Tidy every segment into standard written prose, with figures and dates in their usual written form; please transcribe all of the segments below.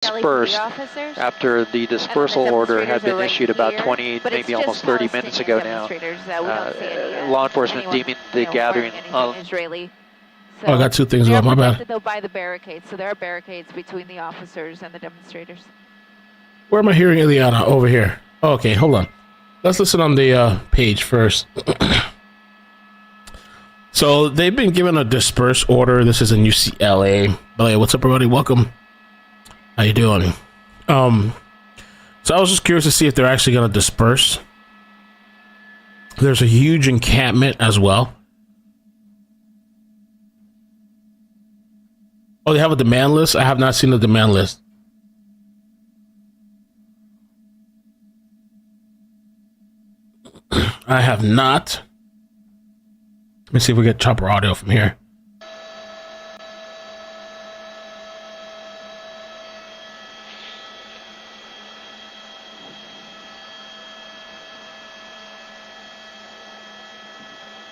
dispersed after the dispersal order had been issued about 20, maybe almost 30 minutes ago now. Law enforcement deeming the gathering Israeli. So I got two things about my bad. Though by the barricades, so there are barricades between the officers and the demonstrators. Where am I hearing Ileana? Over here. Oh, okay, hold on. Let's listen on the page first. So they've been given a disperse order. This is in UCLA. Hey, what's up, everybody? Welcome. How you doing? So I was just curious to see if they're actually going to disperse. There's a huge encampment as well. Oh, they have a demand list? I have not seen the demand list. I have not. Let me see if we get chopper audio from here.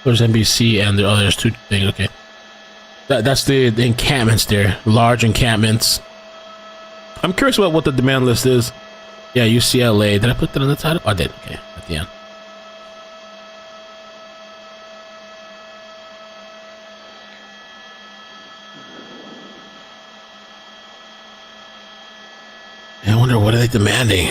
There's NBC and there's two things. Okay. That's the encampments there. Large encampments. I'm curious about what the demand list is. Yeah, UCLA. Did I put that on the title? Oh, I did. Okay, at the end. I wonder, what are they demanding?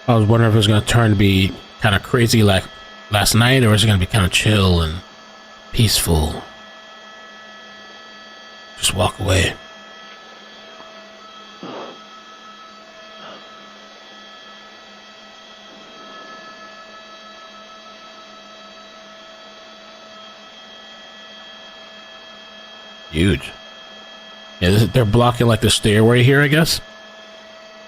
I was wondering if it was going to turn to be kind of crazy like last night, or is it going to be kind of chill and peaceful? Just walk away. Huge. Yeah, they're blocking like the stairway here, I guess.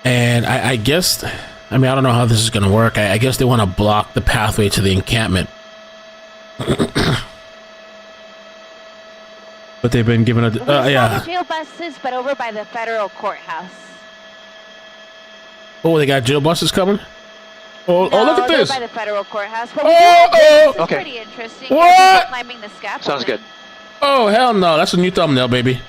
And I guess, I mean, I don't know how this is going to work. I guess they want to block the pathway to the encampment. But they've been given a, yeah. Jail buses, but over by the federal courthouse. Oh, they got jail buses coming? Oh, no, oh, look at this. By the federal courthouse. But this is okay. Pretty interesting. What? Climbing the scaffolding. Sounds good. Oh, hell no. That's a new thumbnail, baby.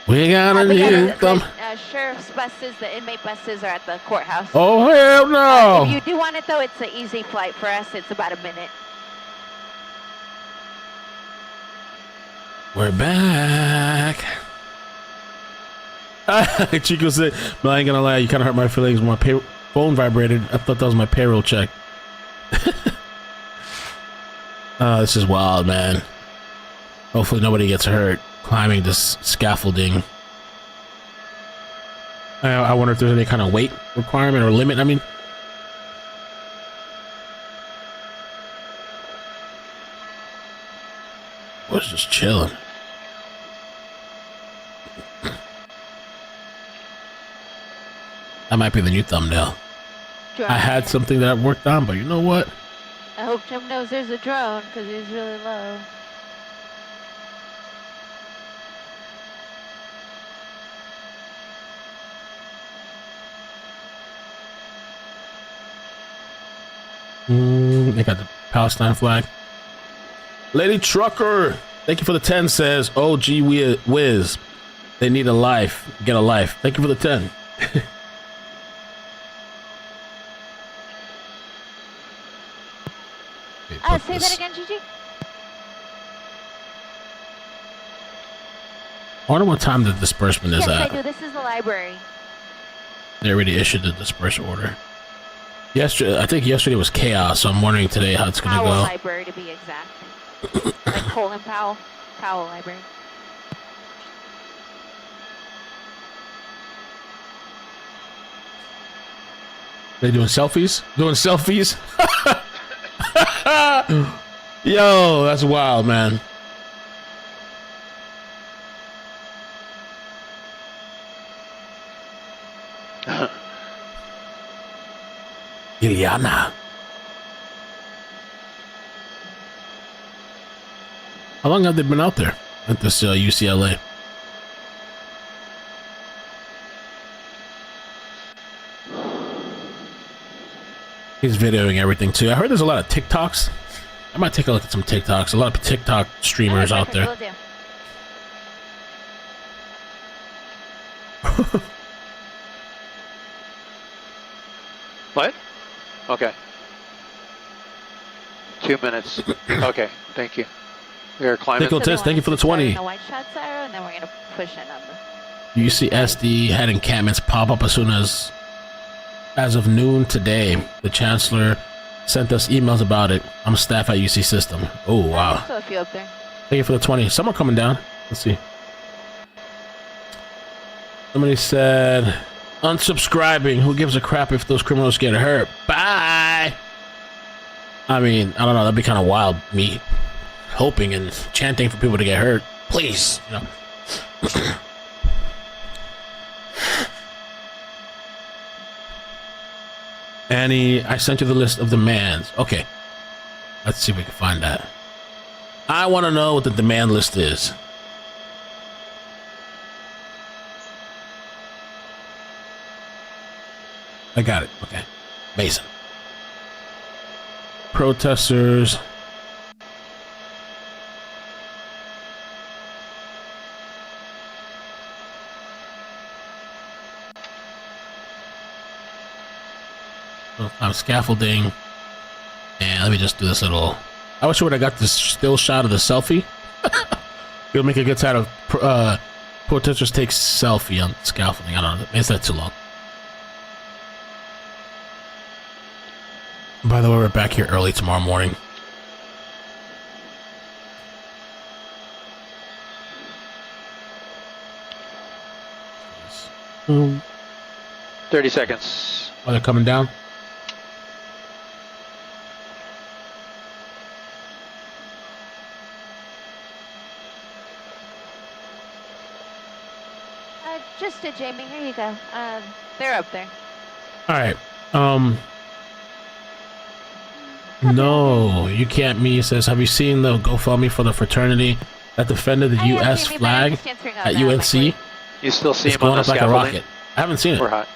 We got a new thumbnail. Sheriff's buses, the inmate buses are at the courthouse. Oh, hell no. If you do want it, though, it's an easy flight for us. It's about a minute. We're back. Chico said, but I ain't gonna lie, you kind of hurt my feelings when my phone vibrated. I thought that was my payroll check. This is wild, man. Hopefully nobody gets hurt climbing this scaffolding. I wonder if there's any kind of weight requirement or limit. I mean, I was just chilling. That might be the new thumbnail. Drone. I had something that I worked on, but you know what? I hope Jim knows there's a drone because he's really low. They got the Palestine flag. Lady Trucker, thank you for the 10, says, oh, gee whiz. They need a life. Get a life. Thank you for the 10. Say that again, Gigi. I wonder what time the disbursement is at. Yes, I do. This is the library. They already issued the disperse order. Yesterday, I think yesterday was chaos, so I'm wondering today how it's going to go. Powell Library, to be exact. Like Colin Powell. Powell Library. They doing selfies? Doing selfies? Yo, that's wild, man. Ileana. How long have they been out there at this UCLA? He's videoing everything too. I heard there's a lot of TikToks. I might take a look at some TikToks. A lot of TikTok streamers out there. Will do. What? Okay. 2 minutes. Okay, thank you. We're climbing. Thank you for the 20. The white shots arrow, and then we're gonna push in on the. UCSD had encampments pop up as of noon today. The chancellor sent us emails about it. I'm staff at UC System. Oh wow. Still a few up there. Thank you for the 20. Someone coming down. Let's see. Somebody said, unsubscribing. Who gives a crap if those criminals get hurt? Bye. I mean, I don't know. That'd be kind of wild. Me hoping and chanting for people to get hurt. Please, you know. Annie, I sent you the list of demands. Okay. Let's see if we can find that. I want to know what the demand list is. I got it. Okay. Mason. Protesters. Scaffolding. And let me just do this little. I wish I would have got this still shot of the selfie. It'll make a good side of protesters take selfie on scaffolding. I don't know. Is that too long? By the way, we're back here early tomorrow morning. Boom. 30 seconds. Oh, they're coming down? Just to Jamie. Here you go. They're up there. All right. No, you can't. Me says, have you seen the GoFundMe for the fraternity that defended the U.S. flag at UNC? You still see it's him going on up the like a rocket. I haven't seen it. We're hot.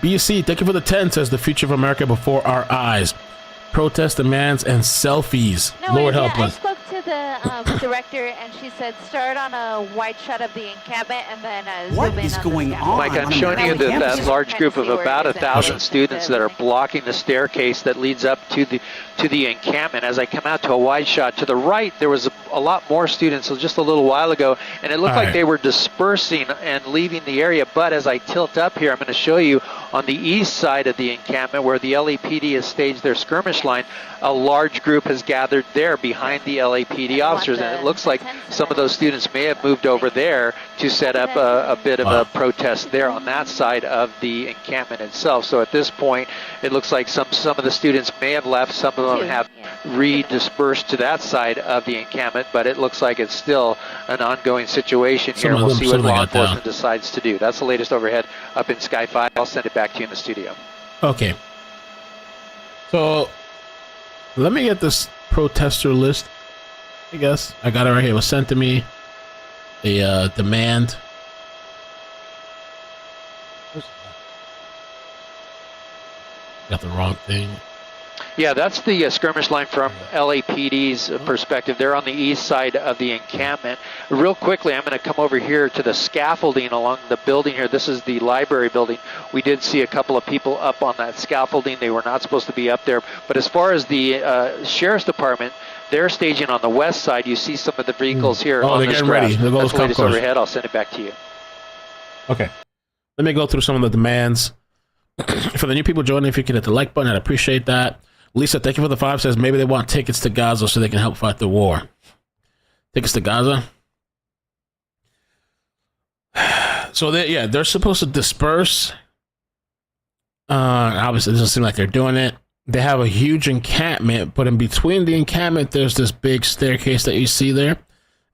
BC, thank you for the 10. Says the future of America before our eyes. Protest demands and selfies. No, Lord help us. I spoke to the director, and she said start on a wide shot of the encampment, and then zoom in on going on? Mike, I'm showing you that large group of about 1,000 students that are blocking the staircase that leads up to the encampment. As I come out to a wide shot to the right, there was a lot more students just a little while ago, and it looked like they were dispersing and leaving the area. But as I tilt up here, I'm going to show you on the east side of the encampment where the LAPD has staged their skirmish line, a large group has gathered there behind the LAPD officers, and it looks like some of those students may have moved over there to set up a bit of a protest there on that side of the encampment itself. So at this point, it looks like some of the students may have left, some of them have redispersed to that side of the encampment, but it looks like it's still an ongoing situation here. We'll see what law enforcement decides to do. That's the latest overhead up in Sky 5. I'll send it back to you in the studio. Okay. So let me get this protester list. I guess I got it right here. It was sent to me. A demand. Got the wrong thing. Yeah, that's the skirmish line from LAPD's perspective. They're on the east side of the encampment. Real quickly, I'm going to come over here to the scaffolding along the building here. This is the library building. We did see a couple of people up on that scaffolding. They were not supposed to be up there. But as far as the Sheriff's Department, they're staging on the west side. You see some of the vehicles here on this grass. That's the latest overhead. I'll send it back to you. Okay. Let me go through some of the demands. For the new people joining, if you can hit the like button, I'd appreciate that. Lisa, thank you for the 5. Says maybe they want tickets to Gaza so they can help fight the war. Tickets to Gaza? So they're supposed to disperse. Obviously, it doesn't seem like they're doing it. They have a huge encampment, but in between the encampment, there's this big staircase that you see there.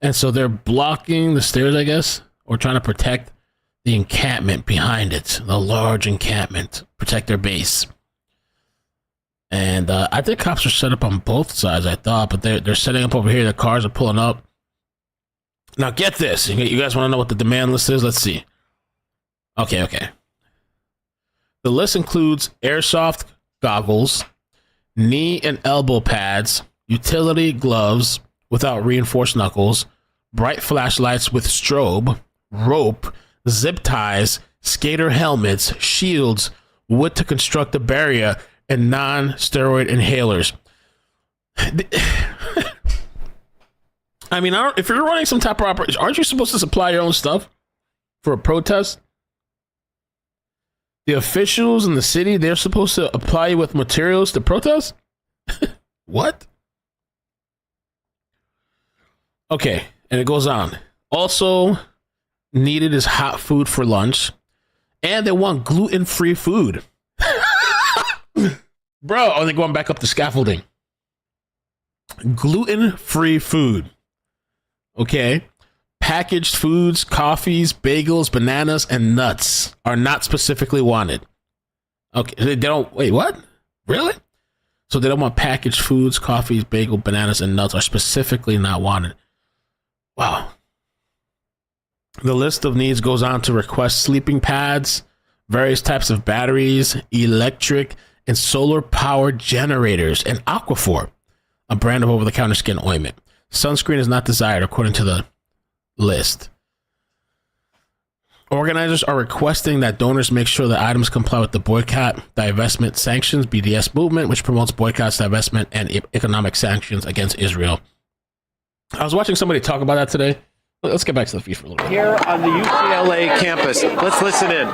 And so they're blocking the stairs, I guess, or trying to protect the encampment behind it, the large encampment, protect their base. And I think cops are set up on both sides, I thought, but they're setting up over here. The cars are pulling up. Now get this. You guys want to know what the demand list is? Let's see. Okay. The list includes airsoft goggles, knee and elbow pads, utility gloves without reinforced knuckles, bright flashlights with strobe, rope, zip ties, skater helmets, shields, wood to construct a barrier, and non-steroid inhalers. I mean, if you're running some type of operation, aren't you supposed to supply your own stuff for a protest? The officials in the city, they're supposed to apply you with materials to protest? What? Okay, and it goes on. Also needed is hot food for lunch, and they want gluten-free food. Bro, oh, they're going back up the scaffolding. Gluten-free food. Okay. Packaged foods, coffees, bagels, bananas, and nuts are not specifically wanted. Okay, they don't, wait, what? Really? So they don't want packaged foods, coffees, bagel, bananas, and nuts are specifically not wanted. Wow. The list of needs goes on to request sleeping pads, various types of batteries, electric and solar powered generators, and Aquaphor, a brand of over-the-counter skin ointment. Sunscreen is not desired according to the list. Organizers are requesting that donors make sure the items comply with the boycott, divestment sanctions, BDS movement, which promotes boycotts, divestment, and economic sanctions against Israel. I was watching somebody talk about that today. Let's get back to the feed for a little bit. Here on the UCLA campus, let's listen in.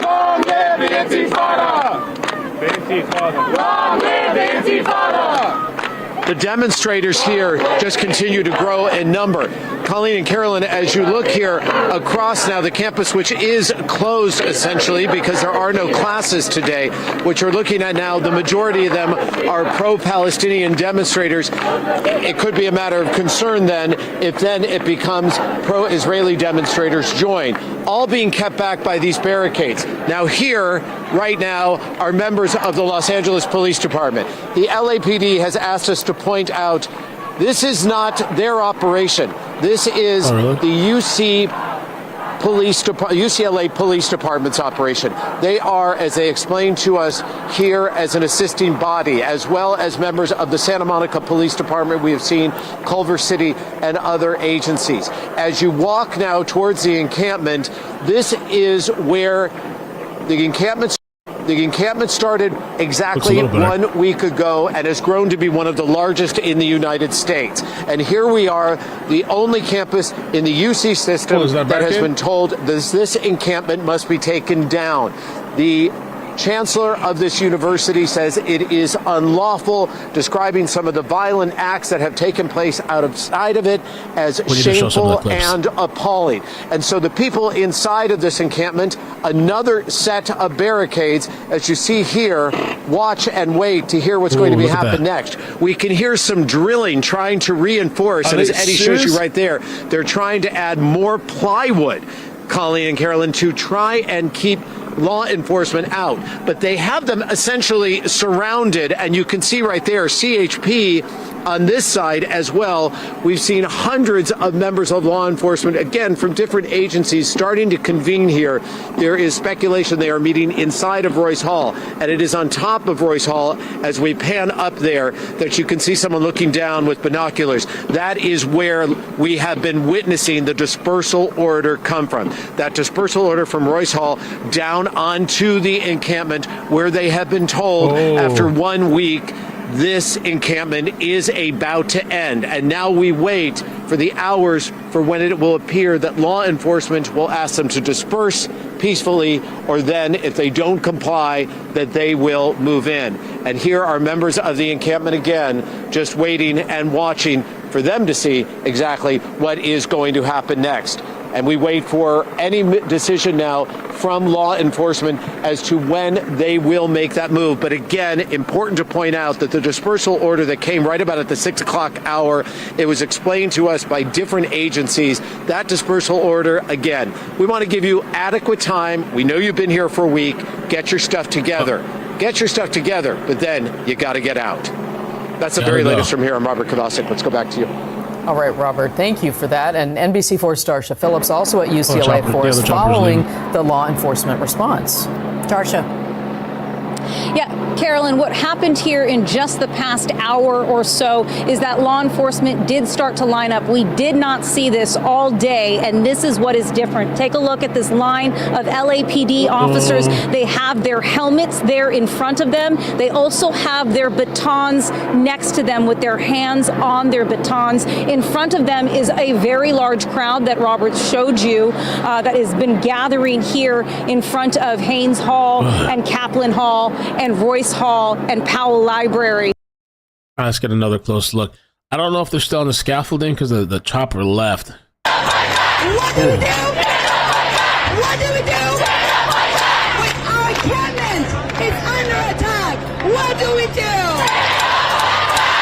Long live the Intifada! Long live the Intifada! The demonstrators here just continue to grow in number. Colleen and Carolyn, as you look here across now the campus, which is closed essentially because there are no classes today, which we're looking at now, the majority of them are pro-Palestinian demonstrators. It could be a matter of concern then if then it becomes pro-Israeli demonstrators join, all being kept back by these barricades. Now here, right now, are members of the Los Angeles Police Department. The LAPD has asked us to point out this is not their operation. This is the UCLA Police Department's operation. They are, as they explained to us, here as an assisting body, as well as members of the Santa Monica Police Department. We have seen Culver City and other agencies. As you walk now towards the encampment, this is where the encampment started exactly 1 week ago and has grown to be one of the largest in the United States. And here we are, the only campus in the UC system that has been told this encampment must be taken down. The chancellor of this university says it is unlawful, describing some of the violent acts that have taken place outside of it as shameful and appalling. And so the people inside of this encampment, another set of barricades, as you see here, watch and wait to hear what's going to be happening next. We can hear some drilling trying to reinforce, and as Eddie shows you right there, they're trying to add more plywood, Colleen and Carolyn, to try and keep law enforcement out, but they have them essentially surrounded, and you can see right there CHP on this side as well. We've seen hundreds of members of law enforcement, again from different agencies, starting to convene here. There is speculation they are meeting inside of Royce Hall, and it is on top of Royce Hall as we pan up there that you can see someone looking down with binoculars. That is where we have been witnessing the dispersal order come from. That dispersal order from Royce Hall down onto the encampment, where they have been told after 1 week this encampment is about to end. And now we wait for the hours for when it will appear that law enforcement will ask them to disperse peacefully, or then if they don't comply, that they will move in. And here are members of the encampment again, just waiting and watching for them to see exactly what is going to happen next. And we wait for any decision now from law enforcement as to when they will make that move. But again, important to point out that the dispersal order that came right about at the 6 o'clock hour, it was explained to us by different agencies. That dispersal order, again, we want to give you adequate time. We know you've been here for a week. Get your stuff together. Get your stuff together, but then you got to get out. That's the very latest from here. I'm Robert Kovacic. Let's go back to you. All right, Robert, thank you for that. And NBC4 Starsha Phillips also at UCLA Chopper, Force the other following chopper's the law enforcement response. Starsha. Yeah, Carolyn, what happened here in just the past hour or so is that law enforcement did start to line up. We did not see this all day, and this is what is different. Take a look at this line of LAPD officers. They have their helmets there in front of them. They also have their batons next to them with their hands on their batons. In front of them is a very large crowd that Robert showed you that has been gathering here in front of Haynes Hall and Kaplan Hall and Royce Hall and Powell Library. All right, let's get another close look. I don't know if they're still on the scaffolding because the chopper left. What do we do? What do we do? When our encampment is under attack, what do we do?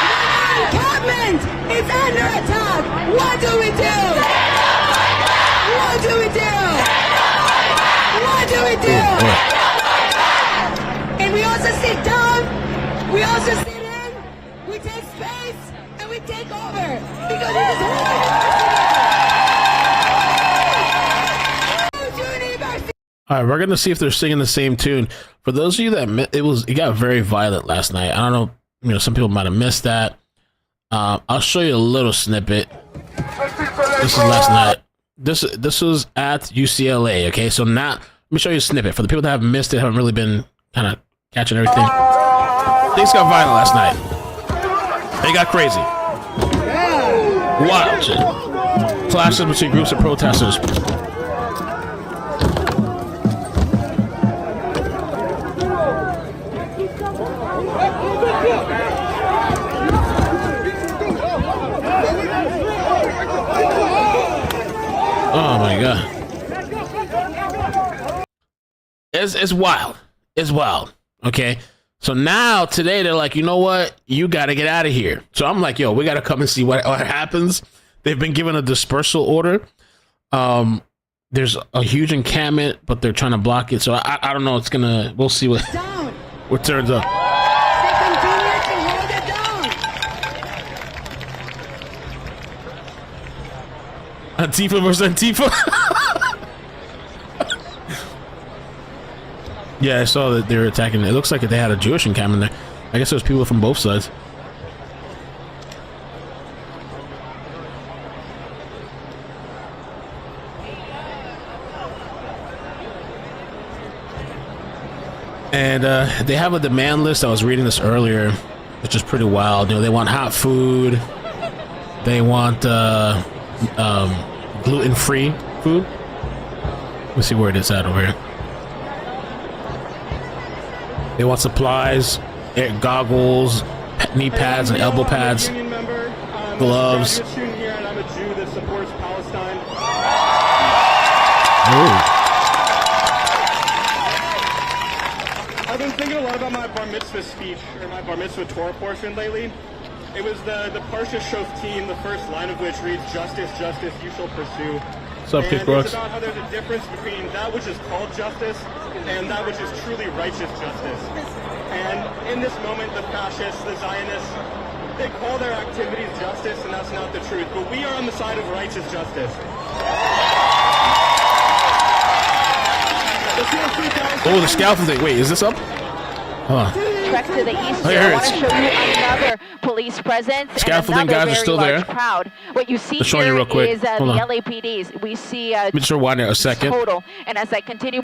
When our encampment is under attack, what do we do? What do we do? What do we do? And we also sit down, we also sit in, we take space, and we take over. Because it is All right, we're gonna see if they're singing the same tune. For those of you that it got very violent last night. I don't know, some people might have missed that. I'll show you a little snippet. This is last night. This was at UCLA. Okay, so now let me show you a snippet for the people that have missed it, haven't really been kind of catching everything. Things got violent last night. They got crazy. Wild shit. Clashes between groups of protesters. Oh my god. It's wild. It's wild. Okay. So now today they're like, you know what? You got to get out of here. So I'm like, yo, we got to come and see what happens. They've been given a dispersal order. There's a huge encampment, but they're trying to block it. So I don't know. We'll see what turns up. Antifa versus Antifa. Yeah, I saw that they were attacking. It looks like they had a Jewish encampment there. I guess there's people from both sides. And they have a demand list. I was reading this earlier, which is pretty wild. They want hot food. They want gluten-free food. Let's see where it is at over here. They want supplies, goggles, knee pads and elbow pads, gloves. I've been thinking a lot about my bar mitzvah speech, or my bar mitzvah Torah portion lately. It was the Parsha Shoftim, the first line of which reads, "Justice, justice, you shall pursue." What's up, Kick Rocks? It's about how there's a difference between that which is called justice and that which is truly righteous justice. And in this moment, the fascists, the Zionists, they call their activities justice, and that's not the truth. But we are on the side of righteous justice. Oh, the scaffolding. Wait, is this up? Hold on. Trek to the east. Oh, Here, here I it want to is. show you another police presence. Scaffolding and another guys are very still large there. crowd. What you see Just showing you here real quick. is the Hold on. LAPDs. We see Let me just rewind it a second. total. And as I continue,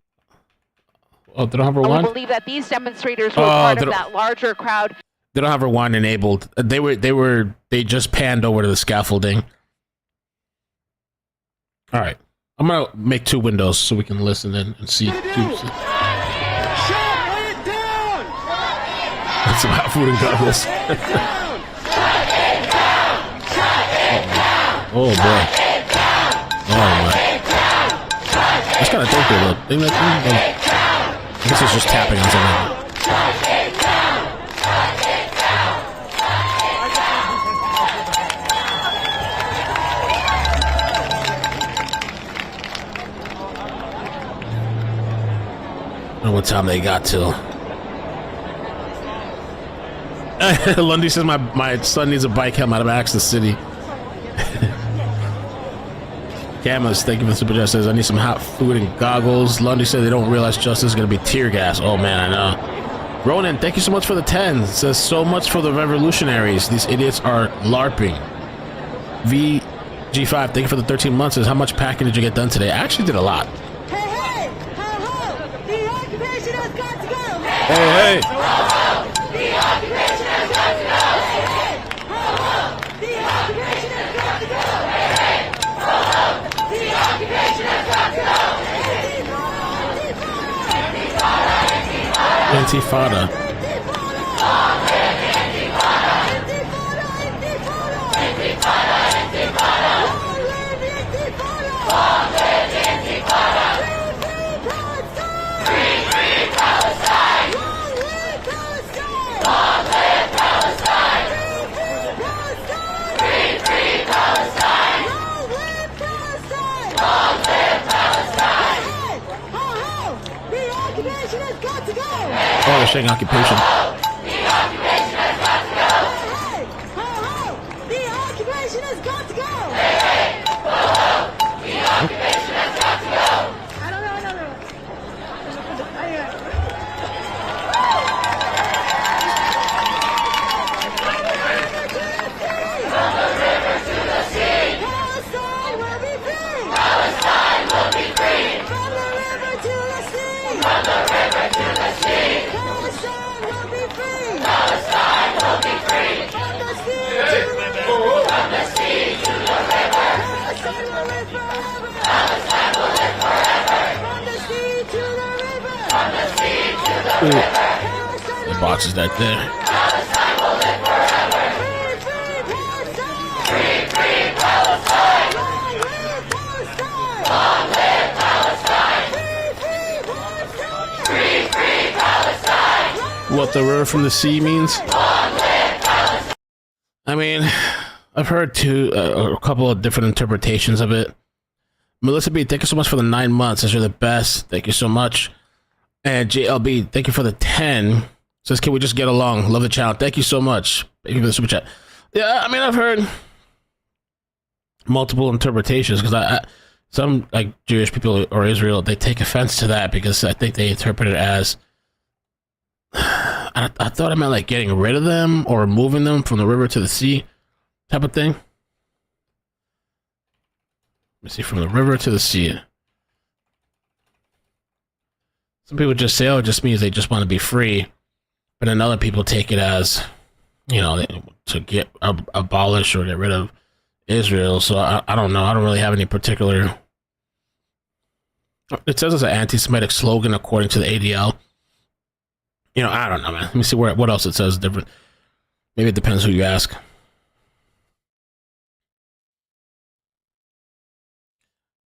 Oh, they don't have I rewind? believe that these demonstrators were part of that larger crowd. They don't have rewind enabled. They just panned over to the scaffolding. All right. I'm going to make two windows so we can listen and see. That's some hot food and goggles. Oh boy. Oh my. That's kind of dope though. I guess it's just tapping on something. I don't know what time they got till. Lundy says my son needs a bike helmet out of Access City. Camas, thank you for the super chat. Says I need some hot food and goggles. Lundy said they don't realize justice is gonna be tear gas. Oh man, I know. Ronan, thank you so much for the 10. Says so much for the revolutionaries. These idiots are LARPing. VG5, thank you for the 13 months. Says how much packing did you get done today? I actually did a lot. Hey, hey, ho, ho, the occupation has got to go. Hey, hey. The occupation has got to go. Hey, hey, ho, ho, the occupation has got to go. Hey, hey, ho, ho, the occupation has got to go. Intifada. Oh, they're saying occupation. The occupation has got to go. Hey, hey, ho, ho, the occupation has got to go. Hey, hey, ho, ho, the occupation has got to go. I don't know. From the river to the sea. Palestine will be free. Palestine will be free. From the river to the sea. From the river to the sea. Palestine will be free. Palestine will be free. From the sea to the river. From the sea to the river. Palestine will live forever. Palestine will live forever. From the sea to the river. From the sea to the river. Palestine The box is right there. Palestine will live forever. Free, free Palestine. Free, free Palestine. Long live Palestine. Long live Palestine. Free, free Palestine. What the river from the sea means? Long live Palestine. I mean, I've heard a couple of different interpretations of it. Melissa B, thank you so much for the 9 months. You're the best. Thank you so much. And JLB, thank you for the 10. Says, can we just get along? Love the channel. Thank you so much. Thank you for the super chat. Yeah, I mean, I've heard multiple interpretations because some like Jewish people or Israel, they take offense to that because I think they interpret it as I thought I meant like getting rid of them or moving them from the river to the sea type of thing. Let me see, from the river to the sea. Some people just say, oh, it just means they just want to be free. But then other people take it as, you know, to get abolish or get rid of Israel. So I don't know. I don't really have any particular. It says it's an anti-Semitic slogan according to the ADL. You know, I don't know, man. Let me see what else it says different. Maybe it depends who you ask.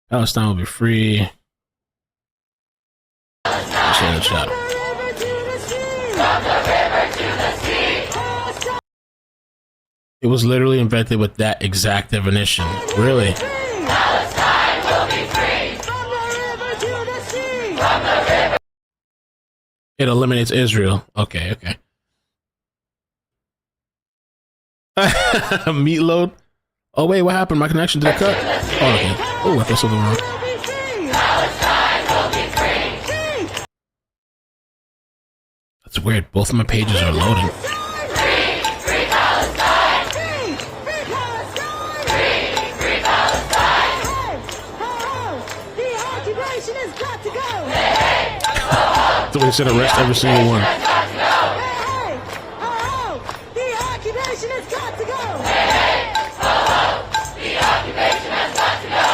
Palestine will be free. Share the chat. It was literally invented with that exact definition. Really? Palestine will be free. From the river to the sea. From the river. It eliminates Israel. Okay, okay. Meatload. Oh wait, what happened? My connection did it cut? Oh, okay. Oh, I thought something wrong. Palestine will be free. That's weird. Both of my pages are loading. Free Palestine. Free Palestine. Free Palestine. The occupation has got to go. That's what he said. Arrest every single one. The occupation has got to go. The occupation has got to go.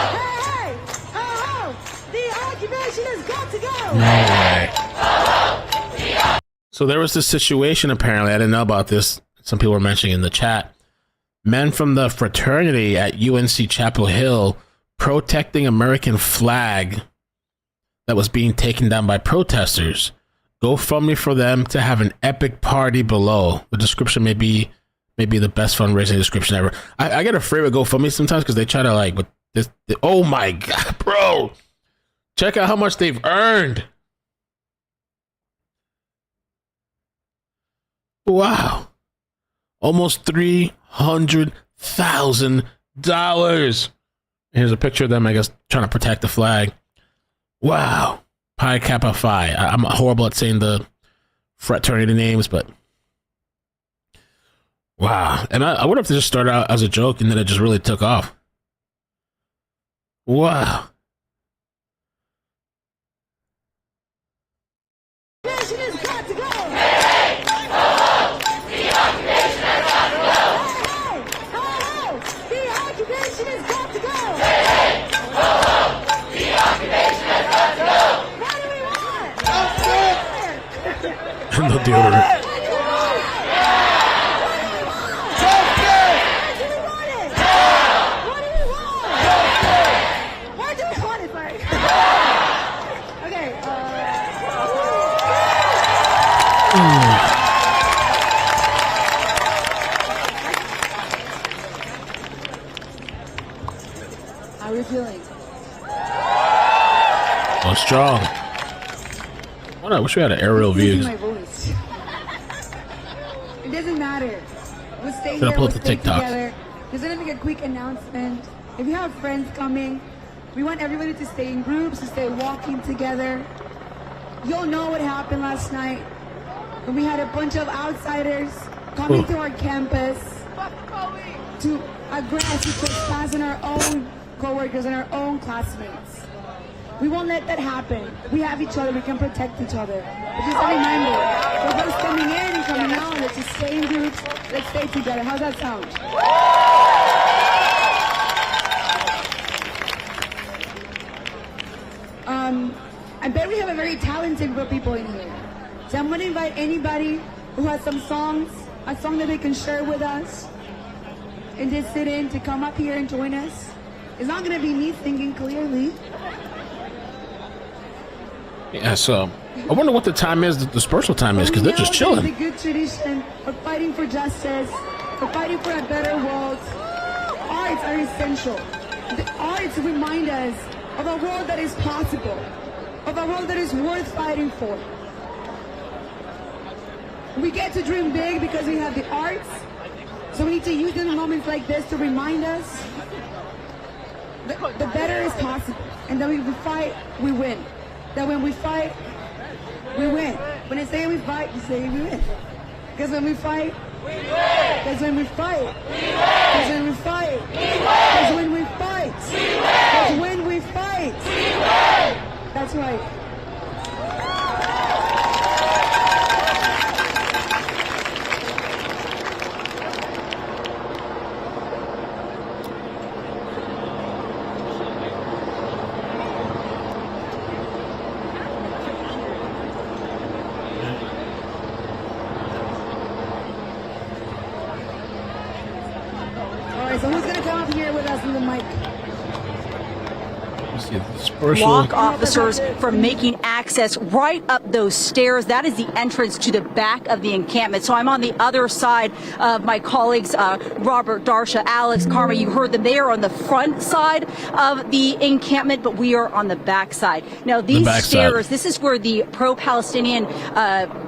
The occupation has got to go. No way. So there was this situation, apparently, I didn't know about this. Some people were mentioning in the chat. Men from the fraternity at UNC Chapel Hill protecting American flag that was being taken down by protesters. GoFundMe for them to have an epic party below. The description may be the best fundraising description ever. I get afraid with GoFundMe sometimes because they try to like, with this, oh my God, bro. Check out how much they've earned. Wow. Almost $300,000. Here's a picture of them, I guess, trying to protect the flag. Wow. Pi Kappa Phi. I'm horrible at saying the fraternity names, but wow. And I wonder if they just started out as a joke and then it just really took off. Wow. Occupation has got to go! The occupation has got to go! The occupation has got to go! The occupation has got to go! What do we want? No deodorant. How are you feeling? Oh, strong. What? I wish we had an aerial view. My voice. It doesn't matter. We'll stay Should I here. pull We'll up the stay TikTok? together. Just gonna make a quick announcement. If you have friends coming, we want everybody to stay in groups, to stay walking together. You'll know what happened last night when we had a bunch of outsiders coming to our campus to aggressively trespass on our own co-workers and our own classmates. We won't let that happen. We have each other. We can protect each other. But just remember, for those coming in and coming out, let's just stay in groups. Let's stay together. How's that sound? I bet we have a very talented group of people in here. So I'm going to invite anybody who has some songs, a song that they can share with us, and just sit in to come up here and join us. It's not going to be me singing clearly. Yeah, so I wonder what the time is, the dispersal time is, because they're just chilling. It's a good tradition of fighting for justice, for fighting for a better world. Arts are essential. The arts remind us of a world that is possible, of a world that is worth fighting for. We get to dream big because we have the arts, so we need to use them in moments like this to remind us that the better is possible, and that when we fight, we win. That when we fight, we win. When I say we fight, you say we win. Because when we fight, we win. Because when we fight, we win. Because when we fight, we win. Because when we fight, we win. Because when we fight, we win. That's right. So who's going to come up here with us in the mic? Block officers from making access right up those stairs. That is the entrance to the back of the encampment. So I'm on the other side of my colleagues, Robert, Darsha, Alex, Karma. You heard them. They are on the front side of the encampment, but we are on the back side. Now, these stairs, this is where the pro-Palestinian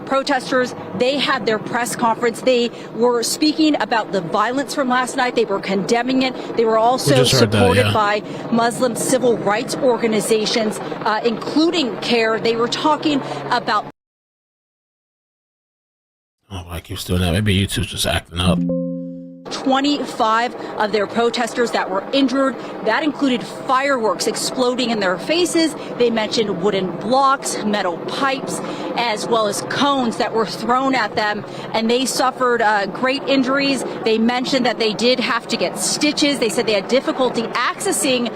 protesters, they had their press conference. They were speaking about the violence from last night. They were condemning it. They were also supported by Muslim civil rights organizations, including CARE. They were talking about... Oh, I keep doing that. Maybe YouTube's just acting up. 25 of their protesters that were injured. That included fireworks exploding in their faces. They mentioned wooden blocks, metal pipes, as well as cones that were thrown at them, and they suffered great injuries. They mentioned that they did have to get stitches. They said they had difficulty accessing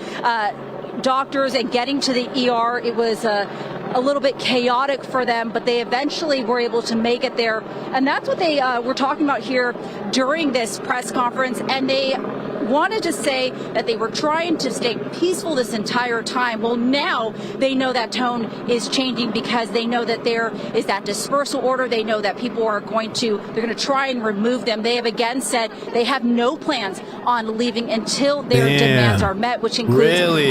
doctors and getting to the ER. It was a little bit chaotic for them, but they eventually were able to make it there. And that's what they were talking about here during this press conference. And they wanted to say that they were trying to stay peaceful this entire time. Well, now they know that tone is changing because they know that there is that dispersal order. They know that people are they're going to try and remove them. They have again said they have no plans on leaving until their demands are met, which includes,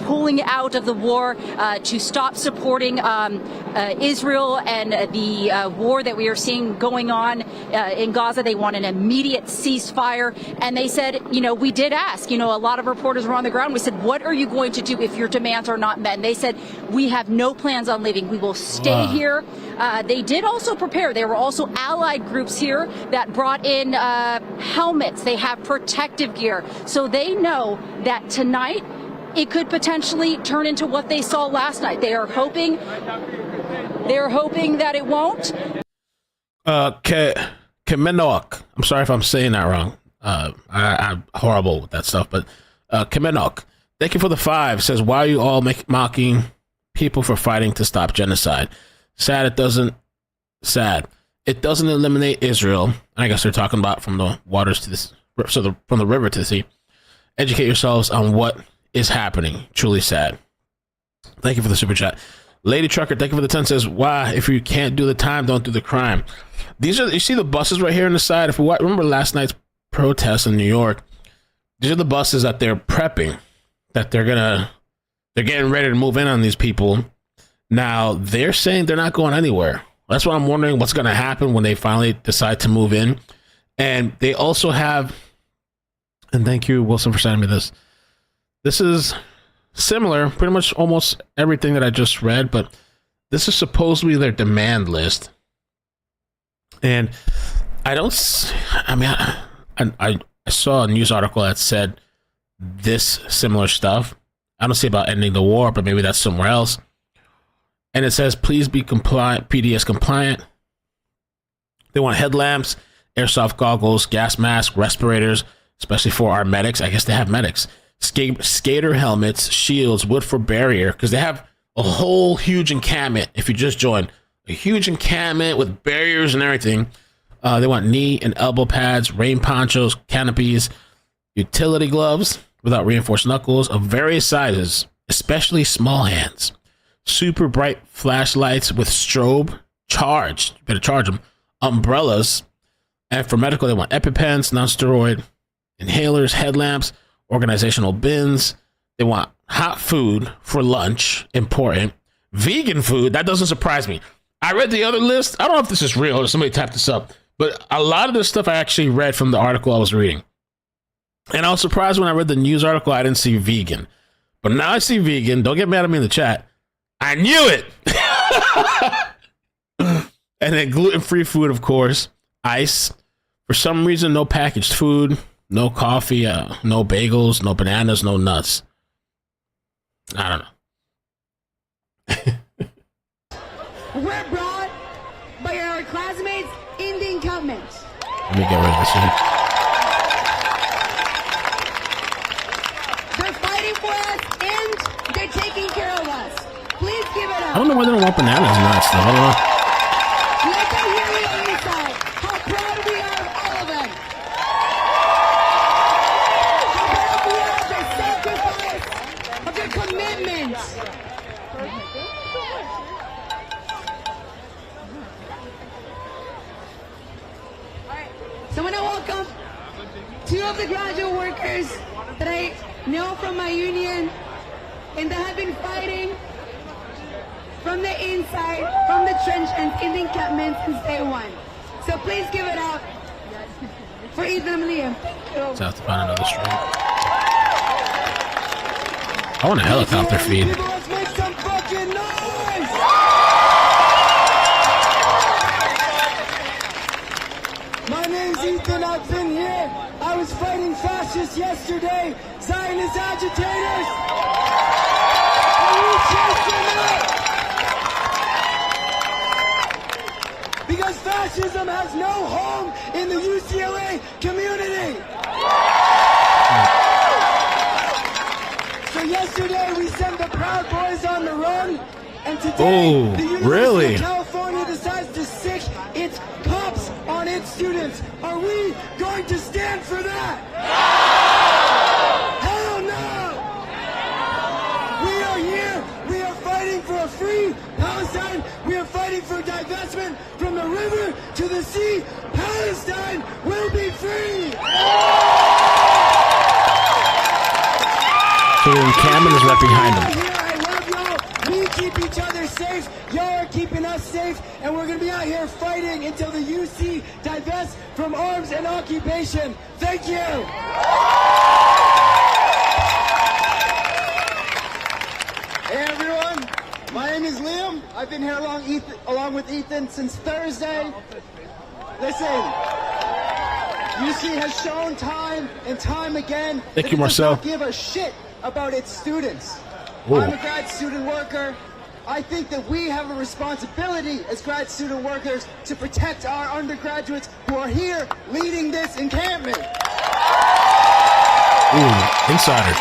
pulling out of the war, to stop supporting Israel and the war that we are seeing going on in Gaza. They want an immediate ceasefire. And they said, we did ask, a lot of reporters were on the ground. We said, what are you going to do if your demands are not met? And they said, we have no plans on leaving. We will stay here. They did also prepare. There were also allied groups here that brought in helmets. They have protective gear. So they know that tonight it could potentially turn into what they saw last night. They are hoping that it won't. Kemenok. I'm sorry if I'm saying that wrong. I'm horrible with that stuff, but Kemenok, thank you for the 5. Says, why are you all mocking people for fighting to stop genocide? Sad it doesn't eliminate Israel. And I guess they're talking about from the waters to this, from the river to the sea. Educate yourselves on what is happening. Truly sad. Thank you for the super chat. Lady Trucker, thank you for the 10. Says, why, if you can't do the time, don't do the crime. These are, you see the buses right here on the side. If you remember last night's protests in New York, these are the buses that they're prepping, that they're getting ready to move in on these people. Now they're saying they're not going anywhere. That's what I'm wondering, what's going to happen when they finally decide to move in. And they also have, and thank you, Wilson, for sending me this. This is similar, pretty much almost everything that I just read, but this is supposedly their demand list. And I saw a news article that said this similar stuff. I don't see about ending the war, but maybe that's somewhere else. And it says, please be compliant, PDS compliant. They want headlamps, airsoft goggles, gas masks, respirators, especially for our medics. I guess they have medics. Skater helmets, shields, wood for barrier, because they have a whole huge encampment. If you just joined, a huge encampment with barriers and everything. They want knee and elbow pads, rain ponchos, canopies, utility gloves without reinforced knuckles of various sizes, especially small hands. Super bright flashlights with strobe, charged, you better charge them, umbrellas. And for medical, they want EpiPens, non-steroid, inhalers, headlamps, organizational bins. They want hot food for lunch, important. Vegan food, that doesn't surprise me. I read the other list. I don't know if this is real or somebody tapped this up, but a lot of this stuff I actually read from the article I was reading. And I was surprised when I read the news article, I didn't see vegan. But now I see vegan. Don't get mad at me in the chat. I knew it. And then gluten-free food, of course. Ice. For some reason, no packaged food, no coffee, no bagels, no bananas, no nuts. I don't know. We're brought by our classmates in the encampment. Let me get rid of this one. They're fighting for us and they're taking care of us. Please give it up. I don't know why they don't want bananas and that stuff. I don't know. Let them hear it on the side. How proud we are of all of them. How proud we are of their sacrifice, of their commitment. So I want to welcome 2 of the graduate workers that I know from my union and that have been fighting from the inside, from the trench and in the encampment since day 1. So please give it up for Ethan and Liam. Let's have to find another stream. I want a helicopter feed. People, let's make some fucking noise! My name's Ethan, I've been here. I was fighting fascists yesterday, Zionist agitators. And we chased them out. Because fascism has no home in the UCLA community. So yesterday we sent the Proud Boys on the run, and today the University of California decides to sick its cops on its students. Are we going to stand for that? No! Hell no! We are here. We are fighting for a free Palestine. We are fighting for divestment from the river to the sea. Palestine will be free. So the encampment is right behind them. I love y'all. We keep each other safe. Y'all are keeping us safe. And we're going to be out here fighting until the UC divests from arms and occupation. Thank you. Hey everyone, my name is Liam. I've been here along with Ethan since Thursday. Listen, UC has shown time and time again Thank that you, it does Marcel. not give a shit about its students. Ooh. I'm a grad student worker. I think that we have a responsibility as grad student workers to protect our undergraduates who are here leading this encampment. Ooh, insider.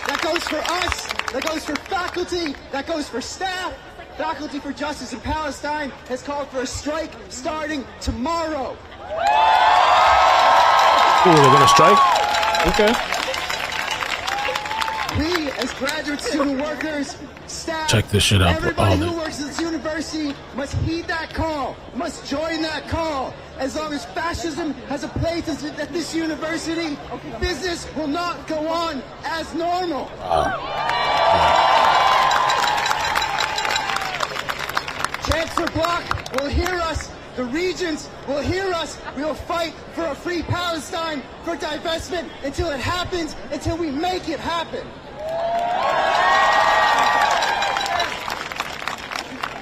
That goes for us, that goes for faculty, that goes for staff. Faculty for Justice in Palestine has called for a strike starting tomorrow. Ooh, they're gonna strike? Okay. We, as graduate student workers, staff, Check this shit out for everybody all who of it. works at this university must heed that call, must join that call. As long as fascism has a place at this university, business will not go on as normal. Chancellor Block will hear us. The regents will hear us. We will fight for a free Palestine, for divestment, until it happens, until we make it happen.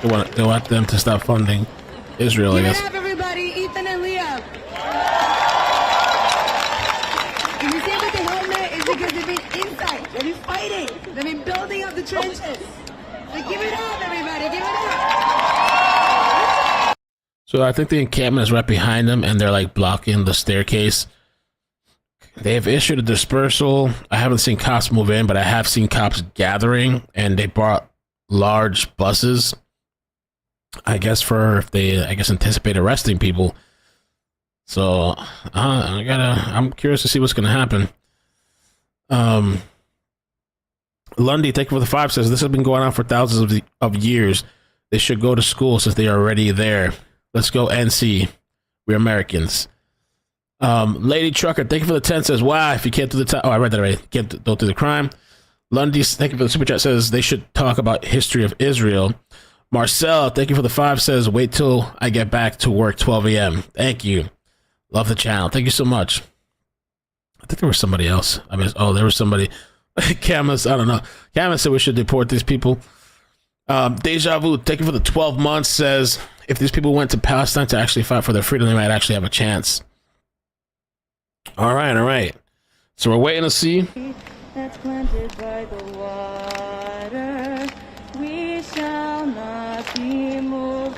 They want them to stop funding Israel, I Give it guess. up, everybody. Ethan and Liam. Can you see with the helmet? It's because they've been inside. They've been fighting. They've been building up the trenches. So give it up, everybody. Give it up. So I think the encampment is right behind them, and they're like blocking the staircase. They have issued a dispersal. I haven't seen cops move in, but I have seen cops gathering, and they brought large buses. I guess if they anticipate arresting people. So I'm curious to see what's gonna happen. Lundy, thank you for the 5, says this has been going on for thousands of years. They should go to school since they are already there. Let's go NC. We're Americans. Lady Trucker, thank you for the 10, says, wow, if you can't do the time. Oh, I read that already. Don't do the crime. Lundy, thank you for the super chat, says they should talk about history of Israel. Marcel, thank you for the 5, says wait till I get back to work 12 a.m. Thank you. Love the channel. Thank you so much. I think there was somebody else. There was somebody. Camus, I don't know. Camus said we should deport these people. Deja Vu, thank you for the 12 months, says if these people went to Palestine to actually fight for their freedom, they might actually have a chance. All right. So we're waiting to see. That's planted by the water, we shall not be moved.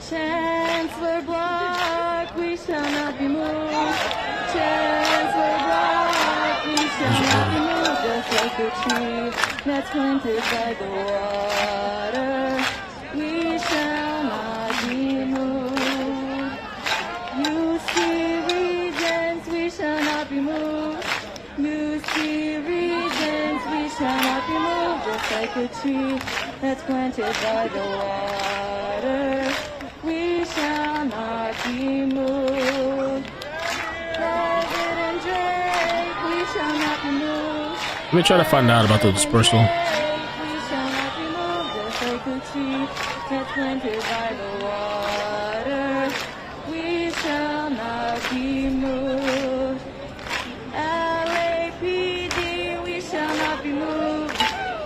Chancellor Block, we shall not be moved. Chancellor Block, we shall not be moved. Just like a tree that's planted by the water, we shall not be moved. UC regents, we shall not be moved. UC regents, we shall not be moved. Just like a tree that's planted by the water, we shall not be moved. President Drake, we shall not be moved. Let me try to find out about the dispersal. We shall not be moved. Just like a tree that's planted by the water, we shall not be moved. LAPD, we shall not be moved.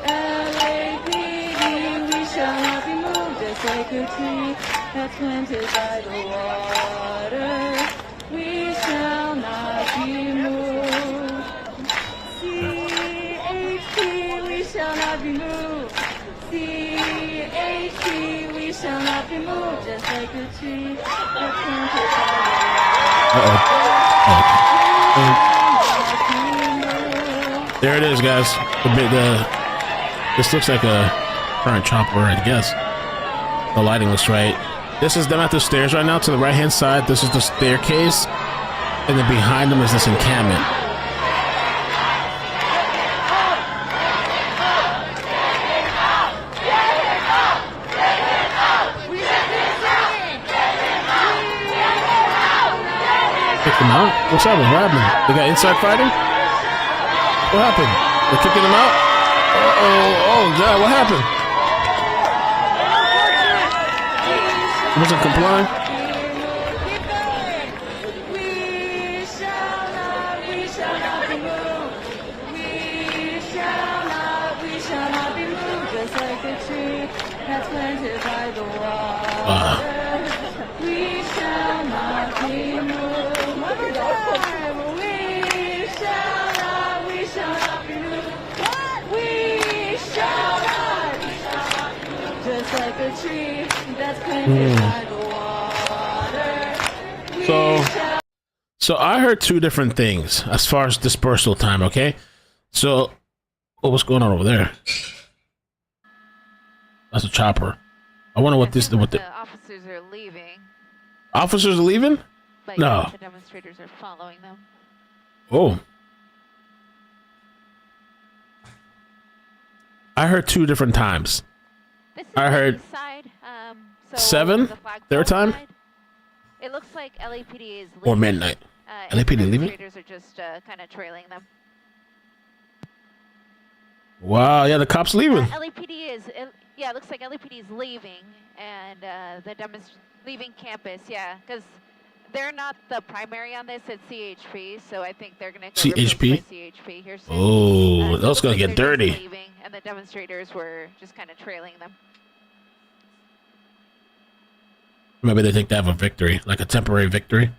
LAPD, we shall not be moved. Just like a tree that's planted by the water, we shall not be moved. CHP, we shall not be moved. CHP, we shall not be moved. Just like a tree that's planted by the water. There it is, guys. This looks like a current chopper, I guess. The lighting looks right. This is them at the stairs right now. To the right-hand side, this is the staircase. And then behind them is this encampment. Kick them out? What's happening? What happened? They got inside fighting? What happened? They're kicking them out? Oh, God, what happened? He wasn't complying? We shall not be moved. We shall that's planted by the water. We shall not be moved. One more time. We shall not be moved. What? We shall not. Just like a tree that's planted by the water. So I heard two different things as far as dispersal time, okay? So, what's going on over there? That's a chopper. I wonder what this... The officers are leaving. Officers are leaving? But no. Yeah, the demonstrators are following them. Oh. I heard two different times. I heard side, so 7, their time? Side, it looks like LAPD is leaving. Or midnight. LAPD leaving? Demonstrators are just kind of trailing them. Wow, yeah, the cops leaving. LAPD is, yeah, it looks like LAPD is leaving, and the leaving campus, yeah, because they're not the primary on this, it's CHP, so I think they're going to go CHP? CHP here soon. Oh, that's going to get dirty. Leaving, and the demonstrators were just kind of trailing them. Maybe they think they have a victory, like a temporary victory.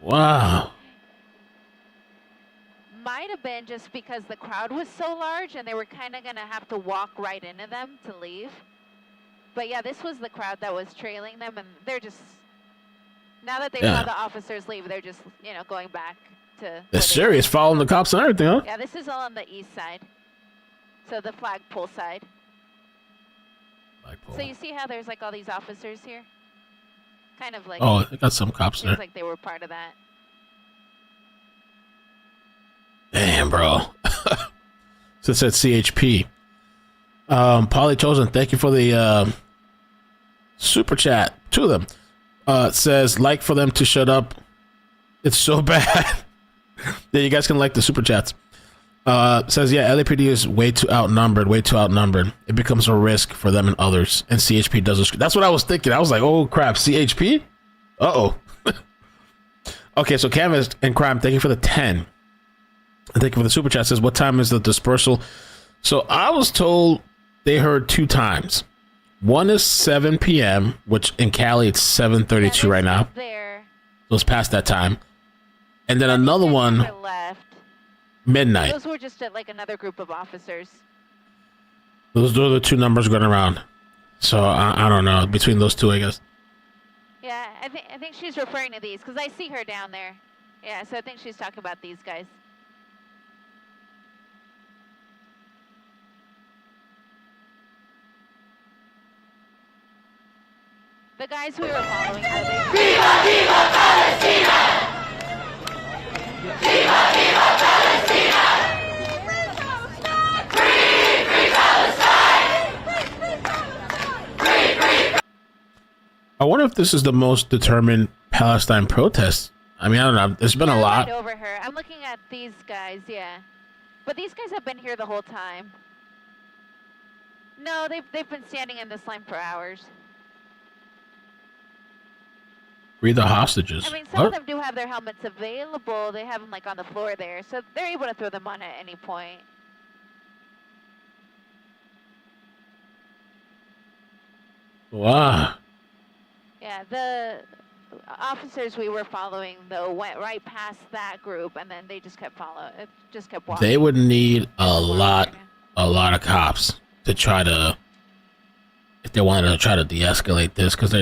Wow. Might have been just because the crowd was so large and they were kind of going to have to walk right into them to leave. But yeah, this was the crowd that was trailing them, and they're just, now that they saw the officers leave, they're just, you know, going back to... They're serious, following the cops and everything, huh? Yeah, this is all on the east side. So the flagpole side. Flagpole. So you see how there's like all these officers here? Kind of like... Oh, they got some cops there. Seems like they were part of that. Damn, bro. So it said CHP. Polly Chosen, thank you for the super chat. Two of them. It says, like for them to shut up. It's so bad. Yeah, you guys can like the super chats. Says, yeah, LAPD is way too outnumbered. It becomes a risk for them and others. And CHP does it. That's what I was thinking. I was like, oh, crap. CHP? Uh-oh. Okay, so Canvas and Crime, thank you for the 10. Thank you for the super chat. Says, what time is the dispersal? So I was told they heard 2 times. One is 7 p.m., which in Cali, it's 7:32 right now. There. So it's past that time. And then another one... left. Midnight. Those were just like another group of officers. Those are the 2 numbers going around. So I don't know. Between those 2, I guess. Yeah, I think she's referring to these because I see her down there. Yeah, so I think she's talking about these guys. The guys we were following. Viva, viva Palestina! Viva, viva Palestina! Free, free Palestine! Free, free. I wonder if this is the most determined Palestine protest. I mean, I don't know. There's been a lot. Right over her. I'm looking at these guys, yeah. But these guys have been here the whole time. No, they've been standing in this line for hours. Free the hostages. I mean, some of them do have their helmets available. They have them like on the floor there, so they're able to throw them on at any point. Wow. Yeah, the officers we were following though went right past that group, and then they just kept walking. They would need a lot of cops to try to, if they wanted to try to de-escalate this, because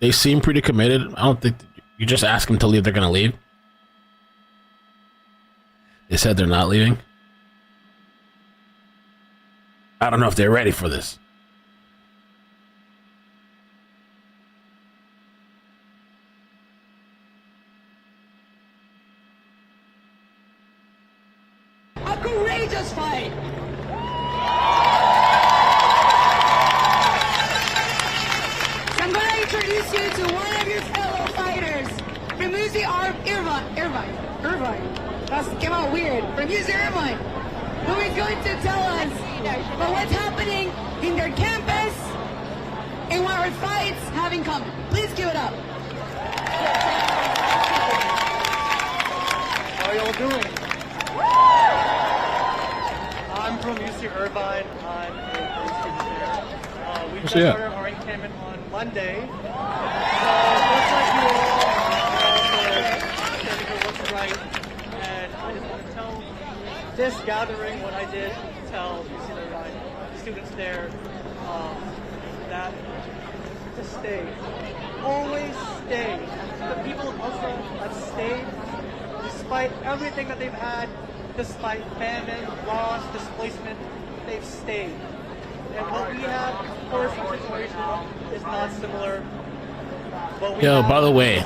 they seem pretty committed. I don't think you just ask them to leave, they're going to leave. They said they're not leaving. I don't know if they're ready for this. A courageous fight. So I'm going to introduce you to one of your fellow fighters from UC Irvine. That came out weird. From UC Irvine, who is going to tell us about what's happening in their campus in one of our fights having come. Please give it up. How are y'all doing? I'm from UC Irvine. I'm a student there. We just started our encampment on Monday. So just like you all, standing for what's right. And I just want to tell this gathering what I did tell UC Irvine students there that to stay. Always stay. The people of Ulster have stayed despite everything that they've had, despite famine, loss, displacement, they've stayed. And what we have, of course, our situation is not similar. But Yo, by the way,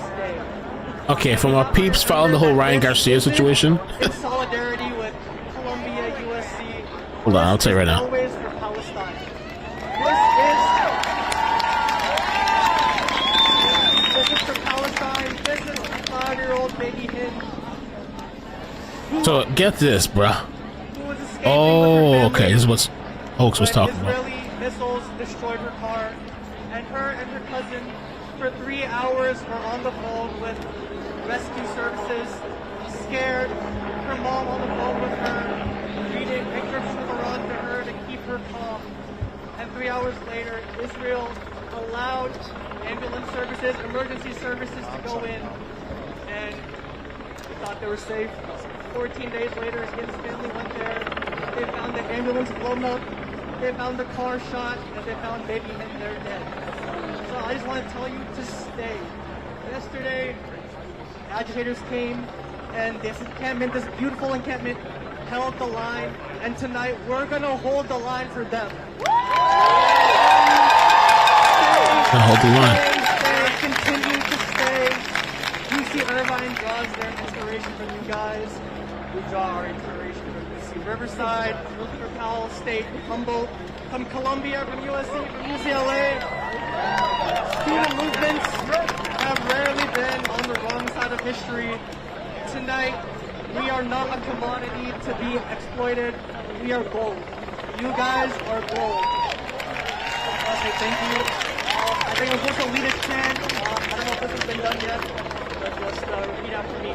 okay, from our peeps following the whole Ryan Garcia situation. In solidarity with Columbia, USC. Hold on, I'll tell you right now. Always for Palestine. This is for Palestine. This is for 5-year-old baby Hind. So get this, bruh. Oh, okay, this is what Oaks was talking about. Israeli missiles destroyed her car, and her and her cousin for 3 hours were on the phone with rescue services, scared. Her mom on the phone with her, reading excerpts from Quran to her to keep her calm. And 3 hours later, Israel allowed ambulance services, emergency services to go in, and they thought they were safe. 14 days later, his family went there. They found the ambulance blown up. They found the car shot, and they found baby Hind there dead. So I just want to tell you to stay. Yesterday, agitators came, and this encampment, this beautiful encampment, held the line. And tonight, we're gonna hold the line for them. Hold the line. Stay, continue to stay. UC Irvine draws their inspiration from you guys. We draw our inspiration from UC Riverside, from Cal State, Humboldt, from Columbia, from USC, from UCLA. Student movements have rarely been on the wrong side of history. Tonight, we are not a commodity to be exploited. We are gold. You guys are gold. Okay, thank you. I think we're supposed to lead a chant. I don't know if this has been done yet, but just repeat after me.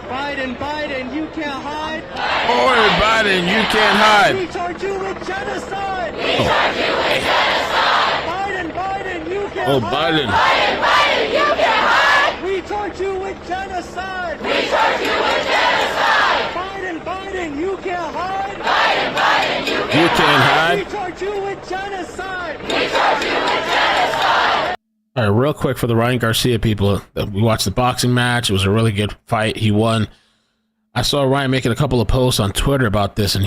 Biden, Biden, you can't hide. Boy, Biden, you can't hide. We charge you with genocide. We charge you with genocide. Biden, Biden, you can't Oh, hide. Biden. Biden, Biden, you can't hide. We charge you with genocide. We charge you with genocide. Biden, Biden, you can't hide. Biden, Biden, you can't hide. We charge you with genocide. We charge you with genocide. All right, real quick for the Ryan Garcia people, we watched the boxing match. It was a really good fight. He won. I saw Ryan making a couple of posts on Twitter about this, and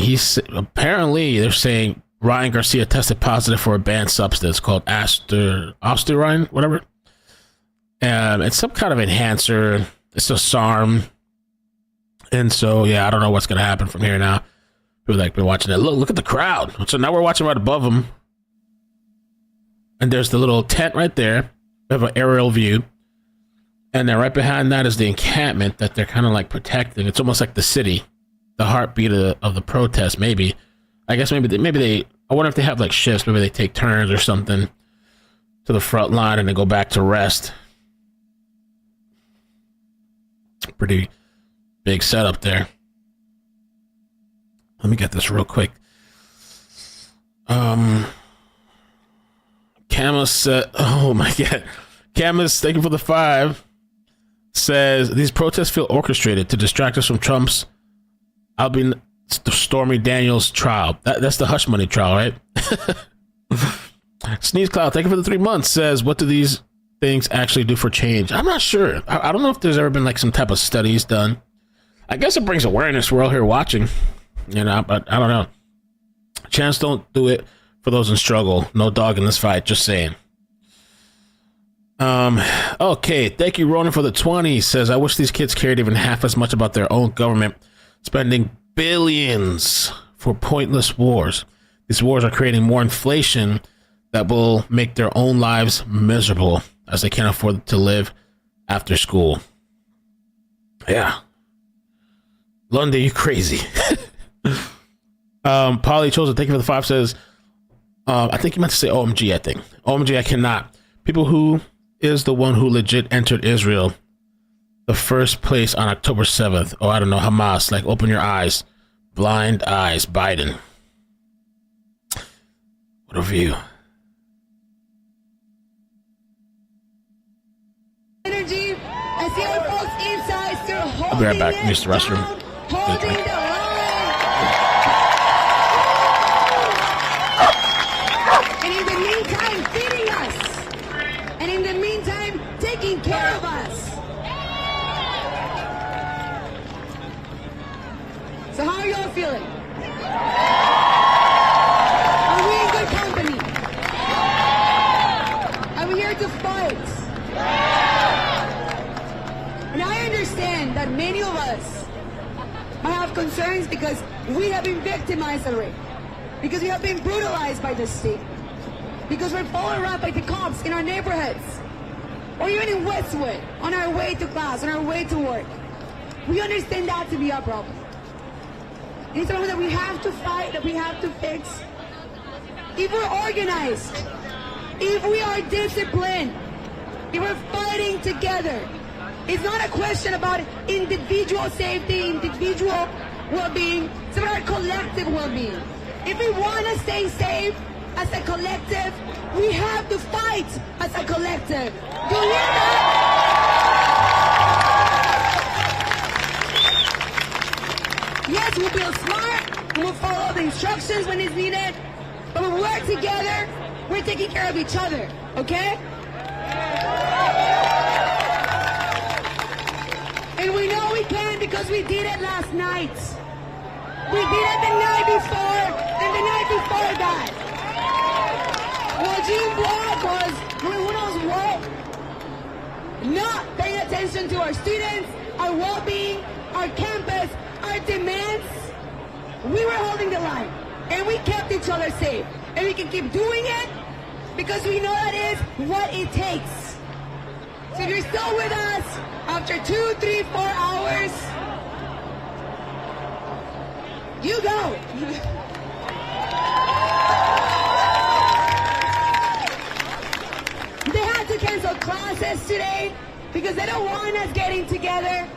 apparently they're saying Ryan Garcia tested positive for a banned substance called Osterine, whatever. It's some kind of enhancer. It's a SARM. And so, yeah, I don't know what's going to happen from here now. People like been watching it. Look at the crowd. So now we're watching right above them. And there's the little tent right there. We have an aerial view. And then right behind that is the encampment that they're kind of like protecting. It's almost like the city, the heartbeat of the protest, maybe. I guess maybe they, I wonder if they have like shifts. Maybe they take turns or something to the front line and they go back to rest. Pretty big setup there. Let me get this real quick. Camus said, oh my God. Camus, thank you for the 5. Says, these protests feel orchestrated to distract us from Trump's Stormy Daniels trial. That's the hush money trial, right? Sneeze Cloud, thank you for the 3 months. Says, what do these things actually do for change? I'm not sure. I don't know if there's ever been like some type of studies done. I guess it brings awareness. We're all here watching, you know, but I don't know. Chants don't do it for those in struggle. No dog in this fight. Just saying. Okay. Thank you, Ronan, for the 20. Says, I wish these kids cared even half as much about their own government, spending billions for pointless wars. These wars are creating more inflation that will make their own lives miserable as they can't afford to live after school. Yeah. London, you crazy. Polly Chosen, thank you for the 5, says, I think you meant to say OMG, I think. OMG, I cannot. People who is the one who legit entered Israel the first place on October 7th. Oh, I don't know. Hamas, like, open your eyes. Blind eyes, Biden. What a view. Energy. I see our folks inside still holding. I'll be right back. Use the restroom. Holding the line. And in the meantime, feeding us. And in the meantime, taking care of us. So how are y'all feeling? Are we in good company? Are we here to fight? And I understand that many of us might have concerns because we have been victimized already. Because we have been brutalized by the state. Because we're followed around by the cops in our neighborhoods. Or even in Westwood, on our way to class, on our way to work. We understand that to be a problem. It's something that we have to fight, that we have to fix. If we're organized, if we are disciplined, if we're fighting together, it's not a question about individual safety, individual well-being, it's about our collective well-being. If we want to stay safe as a collective, we have to fight as a collective. Do you hear that? Yes, we'll build smart, and we'll follow the instructions when it's needed, but when we work together, we're taking care of each other, okay? And we know we can because we did it last night. We did it the night before, and the night before that. Well, Gene Block was, who knows what? Not paying attention to our students, our well-being, our campus, our demands. We were holding the line, and we kept each other safe. And we can keep doing it because we know that is what it takes. So if you're still with us after 2, 3, 4 hours, you go. They had to cancel classes today because they don't want us getting together.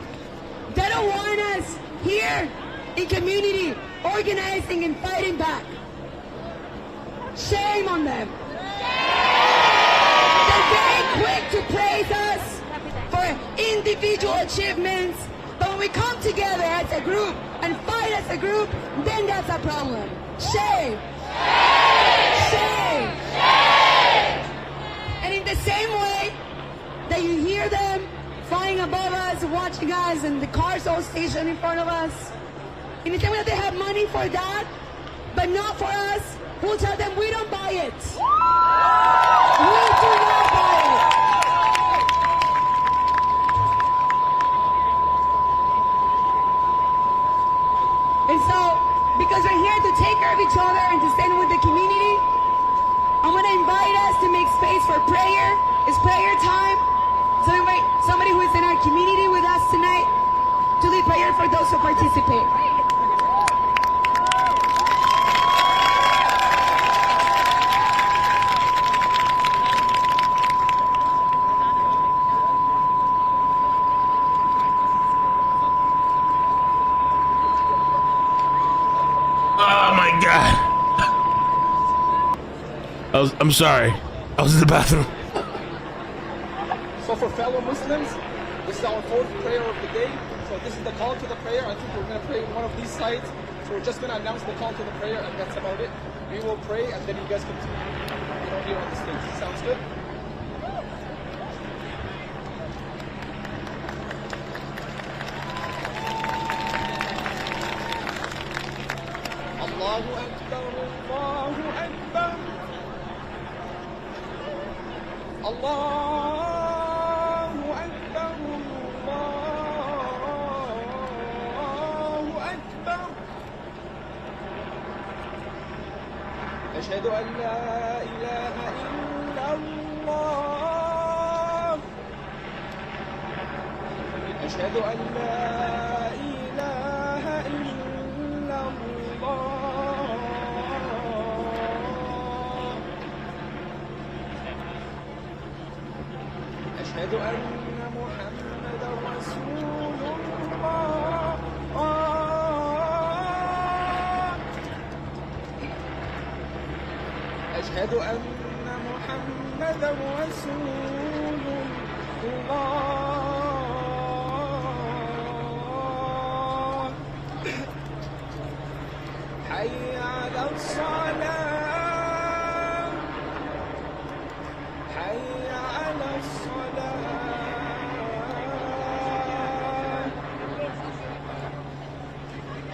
They don't want us here in community organizing and fighting back. Shame on them. They're very quick to praise us for individual achievements, but when we come together as a group and fight as a group, then that's a problem. Shame. Shame. And in the same way that you hear them flying above us, watching us, and the cars all stationed in front of us, in the same way that they have money for that, but not for us, we'll tell them we don't buy it. We do not buy it. And so, because we're here to take care of each other and to stand with the community, I'm going to invite us to make space for prayer. It's prayer time. So invite somebody who is in our community with us tonight to lead prayer for those who participate. I'm sorry. I was in the bathroom. So for fellow Muslims, this is our fourth prayer of the day. So this is the call to the prayer. I think we're going to pray in one of these sites. So we're just going to announce the call to the prayer, and that's about it. We will pray, and then you guys can here on the stage. Sounds good? Allahu Akbar, Allahu Akbar. Allahu Akbar, Allahu Akbar. Ashhadu an la ilaha illa Allah. Ashhadu an la ilaha illa Allah. أشهد أن محمدا رسول الله أشهد أن محمدا رسول الله حي على الصلاة حي على الصلاة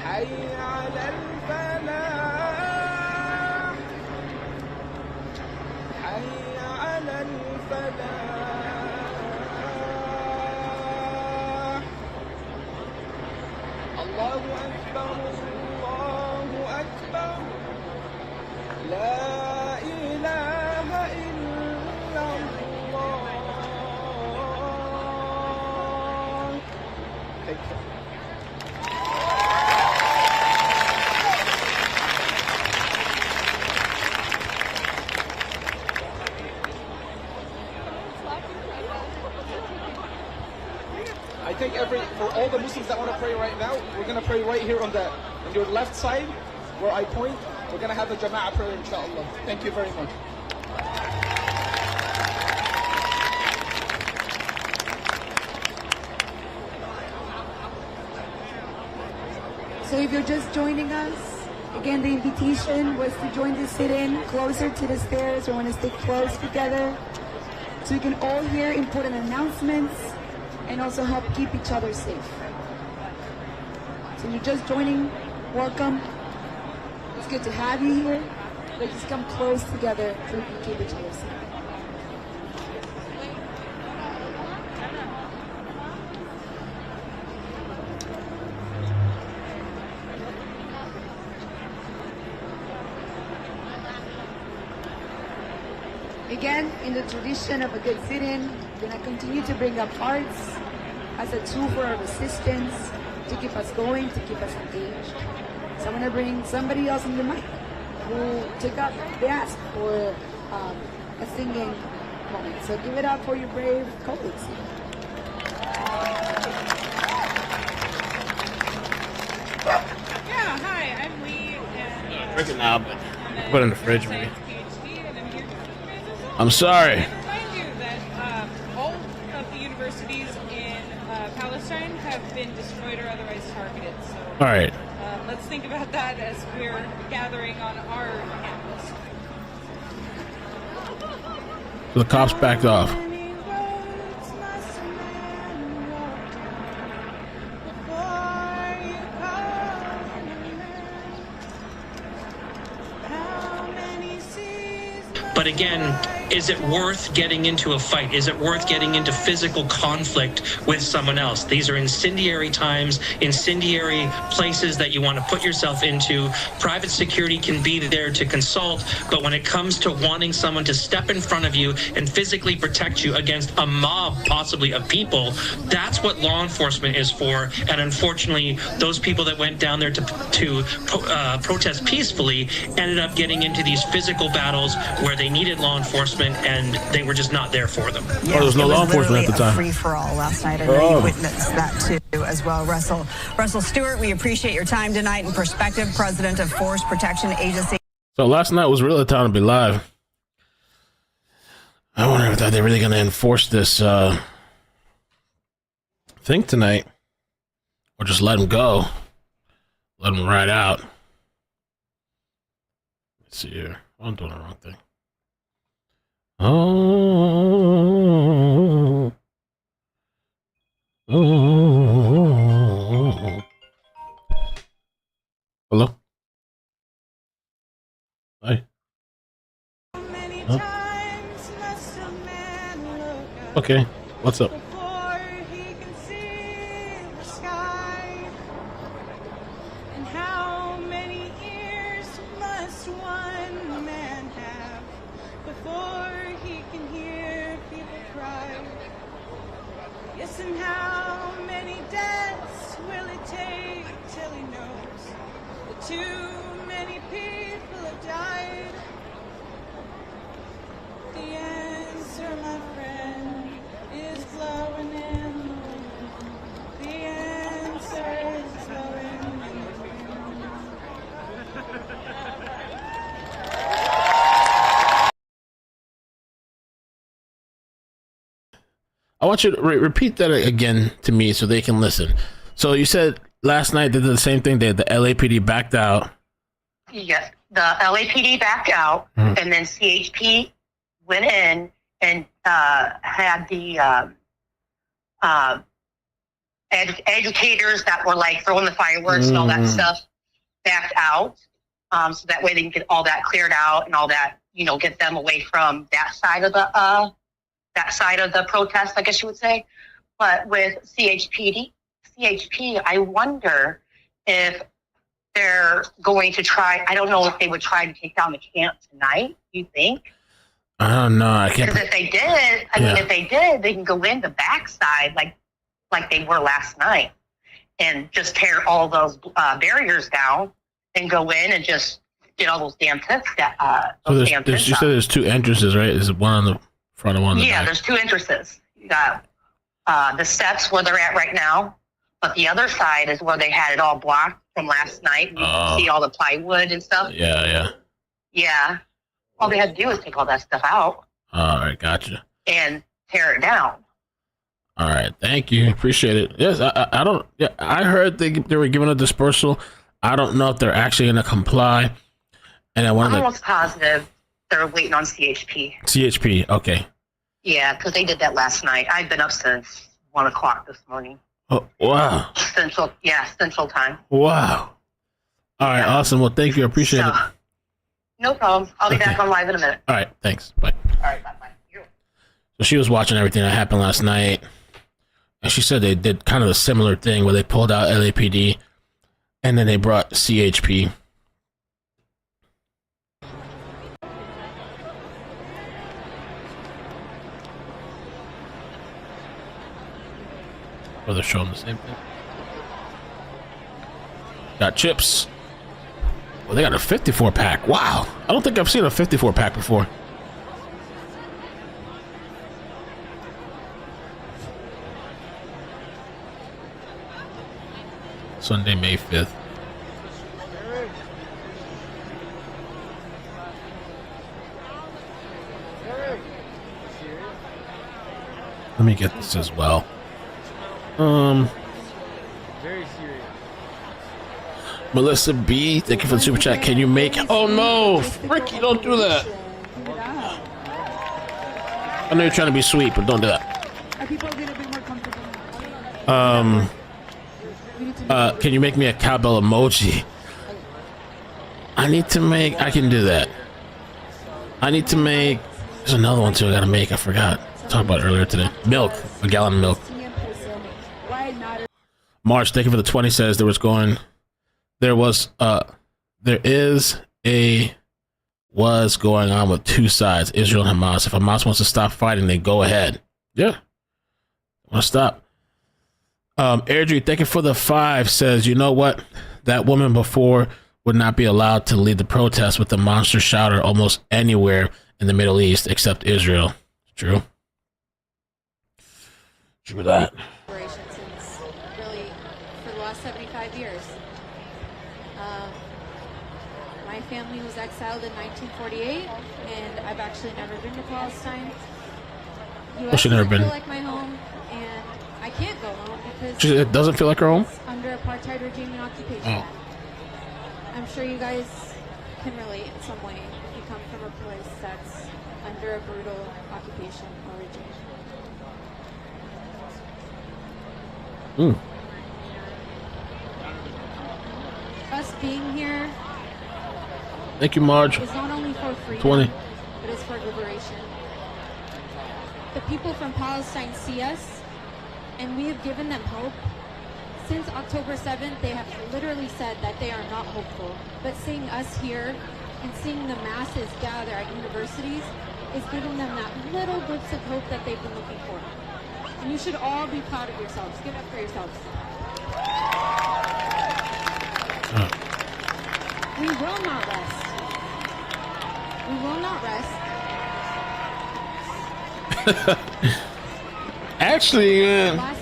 حي على الفلاح حي على الفلاح الله أكبر الله أكبر لا إله إلا الله. Thank you. I think for all the Muslims that want to pray right now, we're going to pray right here on your left side where I point. We're going to have the Jama'ah prayer, inshallah. Thank you very much. So if you're just joining us, again, the invitation was to join the sit-in closer to the stairs. We want to stay close together so we can all hear important announcements and also help keep each other safe. So you're just joining, welcome. It's good to have you here. Let's just come close together so we can keep each other safe. Again, in the tradition of a good sit-in, we're going to continue to bring up arts as a tool for our resistance, to keep us going, to keep us engaged. So I'm going to bring somebody else in the mic who took up the ask for a singing moment. So give it up for your brave colleagues. Yeah, hi, I'm Lee. And Drink it now, but put it in the fridge, maybe. I'm sorry. I remind you that all of the universities in Palestine have been destroyed or otherwise targeted. So All right. Let's think about that as we're gathering on our campus. So the cops backed off. But again, is it worth getting into a fight? Is it worth getting into physical conflict with someone else? These are incendiary times, incendiary places that you want to put yourself into. Private security can be there to consult, but when it comes to wanting someone to step in front of you and physically protect you against a mob, possibly of people, that's what law enforcement is for. And unfortunately, those people that went down there to protest peacefully ended up getting into these physical battles where they needed law enforcement and they were just not there for them. Yeah, there was no law enforcement at the time. Free for all last night. I know you witnessed that too as well. Russell Stewart, we appreciate your time tonight and perspective, president of Force Protection Agency. So last night was really time to be live. I wonder if they're really going to enforce this thing tonight, or just let them go, let them ride out. Let's see here. I'm doing the wrong thing. Oh. Hello? Hi. Huh? Okay, what's up? And how many deaths will it take till he knows that too many people have died? The answer, my friend, is want you to repeat that again to me so they can listen. So you said last night they did the same thing. The LAPD backed out. Yes, the LAPD backed out, and then CHP went in and had the educators that were like throwing the fireworks and all that stuff backed out, so that way they can get all that cleared out and all that, get them away from that side of the protest, I guess you would say. But with CHP, I wonder if they're going to try. I don't know if they would try to take down the camp tonight. Do you think? I don't know. I can't. Because if they did, if they did, they can go in the backside like they were last night, and just tear all those barriers down and go in and just get all those damn tents. So you said there's 2 entrances, right? Is one on the front and one on the back? There's 2 entrances. You got the steps where they're at right now, but the other side is where they had it all blocked from last night. You can see all the plywood and stuff. Yeah. All they had to do was take all that stuff out. All right, gotcha. And tear it down. All right, thank you. Appreciate it. Yes, I don't. Yeah, I heard they were giving a dispersal. I don't know if they're actually going to comply. And I'm almost positive they're waiting on CHP. CHP, okay. Yeah, because they did that last night. I've been up since 1 o'clock this morning. Oh, wow. Central time. Wow. All right, awesome. Well, thank you. I appreciate it. No problem. I'll be back on live in a minute. All right, thanks. Bye. All right, bye. So she was watching everything that happened last night, and she said they did kind of a similar thing where they pulled out LAPD, and then they brought CHP. Or they're showing the same thing. Got chips. Well, they got a 54 pack. Wow. I don't think I've seen a 54 pack before. Sunday, May 5th. Let me get this as well. Very serious. Melissa B, thank you for the super chat. Can you make? Oh no, Ricky, don't do that. I know you're trying to be sweet, but don't do that. Are people gonna be more comfortable? Can you make me a cowbell emoji? I can do that. I need to make. There's another one too. I gotta make. I forgot. Talked about it earlier today. Milk, a gallon of milk. March, thank you for the 20. Says there is going on with 2 sides, Israel and Hamas. If Hamas wants to stop fighting, then go ahead. Yeah, I want to stop. Airdrie, thank you for the 5. Says, you know what? That woman before would not be allowed to lead the protest with the monster shouter almost anywhere in the Middle East except Israel. True. True that. Since really for the last 75 years. My family was exiled in 1948, and I've actually never been to Palestine. US never been. Feel like my home, and I can't go home because It doesn't feel like her home? it's under apartheid regime and occupation. Oh. I'm sure you guys can relate in some way if you come from a place that's under a brutal occupation or regime. Us being here Thank you, Marge. is not only for freedom, 20. but it's for liberation. The people from Palestine see us, and we have given them hope. Since October 7th, they have literally said that they are not hopeful. But seeing us here and seeing the masses gather at universities is giving them that little glimpse of hope that they've been looking for. And you should all be proud of yourselves. Give it up for yourselves. We will not rest. We will not rest. Actually,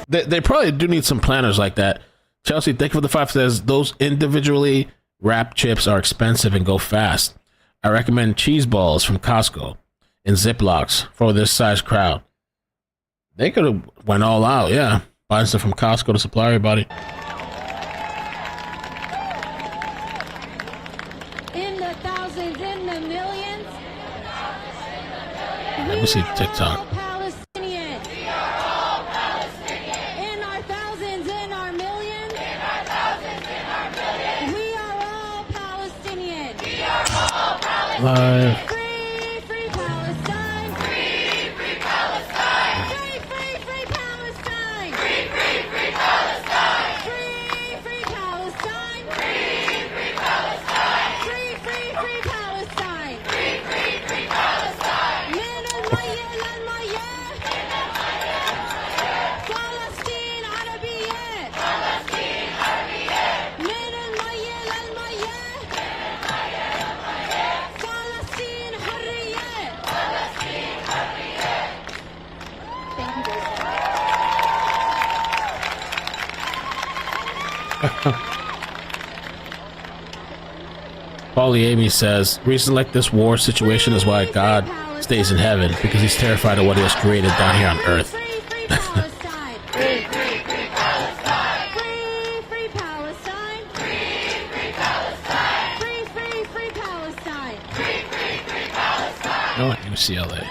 they probably do need some planners like that. Chelsea, thank you for the 5. Says those individually wrapped chips are expensive and go fast. I recommend cheese balls from Costco in Ziplocs for this size crowd. They could have went all out, yeah. Buying stuff from Costco to supply everybody. In the thousands, in the millions. Let me see TikTok. Palestinian. In our thousands, in our millions. We are all Palestinian. Live. Free, free Palestine. Free, free Palestine. Free, free, free Palestine. Free, free, free Palestine. Free, free Palestine. Free, free Palestine. Free, free, free Palestine. Free, free, free Palestine. من المية للمية. فلسطين عربية. فلسطين عربية. من المية للمية. فلسطين حرية. فلسطين حرية. Thank you guys. Paulie Amy says, reason like this war situation is why God stays in heaven, because he's terrified of what he has created down here on earth. Free, free Palestine. Free, free, free Palestine. Free, free Palestine. Free, free Palestine. Free, free, free Palestine. Free, free, free Palestine. No, UCLA.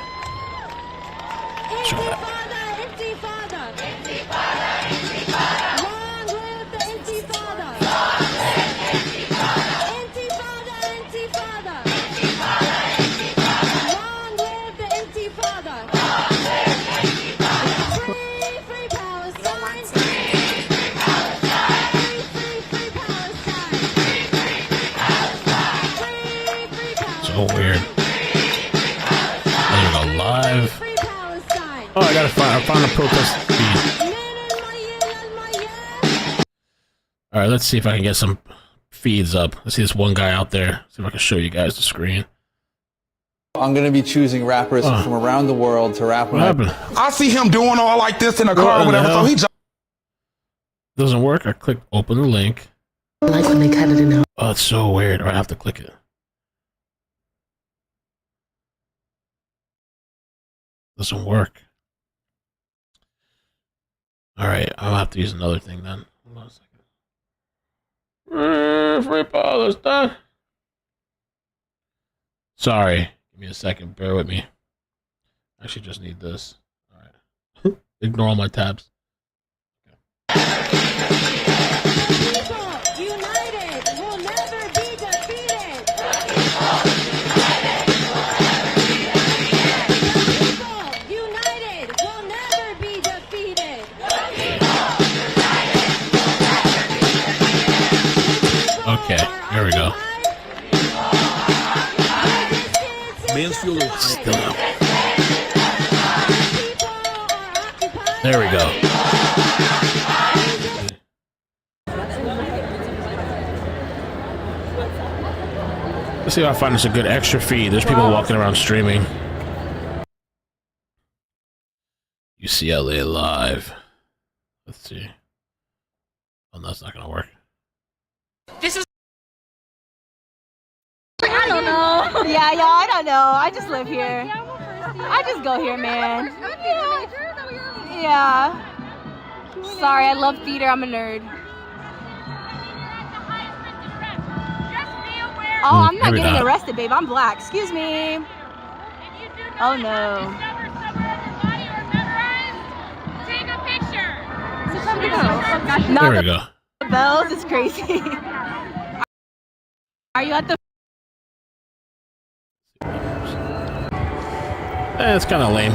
Show that. Intifada, intifada. Intifada, intifada. Long live the intifada. Long live the intifada. Intifada, intifada. Intifada, intifada. Long live the intifada. Long live the intifada. Free, free Palestine. Free, free Palestine. Free, free, free Palestine. Free, free, free Palestine. Free, free Palestine. So weird. There we go, live. Free Palestine. Oh, I found a protest feed. All right, let's see if I can get some feeds up. Let's see this one guy out there. See if I can show you guys the screen. I'm going to be choosing rappers from around the world to rap with. What happened? I see him doing all like this in a car or whatever, so he just... Doesn't work. I click open the link. I like when they cut it in half. Oh, it's so weird. Or I have to click it. Doesn't work. All right, I'll have to use another thing then. Hold on a second. Free Palestine. Sorry. Give me a second. Bear with me. I actually just need this. All right. Ignore all my tabs. United will never be defeated. United will never be defeated. Okay, here we go. Mansfield is still up. There we go. Let's see if I find this a good extra feed. There's people walking around streaming. UCLA live. Let's see. Oh, that's not gonna work. This is. I don't know. Yeah, y'all, I don't know. I just live here. I just go here, man. Yeah. Sorry, I love theater. I'm a nerd. Oh, I'm not getting arrested, babe. I'm black. Excuse me. Oh, no. Take a picture. There we go. Bells is crazy. Are you at the... It's kind of lame.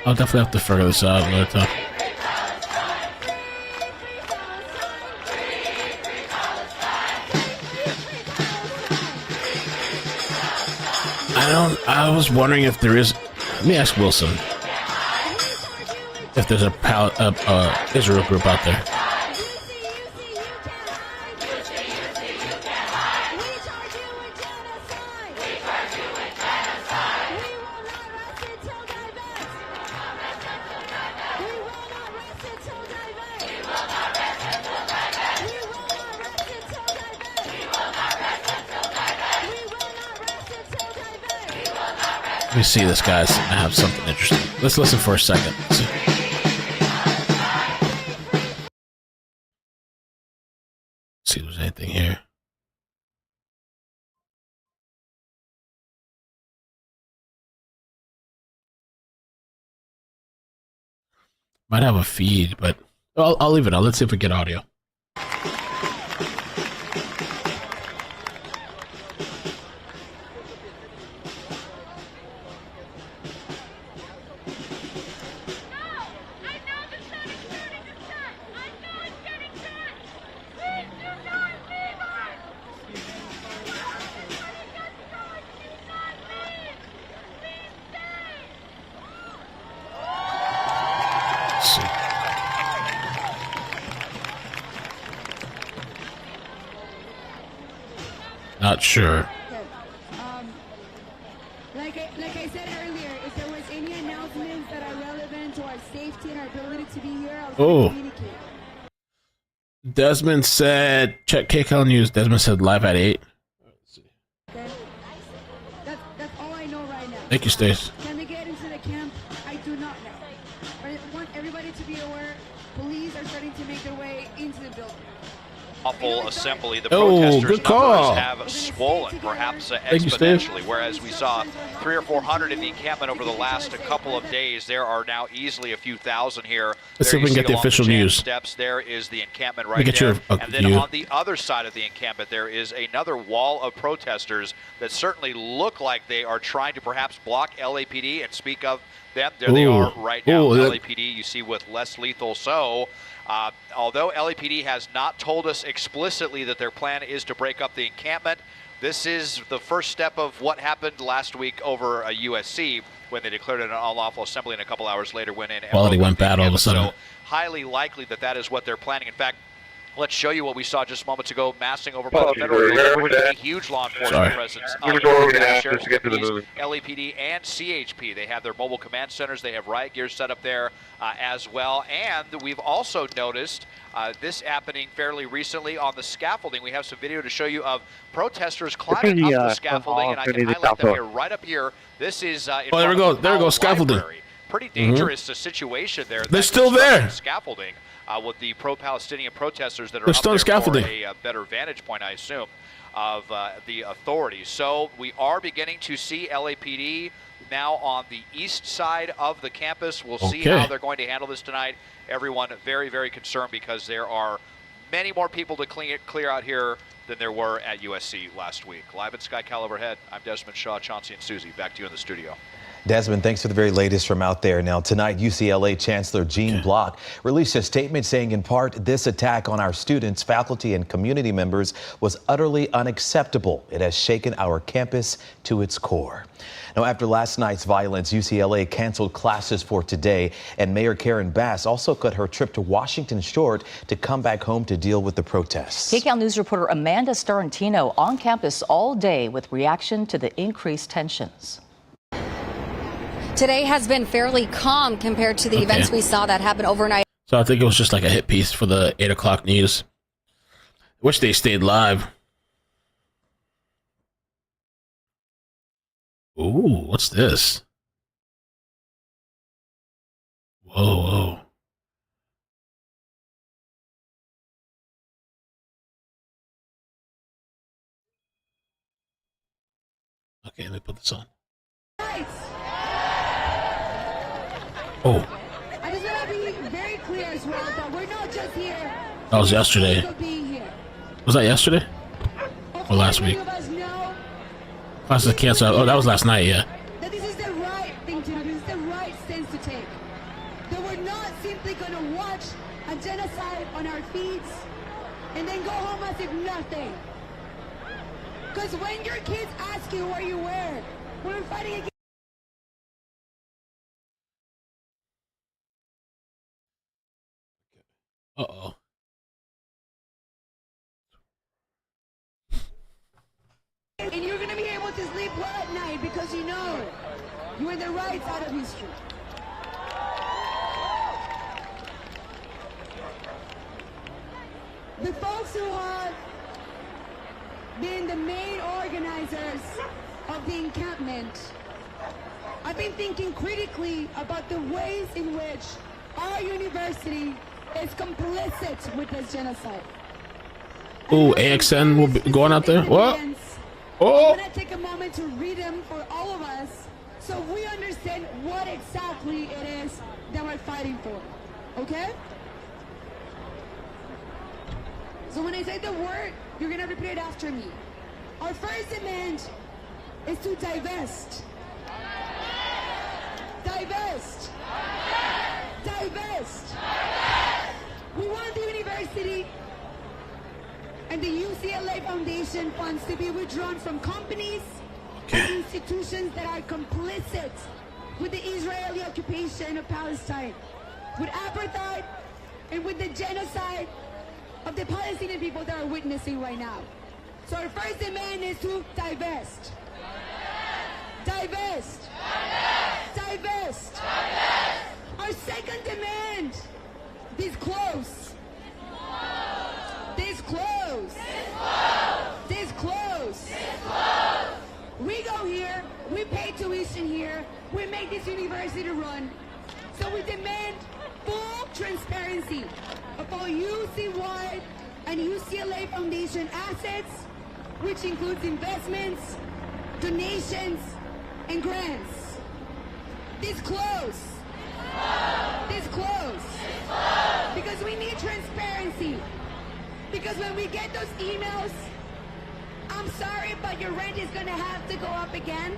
I'll definitely have to figure this out another time. I was wondering if there is. Let me ask Wilson if there's a Israel group out there. Let me see this, guys. I have something interesting. Let's listen for a second. See if there's anything here. Might have a feed, but I'll leave it out. Let's see if we get audio. Not sure. Like I said earlier, if there was any announcements that are relevant to our safety and our ability to be here, I'll communicate. Desmond said, check KCAL News. Desmond said live at 8. Okay. That's all I know right now. Thank you, Stace. Can they get into the camp? I do not know. But I want everybody to be aware, police are starting to make their way into the building. Awful assembly. The protesters numbers have swollen, perhaps exponentially. Whereas we saw 300 or 400 in the encampment over the last couple of days, there are now easily a few thousand here. Let's see if we can get the official news. Steps. There is the encampment right there. And then on the other side of the encampment, there is another wall of protesters that certainly look like they are trying to perhaps block LAPD and speak of them. There they are right now. LAPD, you see, with less lethal. So. Although LAPD has not told us explicitly that their plan is to break up the encampment, this is the first step of what happened last week over a USC when they declared it an unlawful assembly and a couple hours later went in. Quality went bad all of a sudden. So highly likely that that is what they're planning. In fact, let's show you what we saw just moments ago, massing over by the federal building. A huge law enforcement presence. LAPD and CHP. They have their mobile command centers. They have riot gear set up there as well. And we've also noticed this happening fairly recently on the scaffolding. We have some video to show you of protesters climbing up the scaffolding, and I can highlight them here, right up here. This is in there we go. There we go. Scaffolding. Pretty dangerous situation there. They're still there. Scaffolding. With the pro-Palestinian protesters that are They're up still there scaffolding. for a better vantage point, I assume, of the authorities. So we are beginning to see LAPD now on the east side of the campus. We'll see how they're going to handle this tonight. Everyone very, very concerned because there are many more people to clear out here than there were at USC last week. Live at SkyCal overhead, I'm Desmond Shaw, Chauncey and Susie. Back to you in the studio. Desmond, thanks for the very latest from out there. Now, tonight, UCLA Chancellor Jean Block released a statement saying, in part, this attack on our students, faculty, and community members was utterly unacceptable. It has shaken our campus to its core. Now, after last night's violence, UCLA canceled classes for today, and Mayor Karen Bass also cut her trip to Washington short to come back home to deal with the protests. KCAL News reporter Amanda Starantino on campus all day with reaction to the increased tensions. Today has been fairly calm compared to the events we saw that happened overnight. So I think it was just like a hit piece for the 8 o'clock news. Wish they stayed live. Ooh, what's this? Whoa, whoa. Okay, let me put this on. Oh. I just want to be very clear as well that we're not just here. That was yesterday. Was that yesterday? Or last week? Classes canceled. Oh, that was last night, yeah. That this is the right thing to do. This is the right stance to take. That we're not simply going to watch a genocide on our feet and then go home as if nothing. Because when your kids ask you where you were, we're fighting against. Uh-oh. And you're going to be able to sleep well at night because you know you're in the right side of history. The folks who have been the main organizers of the encampment I've been thinking critically about the ways in which our university is complicit with this genocide. Oh, AXN will be going out there. What? Oh! I'm gonna take a moment to read them for all of us so we understand what exactly it is that we're fighting for. Okay? So when I say the word, you're gonna repeat it after me. Our first demand is to divest. Divest. Divest. We want the university and the UCLA Foundation funds to be withdrawn from companies and institutions that are complicit with the Israeli occupation of Palestine, with apartheid, and with the genocide of the Palestinian people that are witnessing right now. So our first demand is to divest. Divest. Divest. Our second demand, disclose. Disclose. Disclose. We go here, we pay tuition here, we make this university run. So we demand full transparency of all UC-wide and UCLA Foundation assets, which includes investments, donations, and grants. Disclose. Disclose. Because we need transparency. Because when we get those emails, I'm sorry, but your rent is going to have to go up again.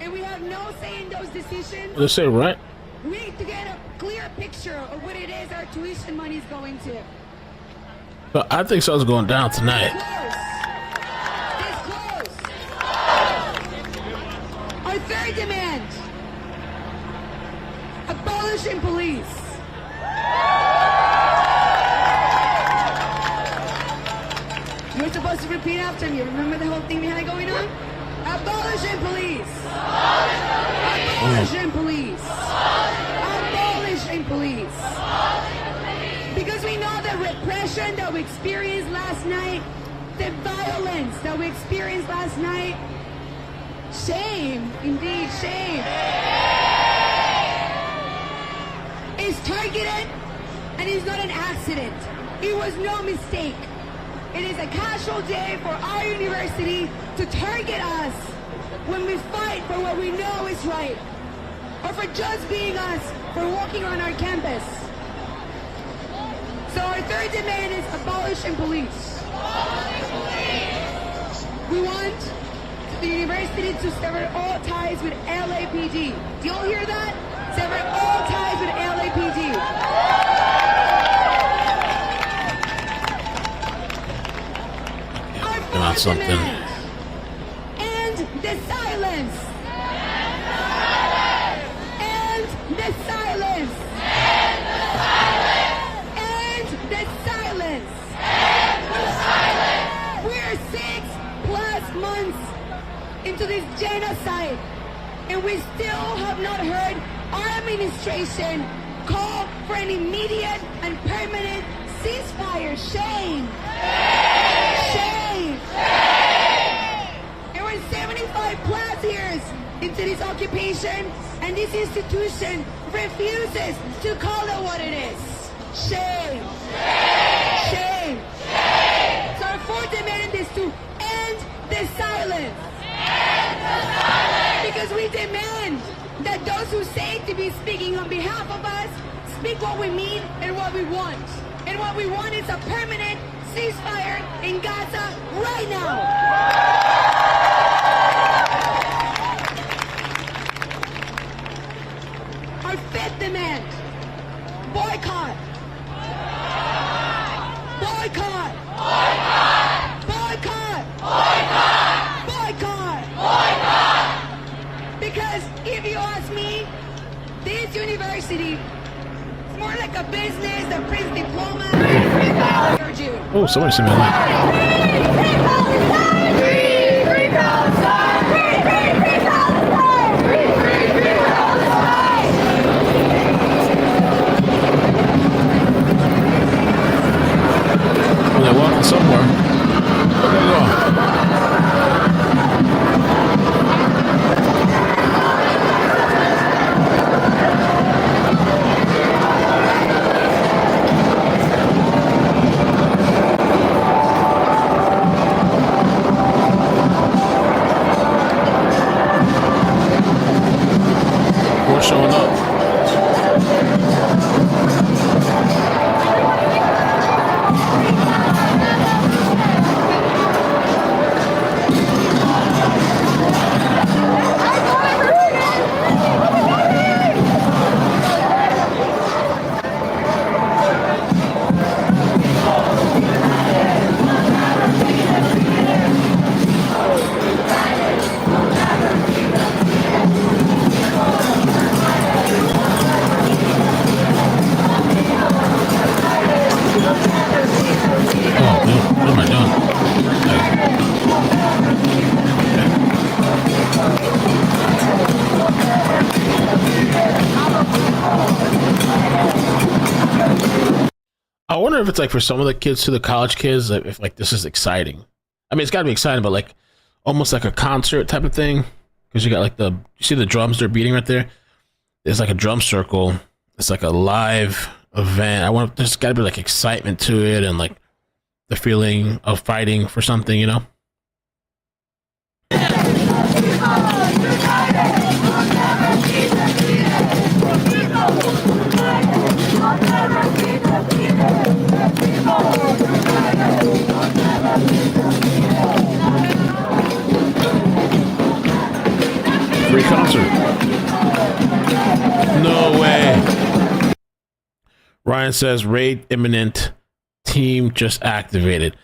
And we have no say in those decisions. Let's say right. We need to get a clear picture of what it is our tuition money is going to. But I think something's going down tonight. Disclose. Our third demand, abolishing police. You're supposed to repeat after me. Remember the whole thing we had going on? Abolishing police. Abolishing police. Abolishing police. Because we know the repression that we experienced last night, the violence that we experienced last night, shame, indeed shame, is targeted and is not an accident. It was no mistake. It is a casual day for our university to target us when we fight for what we know is right, or for just being us, for walking on our campus. So our third demand is abolishing police. We want the university to sever all ties with LAPD. Do you all hear that? Sever all ties with LAPD. About something. And the silence. And the silence. And the silence. We're 6+ months into this genocide, and we still have not heard our administration call for an immediate and permanent ceasefire. Shame. Shame. And we're 75+ years into this occupation, and this institution refuses to call it what it is. Shame. Shame. So our fourth demand is to end the silence. Because we demand that those who say to be speaking on behalf of us speak what we mean and what we want. And what we want is a permanent ceasefire in Gaza right now. Our fifth demand, boycott. Boycott. Boycott. Boycott. Boycott. Boycott. Because if you ask me, this university is more like a business that prints diplomas. Oh, somebody sent me a Oh, they're walking somewhere. Where they go? wonder if it's like for some of the kids, to the college kids, if like this is exciting. I mean, it's got to be exciting, but like almost like a concert type of thing, because you got like you see the drums they're beating right there. There's like a drum circle. It's like a live event. There's got to be like excitement to it and like the feeling of fighting for something, you know. Free concert. No way. Ryan says raid imminent. Team just activated.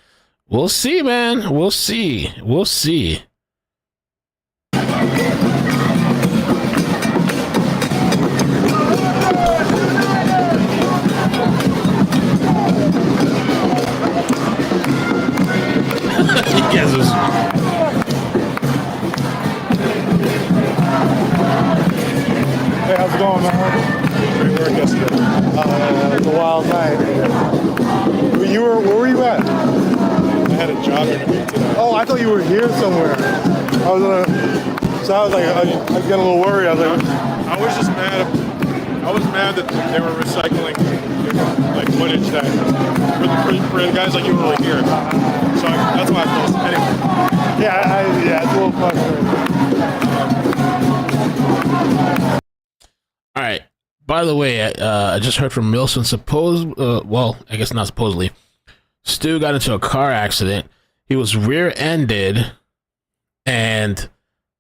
We'll see, man. We'll see. We'll see. Yes. Hey, how's it going, man? Great work yesterday. It was a wild night. Where were you at? I had a job interview today. Oh, I thought you were here somewhere. I was like, I got a little worried. I was like, I was just mad. I was mad that they were recycling like footage that for the guys like you were here. So that's why I felt anyway. Yeah, it's a little frustrating. All right. By the way, I just heard from Milson. Well, I guess not supposedly. Stu got into a car accident. He was rear-ended, and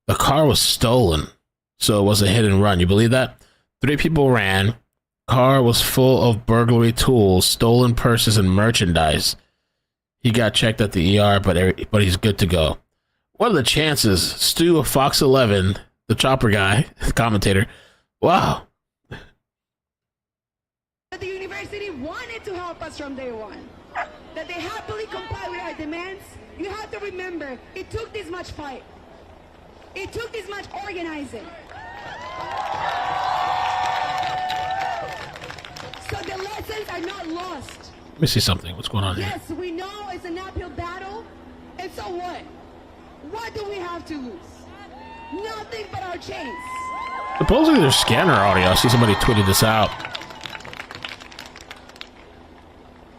the car was stolen. So it was a hit and run. You believe that? 3 people ran. Car was full of burglary tools, stolen purses, and merchandise. He got checked at the ER, but he's good to go. What are the chances? Stu of Fox 11, the chopper guy, commentator. Wow. The university wanted to help us from day one. That they happily comply with our demands. You have to remember, it took this much fight. It took this much organizing. So the lessons are not lost. Let me see something. What's going on here? Yes, we know it's an uphill battle. And so what? What do we have to lose? Nothing but our chains. Supposedly there's scanner audio. I see somebody tweeted this out.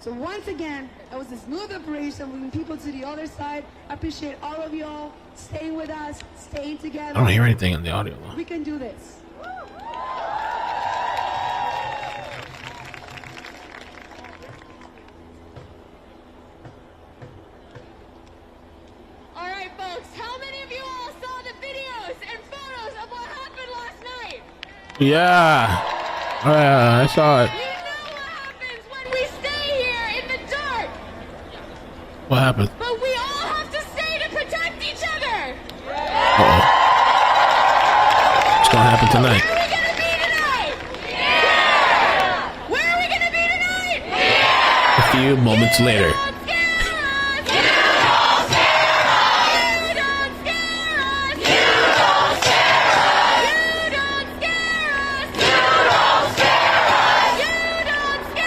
So once again, it was a smooth operation, moving people to the other side. I appreciate all of y'all staying with us, staying together. I don't hear anything in the audio though. We can do this. All right, folks, how many of you all saw the videos and photos of what happened last night? Yeah. I saw it. What happened? But we all have to stay to protect each other. Uh-oh. What's gonna happen tonight? Where are we gonna be tonight? Yeah. Where are we gonna be tonight? Yeah. A few moments later.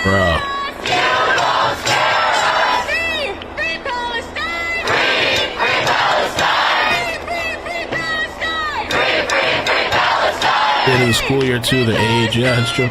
Bro. End of the school year too, the age, yeah, it's true.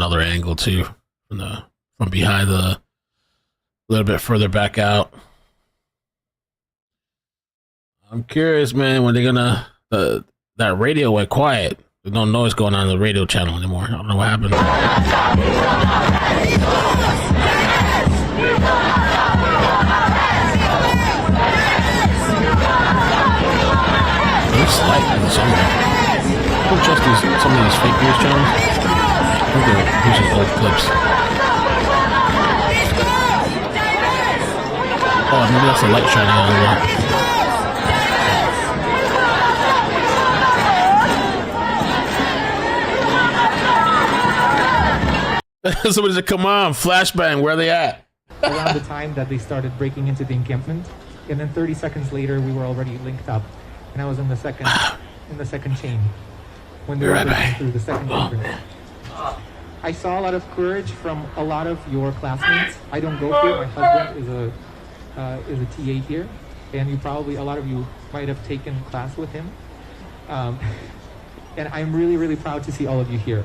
another angle too, from behind a little bit further back out. I'm curious, man, when they're gonna that radio went quiet. There's no noise going on the radio channel anymore. I don't know what happened. It's like somewhere. I don't trust some of these fake news channels. I think they're using old clips. Oh, maybe that's a light shining on there. Somebody said, come on, flashbang, where are they at? Around the time that they started breaking into the encampment, and then 30 seconds later we were already linked up, and I was in the second chain when they were breaking through the second entrance. I saw a lot of courage from a lot of your classmates. I don't go here. My husband is a TA here, and a lot of you might have taken class with him. And I'm really, really proud to see all of you here.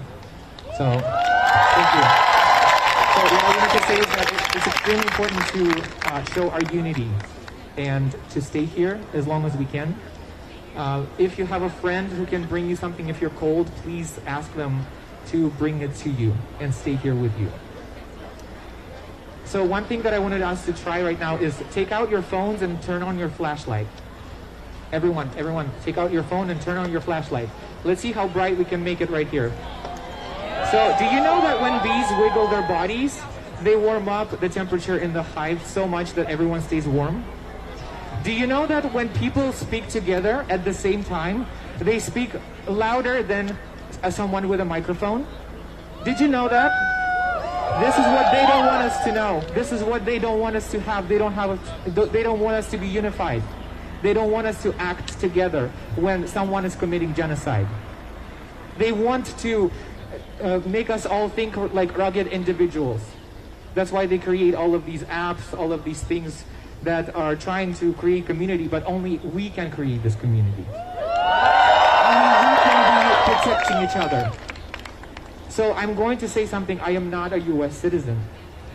So, thank you. So what I wanted to say is that it's extremely important to show our unity and to stay here as long as we can. If you have a friend who can bring you something if you're cold, please ask them to bring it to you and stay here with you. So one thing that I wanted us to try right now is take out your phones and turn on your flashlight. Everyone, take out your phone and turn on your flashlight. Let's see how bright we can make it right here. So, do you know that when bees wiggle their bodies, they warm up the temperature in the hive so much that everyone stays warm? Do you know that when people speak together at the same time, they speak louder than someone with a microphone? Did you know that? This is what they don't want us to know. This is what they don't want us to have. They don't want us to be unified. They don't want us to act together when someone is committing genocide. They want to make us all think like rugged individuals. That's why they create all of these apps, all of these things that are trying to create community, but only we can create this community. Only we can be protecting each other. So I'm going to say something. I am not a US citizen,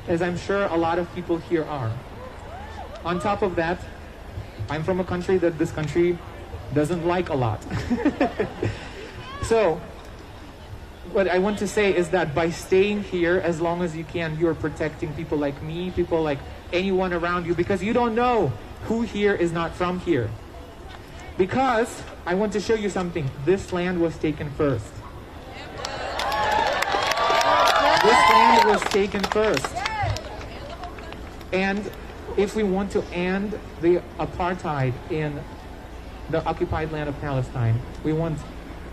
as I'm sure a lot of people here are. On top of that, I'm from a country that this country doesn't like a lot. So, what I want to say is that by staying here as long as you can, you're protecting people like me, people like anyone around you, because you don't know who here is not from here. Because I want to show you something. This land was taken first. This land was taken first. And if we want to end the apartheid in the occupied land of Palestine, we want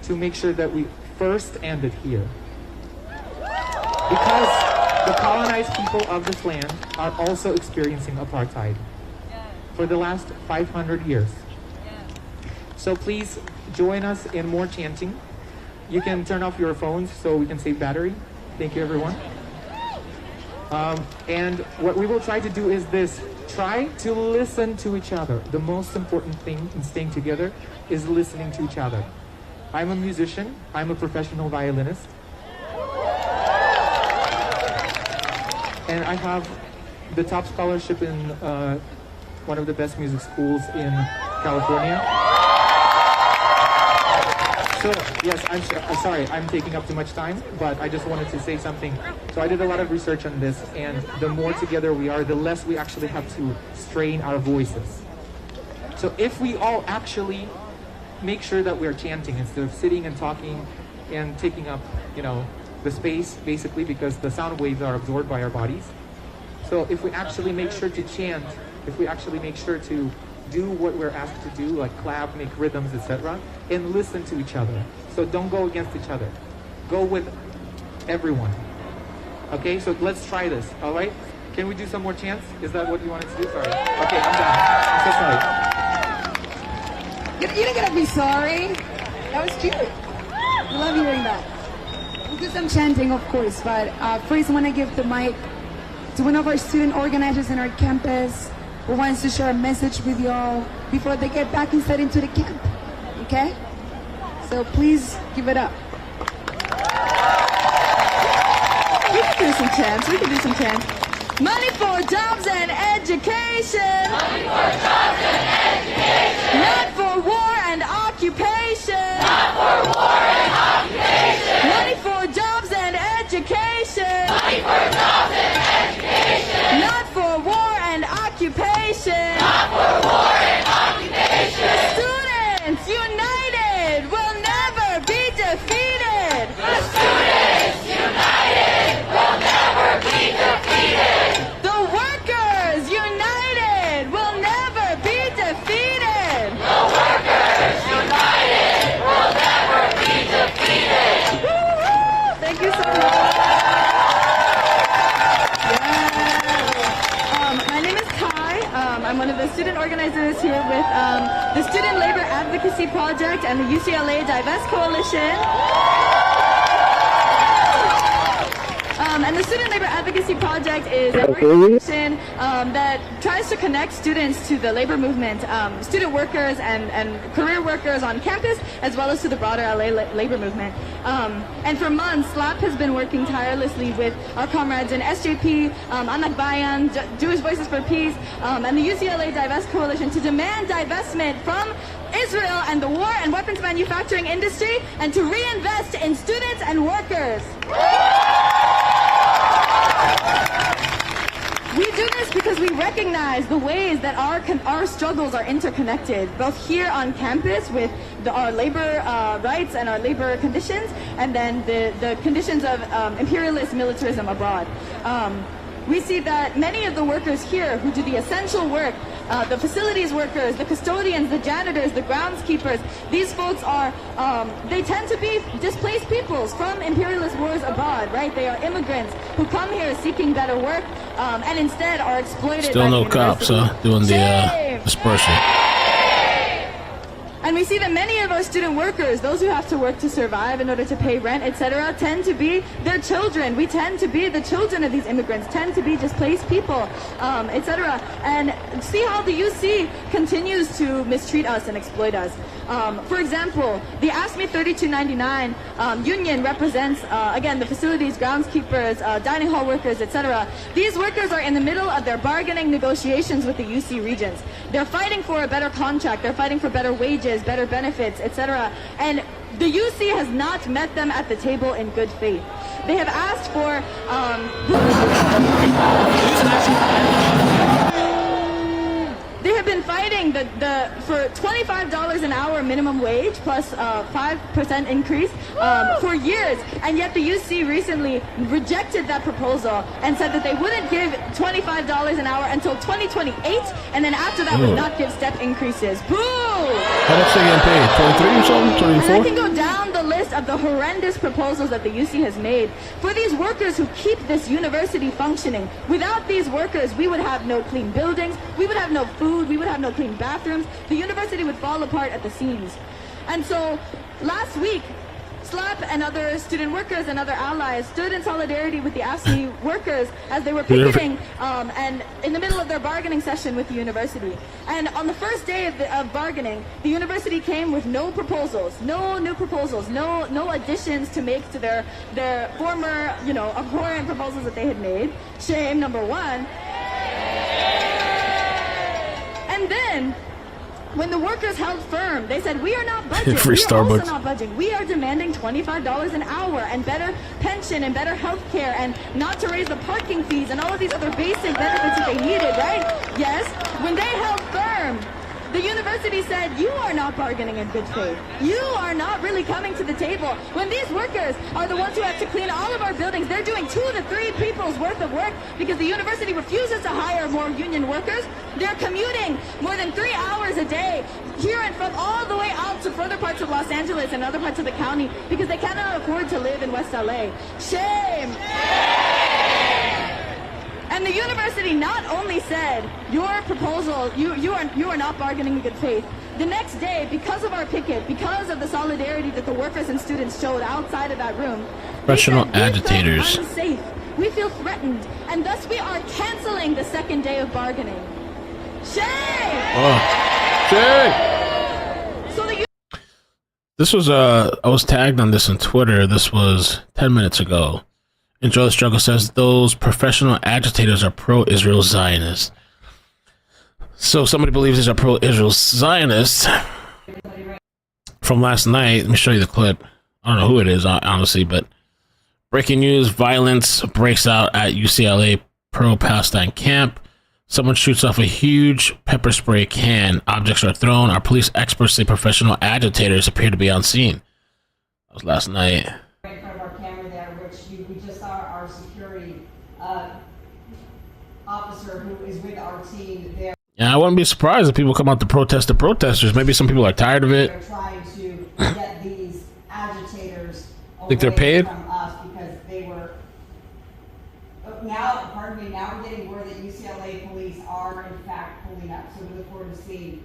to make sure that we first end it here. Because the colonized people of this land are also experiencing apartheid for the last 500 years. So please join us in more chanting. You can turn off your phones so we can save battery. Thank you, everyone. And what we will try to do is this. Try to listen to each other. The most important thing in staying together is listening to each other. I'm a musician. I'm a professional violinist. And I have the top scholarship in one of the best music schools in California. So, yes, I'm sorry, I'm taking up too much time, but I just wanted to say something. So I did a lot of research on this, and the more together we are, the less we actually have to strain our voices. So if we all actually make sure that we're chanting instead of sitting and talking and taking up, the space, basically, because the sound waves are absorbed by our bodies. So if we actually make sure to chant, if we actually make sure to do what we're asked to do, like clap, make rhythms, etc., and listen to each other. So don't go against each other. Go with everyone. Okay, so let's try this, all right? Can we do some more chants? Is that what you wanted to do? Sorry. Okay, I'm done. I'm so sorry. You didn't gotta be sorry. That was cute. I love hearing that. We'll do some chanting, of course, but first I want to give the mic to one of our student organizers in our campus who wants to share a message with y'all before they get back inside into the camp. Okay? So please give it up. do some chants. We can do some chants. Money for jobs and education. Money for jobs and education. Not for war and occupation. Not for war and occupation. Money for jobs and education. Money for jobs and education. Not for war and occupation. Not for war and occupation. Students united will never be defeated. The students united will never be defeated. The workers united will never be defeated. The workers united will never be defeated. Woo-hoo! Thank you so much. My name is Kai. I'm one of the student organizers here with the Student Labor Advocacy Project and the UCLA Divest Coalition. And the Student Labor Advocacy Project is an organization that tries to connect students to the labor movement, student workers and career workers on campus, as well as to the broader LA labor movement. And for months, SLAP has been working tirelessly with our comrades in SJP, Anak Bayan, Jewish Voices for Peace, and the UCLA Divest Coalition to demand divestment from Israel and the war and weapons manufacturing industry, and to reinvest in students and workers. We do this because we recognize the ways that our struggles are interconnected, both here on campus with our labor rights and our labor conditions, and then the conditions of imperialist militarism abroad. We see that many of the workers here who do the essential work, the facilities workers, the custodians, the janitors, the groundskeepers, these folks are, they tend to be displaced peoples from imperialist wars abroad, right? They are immigrants who come here seeking better work and instead are exploited. Still by no the cops, doing the dispersal. And we see that many of our student workers, those who have to work to survive in order to pay rent, etc., tend to be their children. We tend to be the children of these immigrants, tend to be displaced people, etc. And see how the UC continues to mistreat us and exploit us. For example, the AFSCME 3299 union represents, again, the facilities, groundskeepers, dining hall workers, etc. These workers are in the middle of their bargaining negotiations with the UC regents. They're fighting for a better contract, they're fighting for better wages, better benefits, etc. And the UC has not met them at the table in good faith. They have asked for they have been fighting for $25 an hour minimum wage plus 5% increase for years, and yet the UC recently rejected that proposal and said that they wouldn't give $25 an hour until 2028, and then after that would not give step increases. Boo! How much they getting paid? 23 or something? 24? And I can go down the list of the horrendous proposals that the UC has made for these workers who keep this university functioning. Without these workers, we would have no clean buildings, we would have no food, we would have no clean bathrooms, the university would fall apart at the seams. And so last week, SLAP and other student workers and other allies stood in solidarity with the AFSCME workers as they were picketing and in the middle of their bargaining session with the university. And on the first day of bargaining, the university came with no proposals, no new proposals, no additions to make to their former, abhorrent proposals that they had made. Shame, number one. And then, when the workers held firm, they said, we are not budging. Free we are Starbucks. also not budging. We are demanding $25 an hour and better pension and better health care and not to raise the parking fees and all of these other basic benefits that they needed, right? Yes. When they held firm, the university said, you are not bargaining in good faith. You are not really coming to the table. When these workers are the ones who have to clean all of our buildings, they're doing 2 to 3 people's worth of work because the university refuses to hire more union workers. They're commuting more than 3 hours a day here and from all the way out to further parts of Los Angeles and other parts of the county because they cannot afford to live in West LA. Shame! And the university not only said, your proposal, you are not bargaining in good faith. The next day, because of our picket, because of the solidarity that the workers and students showed outside of that room, professional agitators. We feel unsafe, we feel threatened, and thus we are canceling the second day of bargaining. Shame! Oh. Shame! So this was I was tagged on this on Twitter. This was 10 minutes ago. Enjoy the Struggle says those professional agitators are pro-Israel Zionists. So somebody believes these are pro-Israel Zionists. From last night, let me show you the clip. I don't know who it is, honestly, but breaking news, violence breaks out at UCLA Pro-Palestinian camp. Someone shoots off a huge pepper spray can. Objects are thrown. Our police experts say professional agitators appear to be on scene. That was last night. Right in front of our camera there, which we just saw our security officer who is with our team there. Yeah, I wouldn't be surprised if people come out to protest the protesters. Maybe some people are tired of it. They're trying to get these agitators Think they're paid? from us because they were. Now, pardon me. Now we're getting word that UCLA police are in fact pulling up. So we look forward to seeing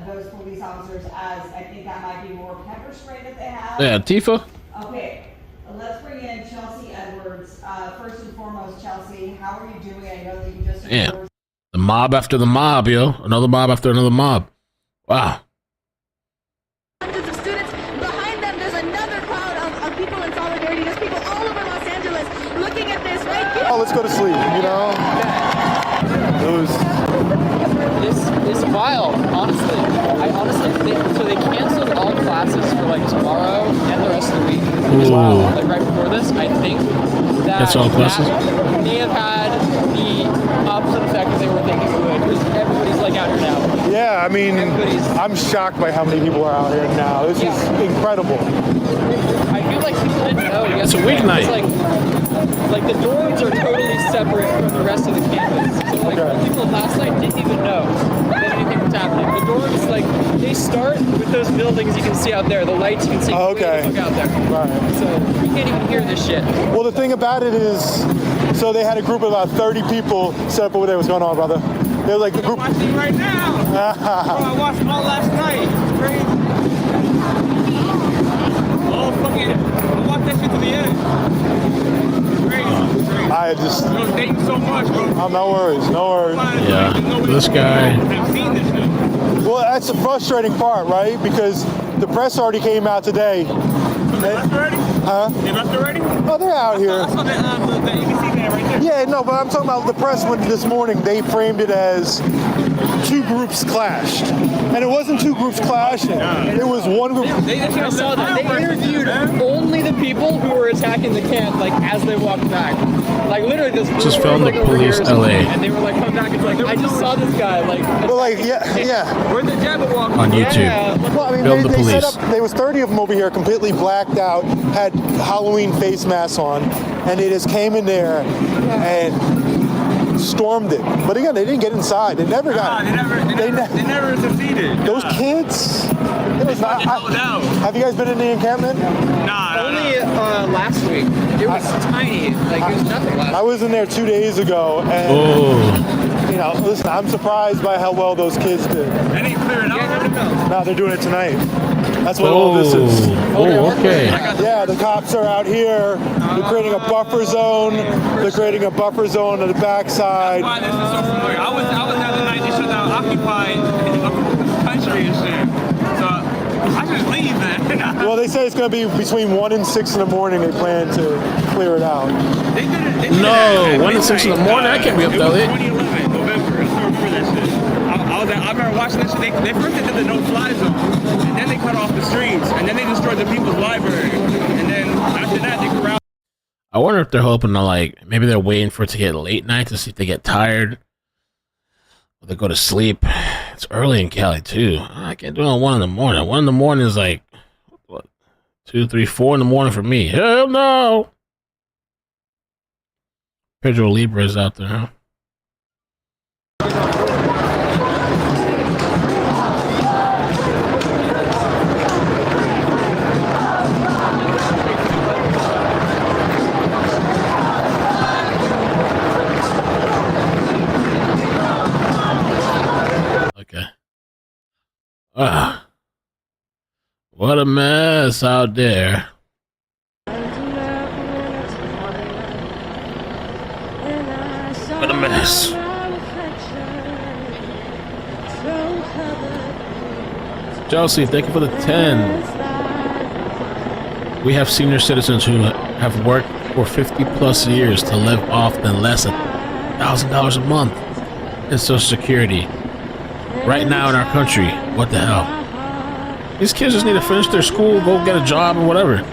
those police officers. As I think that might be more pepper spray that they have. Yeah, Tifa. Okay, let's bring in Chelsea Edwards. First and foremost, Chelsea, how are you doing? I know that you just. Yeah. The mob after the mob, yo. Another mob after another mob. Wow. Hundreds of students. Behind them, there's another crowd of people in solidarity. There's people all over Los Angeles looking at this right here. Oh, let's go to sleep, you know? It's wild, honestly. So they canceled all classes for like tomorrow and the rest of the week. Wow. Like right before this, I think That's all classes? that may have had the opposite effect that they were thinking it would. Because everybody's like out here now. Yeah, I mean, I'm shocked by how many people are out here now. This is incredible. I feel like people didn't know yesterday. It's a weeknight. It's like the dorms are totally separate from the rest of the campus. So like people last night didn't even know that anything was happening. The dorms, like, they start with those buildings you can see out there, the lights you can see way the fuck out there. Right. So you can't even hear this shit. Well, the thing about it is, so they had a group of about 30 people set up over there. What's going on, brother? They were like the group. I'm watching right now. Bro, I watched all last night. It's crazy. Oh, fucking. I watched that shit to the end. It's crazy. I just. Yo, thank you so much, bro. Oh, no worries, no worries. Yeah, this guy. I've seen this shit. Well, that's the frustrating part, right? Because the press already came out today. They left already? Huh? They left already? Oh, they're out here. I saw the ABC man right there. Yeah, no, but I'm talking about the press when this morning they framed it as two groups clashed. And it wasn't two groups clashing. It was one group. I saw that. They interviewed only the people who were attacking the camp, like, as they walked back. Like, literally, this Just filmed the police LA. And they were like, come back. It's like, I just saw this guy, like. Well, like, yeah. Where'd the Jabberwock On YouTube. Yeah. Well, I mean, Film the they set police. up, there was 30 of them over here completely blacked out, had Halloween face masks on, and they just came in there and stormed it. But again, they didn't get inside. They never got. They never succeeded. Those kids. Have you guys been in the encampment? Nah. Only last week. It was tiny. Like, it was nothing last I was in there 2 days ago, and you know, listen, I'm surprised by how well those kids did. They didn't clear it out. No, they're doing it tonight. That's what all this is. Oh, okay. Yeah, the cops are out here. They're creating a buffer zone. They're creating a buffer zone on the backside. Why this is so familiar. I was there the night they shut down Occupy country and shit. So I just leave, man. Well, they say it's going to be between 1 and 6 in the morning. They plan to clear it out. They did it No, 1 and 6 in the morning? I can't be up that late. 2011, November. I still remember that shit. I remember watching this shit. They first did the no-fly zone, and then they cut off the streets, and then they destroyed the people's library, and then after that they corralled. I wonder if they're hoping to, like, maybe they're waiting for it to get late night to see if they get tired. Or they go to sleep. It's early in Cali, too. I can't do it on 1 in the morning. 1 in the morning is like, what, 2, 3, 4 in the morning for me. Hell no! Pedro Libre is out there, huh? Okay. What a mess out there. What a mess. Chelsea, thank you for the 10. We have senior citizens who have worked for 50 plus years to live off than less than $1,000 a month in Social Security. Right now in our country, what the hell? These kids just need to finish their school, go get a job or whatever.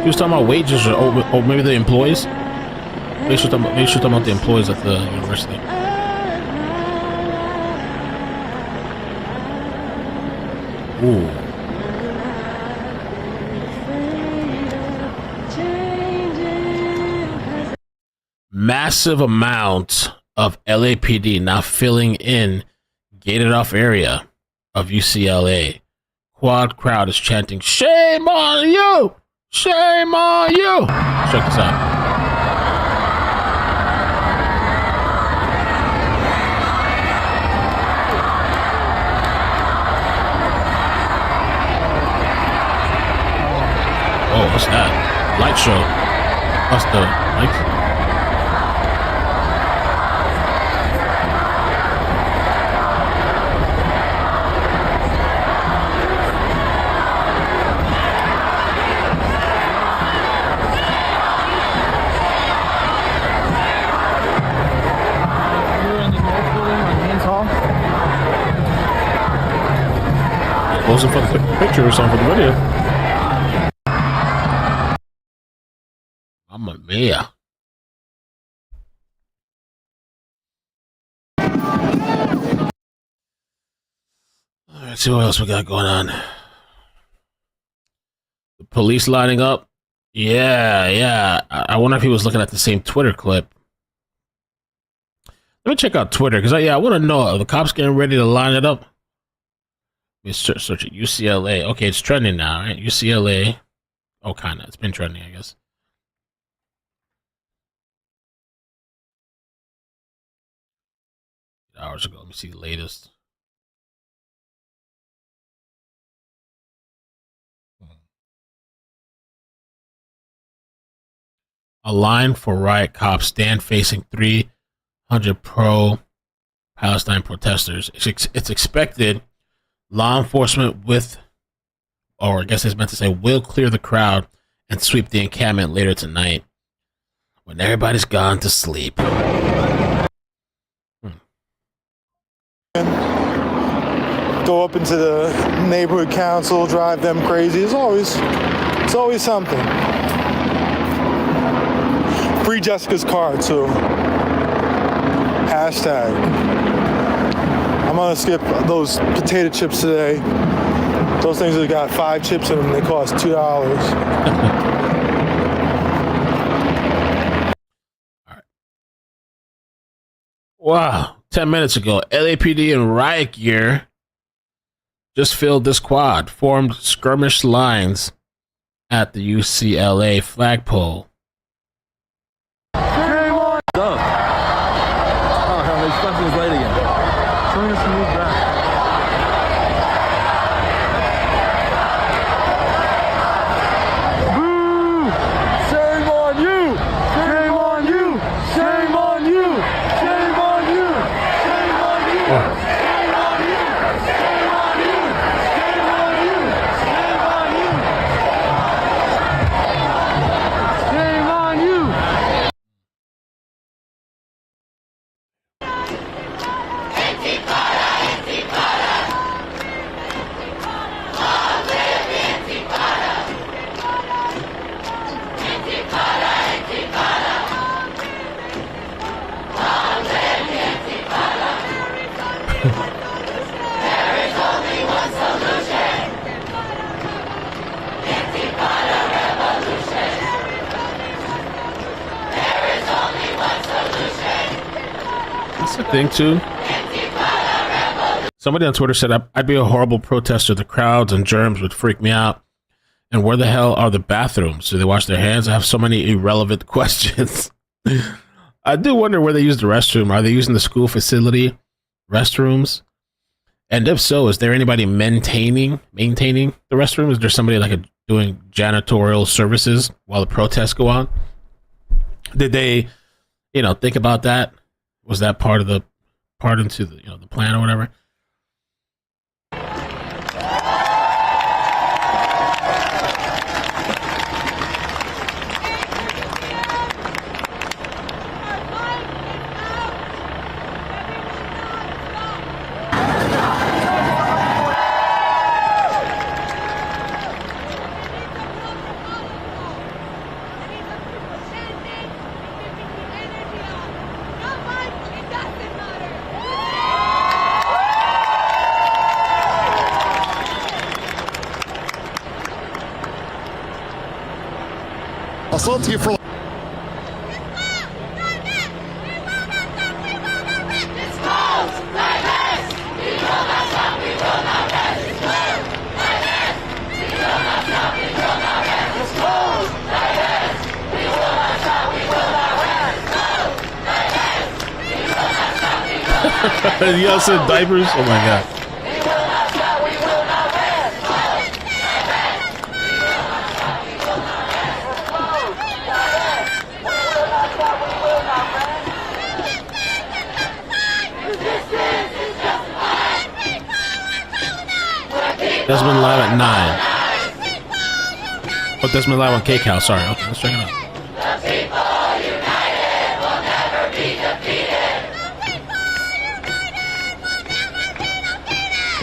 He was talking about wages or maybe the employees. Maybe she was talking about the employees at the university. Ooh. Massive amount of LAPD now filling in gated off area of UCLA. Quad crowd is chanting, "Shame on you! Shame on you!" Check this out. Oh, what's that? Light show. What's the lights? Posing for the picture or something for the video. Mamma mia. Alright, see what else we got going on. The police lining up. Yeah. I wonder if he was looking at the same Twitter clip. Let me check out Twitter, because I want to know, are the cops getting ready to line it up? Let me search it. UCLA. Okay, it's trending now, right? UCLA. Oh, kind of. It's been trending, I guess. Hours ago. Let me see the latest. A line for riot cops stand facing 300 pro-Palestine protesters. It's expected law enforcement or I guess it's meant to say, will clear the crowd and sweep the encampment later tonight when everybody's gone to sleep. Go up into the neighborhood council, drive them crazy. It's always something. Free Jessica's car too. Hashtag. I'm gonna skip those potato chips today. Those things have got 5 chips in them. They cost $2. All right. Wow. 10 minutes ago, LAPD in riot gear just filled this quad, formed skirmish lines at the UCLA flagpole. Oh, hell, they stuck his light again. Turn us to move back. Boo! Shame on you! Shame on you! Shame on you! Shame on you! Shame on you! Shame on you! Shame on you! Shame on you! Shame on you! Shame on you! That's the thing too. Somebody on Twitter said I'd be a horrible protester. The crowds and germs would freak me out. And where the hell are the bathrooms? Do they wash their hands? I have so many irrelevant questions. I do wonder where they use the restroom. Are they using the school facility restrooms? And if so, is there anybody maintaining the restroom? Is there somebody doing janitorial services while the protests go on? Did they, think about that? Was that part into the plan or whatever? salty for. Y'all said diapers? Oh my god. Desmond live at 9. Oh, Desmond live on Cake House. Sorry. Okay, let's check it out.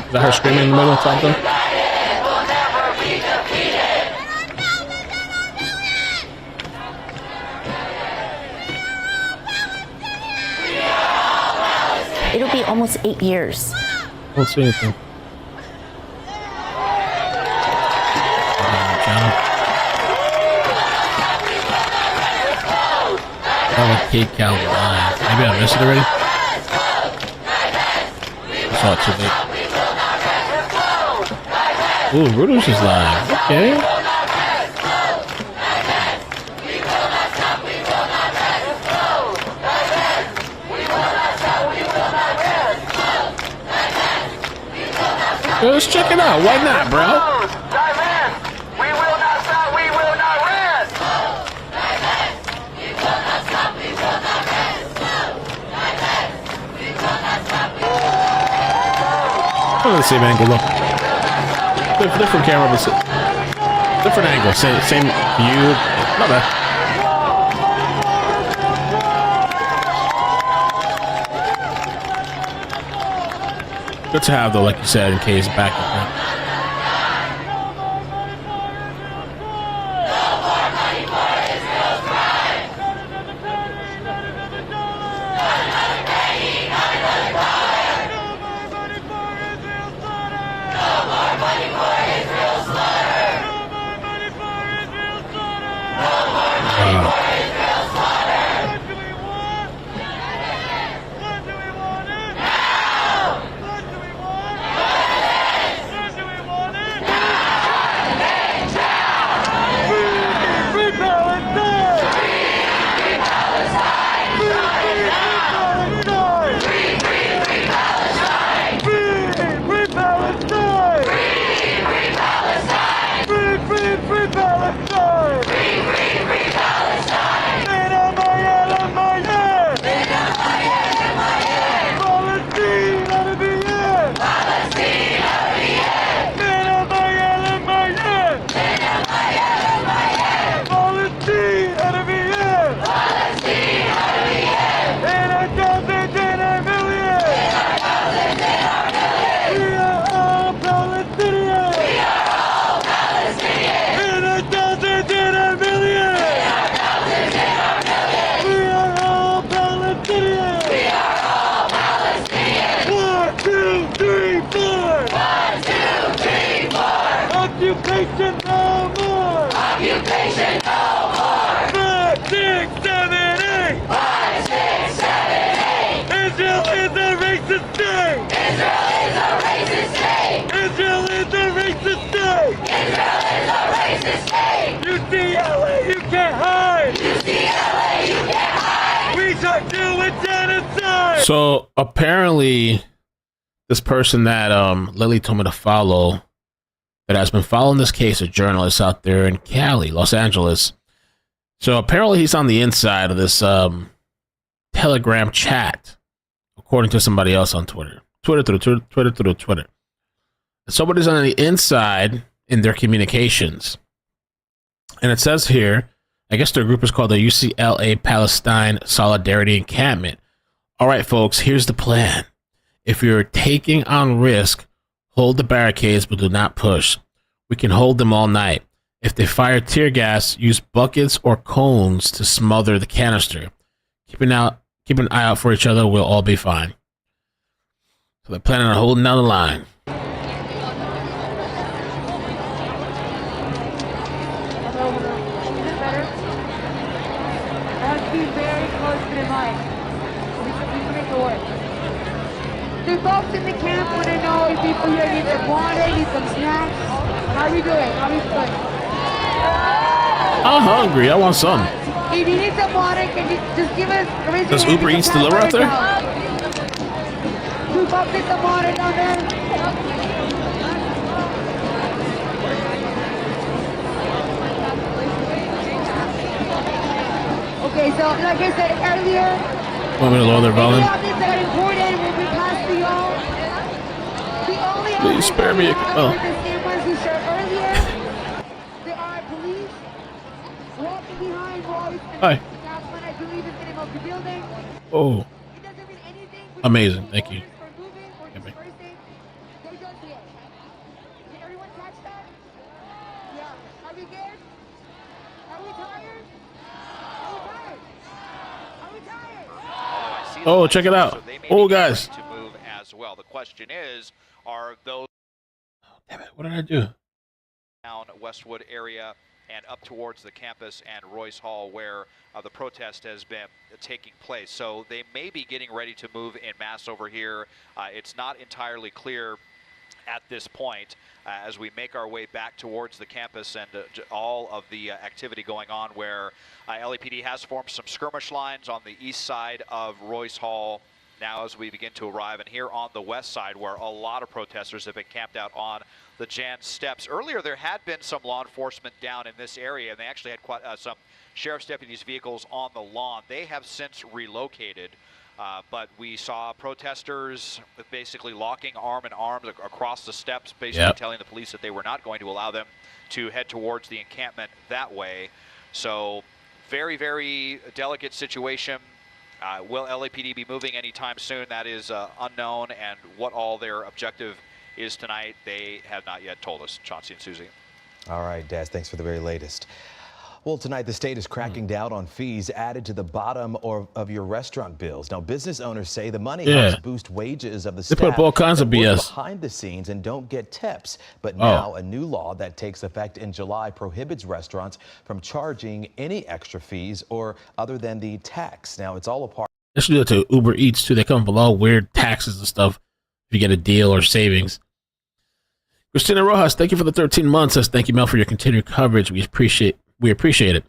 Is that her screaming in the middle of something? It'll be almost 8 years. I don't see anything. Cake out live. Maybe I missed it already. I saw it too late. Ooh, Rudolph's is live. Okay. Let's check it out. Why not, bro? The same angle though. Different camera, but different angle. Same view. Not bad. Good to have though, like you said, in case backup. UCLA, you can't hide! UCLA, you can't hide! We talk to a genocide! So apparently, this person that Lily told me to follow, that has been following this case, a journalist out there in Cali, Los Angeles. So apparently he's on the inside of this Telegram chat, according to somebody else on Twitter. Twitter. Somebody's on the inside in their communications. And it says here, I guess their group is called the UCLA Palestine Solidarity Encampment. All right, folks, here's the plan. If you're taking on risk, hold the barricades, but do not push. We can hold them all night. If they fire tear gas, use buckets or cones to smother the canister. Keep an eye out for each other. We'll all be fine. So they're planning on holding down the line. The folks in the camp want to know if people here need some water, need some snacks. How are we doing? How are we doing? I'm hungry. I want some. If you need some water, can you just give us a raise your Does hand, Uber we can Eats pass deliver up water there? down. Two folks get some water down there. Okay, so like I said earlier, Want me to lower their volume? any objects that are important will be passed to y'all. The only Please spare me. Oh. the same ones we showed earlier. There are police walking behind Royce. Hi. That's when I believe is getting off the building. Oh. Amazing. Thank you. They just did. Did everyone catch that? Yeah. Are we good? Are we tired? Are we tired? Are we tired? Oh, check it out. Oh, guys. To move as well. The question is, are those Damn it. What did I do? down Westwood area and up towards the campus and Royce Hall where the protest has been taking place. So they may be getting ready to move in mass over here. It's not entirely clear at this point as we make our way back towards the campus and all of the activity going on where LAPD has formed some skirmish lines on the east side of Royce Hall now as we begin to arrive, and here on the west side where a lot of protesters have been camped out on the Jan steps. Earlier there had been some law enforcement down in this area, and they actually had quite some sheriff's deputies vehicles on the lawn. They have since relocated, but we saw protesters basically locking arm in arm across the steps, basically telling the police that they were not going to allow them to head towards the encampment that way. So very, very delicate situation. Will LAPD be moving anytime soon? That is unknown, and what all their objective is tonight, they have not yet told us. Chauncey and Susie. All right, Des, thanks for the very latest. Well, tonight the state is cracking down on fees added to the bottom of your restaurant bills. Now, business owners say the money helps boost wages of the staff. They put up all kinds of BS behind the scenes and don't get tips. But now a new law that takes effect in July prohibits restaurants from charging any extra fees or other than the tax. Now, it's all a part. They should do it to Uber Eats too. They come below weird taxes and stuff if you get a deal or savings. Christina Rojas, thank you for the 13 months. Says thank you, Mel, for your continued coverage. We appreciate it.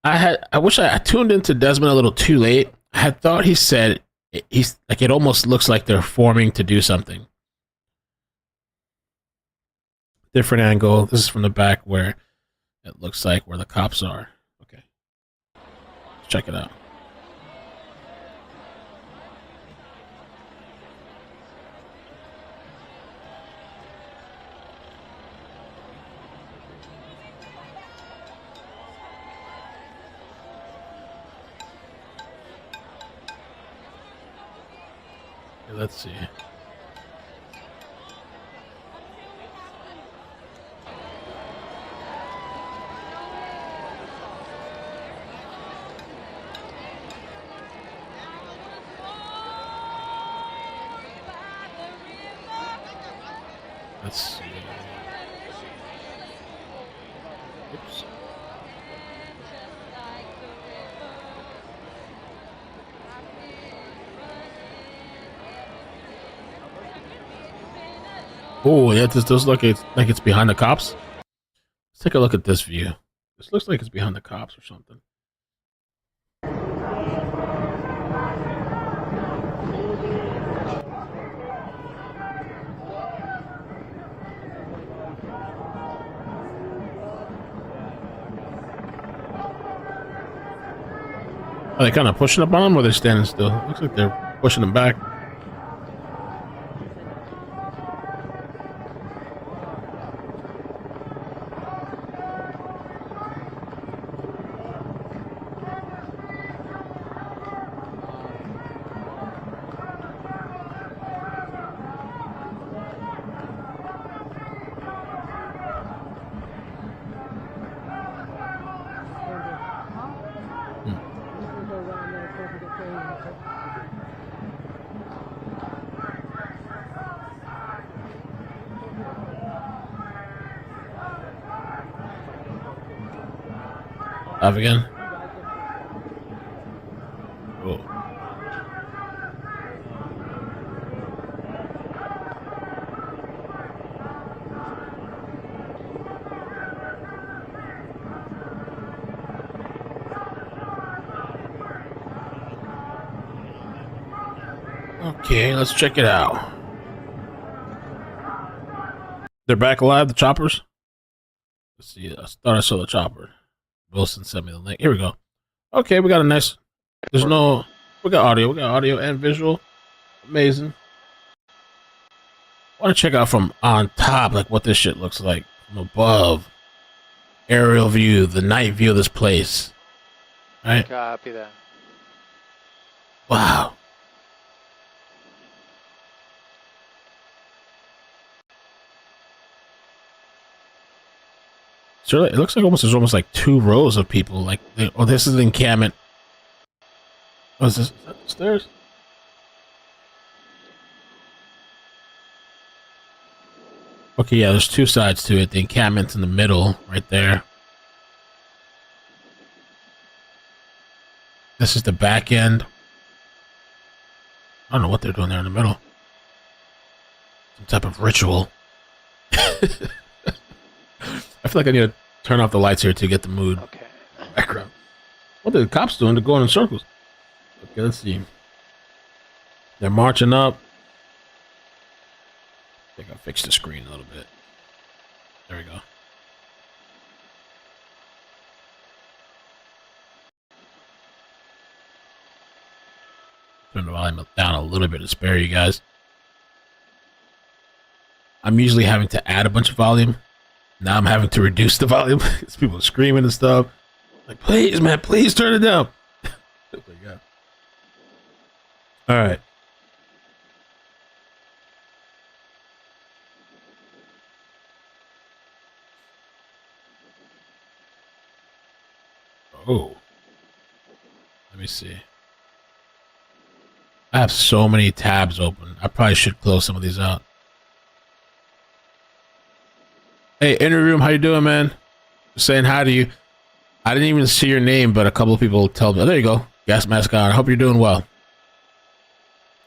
I wish I tuned into Desmond a little too late. I had thought he said he's like, it almost looks like they're forming to do something. Different angle. This is from the back where it looks like where the cops are. Okay. Let's check it out. Let's see. Let's see. Oops. Oh, yeah, this does look like it's behind the cops. Let's take a look at this view. This looks like it's behind the cops or something. Are they kind of pushing up on them or are they standing still? Looks like they're pushing them back. Off again. Oh. Okay, let's check it out. They're back alive, the choppers? Let's see. I thought I saw the chopper. Wilson sent me the link. Here we go. Okay, we got a nice... There's no... We got audio. We got audio and visual. Amazing. I want to check out from on top, like what this shit looks like from above. Aerial view, the night view of this place. Right? Copy that. Wow. So it looks like there's almost like 2 rows of people. Like, oh, this is the encampment. Oh, is that the stairs? Okay, yeah, there's 2 sides to it. The encampment's in the middle, right there. This is the back end. I don't know what they're doing there in the middle. Some type of ritual. I feel like I need to turn off the lights here to get the mood. Okay. Background. What are the cops doing? They're going in circles. Okay, let's see. They're marching up. I think I'll fix the screen a little bit. There we go. Turn the volume down a little bit to spare you guys. I'm usually having to add a bunch of volume. Now I'm having to reduce the volume because people are screaming and stuff. Like, please, man, please turn it down. Oh my God. All right. Oh. Let me see. I have so many tabs open. I probably should close some of these out. Hey, Interroom, how you doing, man? Just saying hi to you. I didn't even see your name, but a couple of people tell me, oh, there you go. Gas mask on. I hope you're doing well.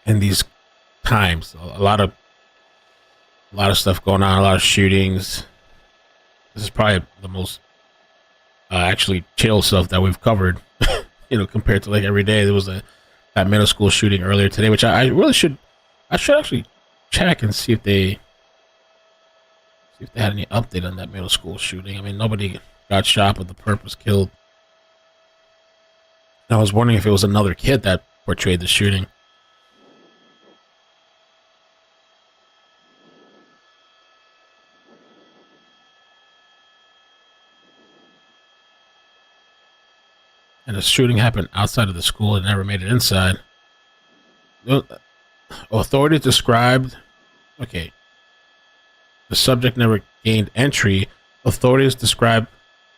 In these times, a lot of stuff going on, a lot of shootings. This is probably the most actually chill stuff that we've covered. You know, compared to like every day. There was that middle school shooting earlier today, which I really should actually check and see if they had any update on that middle school shooting. I mean, nobody got shot, but the perp was killed. And I was wondering if it was another kid that portrayed the shooting. And the shooting happened outside of the school and never made it inside. Authorities described... Okay. The subject never gained entry. Authorities described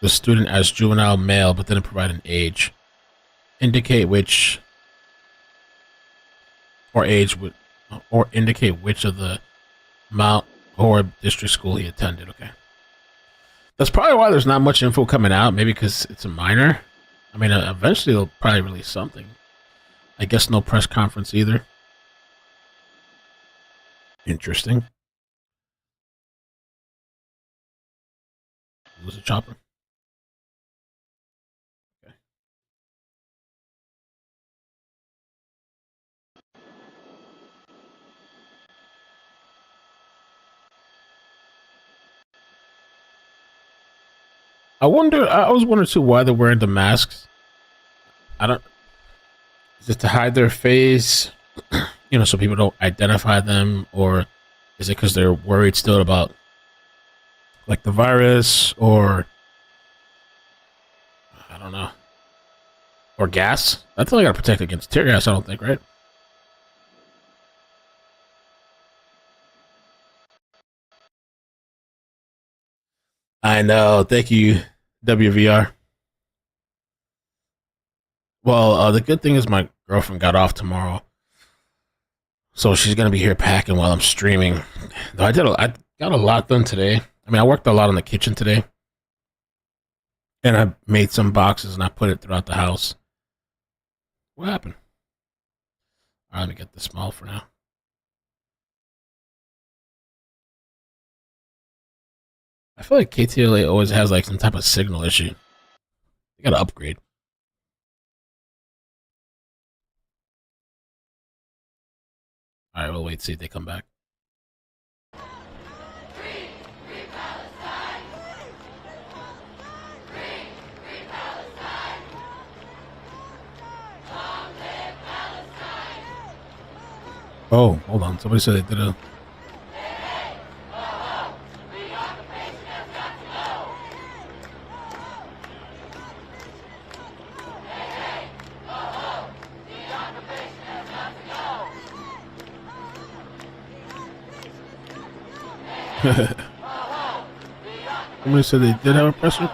the student as juvenile male, but didn't provide an age. Indicate which... Or age would... Or indicate which of the Mount Horeb District School he attended. Okay. That's probably why there's not much info coming out. Maybe because it's a minor. I mean, eventually they'll probably release something. I guess no press conference either. Interesting. Was a chopper. Okay. I was wondering too why they're wearing the masks. Is it to hide their face? You know, so people don't identify them? Or is it because they're worried still about like the virus, or I don't know, or gas? That's all I gotta protect against tear gas, I don't think, right? I know. Thank you, WVR. Well, the good thing is my girlfriend got off tomorrow, so she's gonna be here packing while I'm streaming. Though I got a lot done today. I mean, I worked a lot in the kitchen today, and I made some boxes and I put it throughout the house. What happened? All right, let me get this small for now. I feel like KTLA always has like some type of signal issue. They gotta upgrade. All right, we'll wait to see if they come back. Oh, hold on. Somebody said they did a... Somebody said they did have a presser.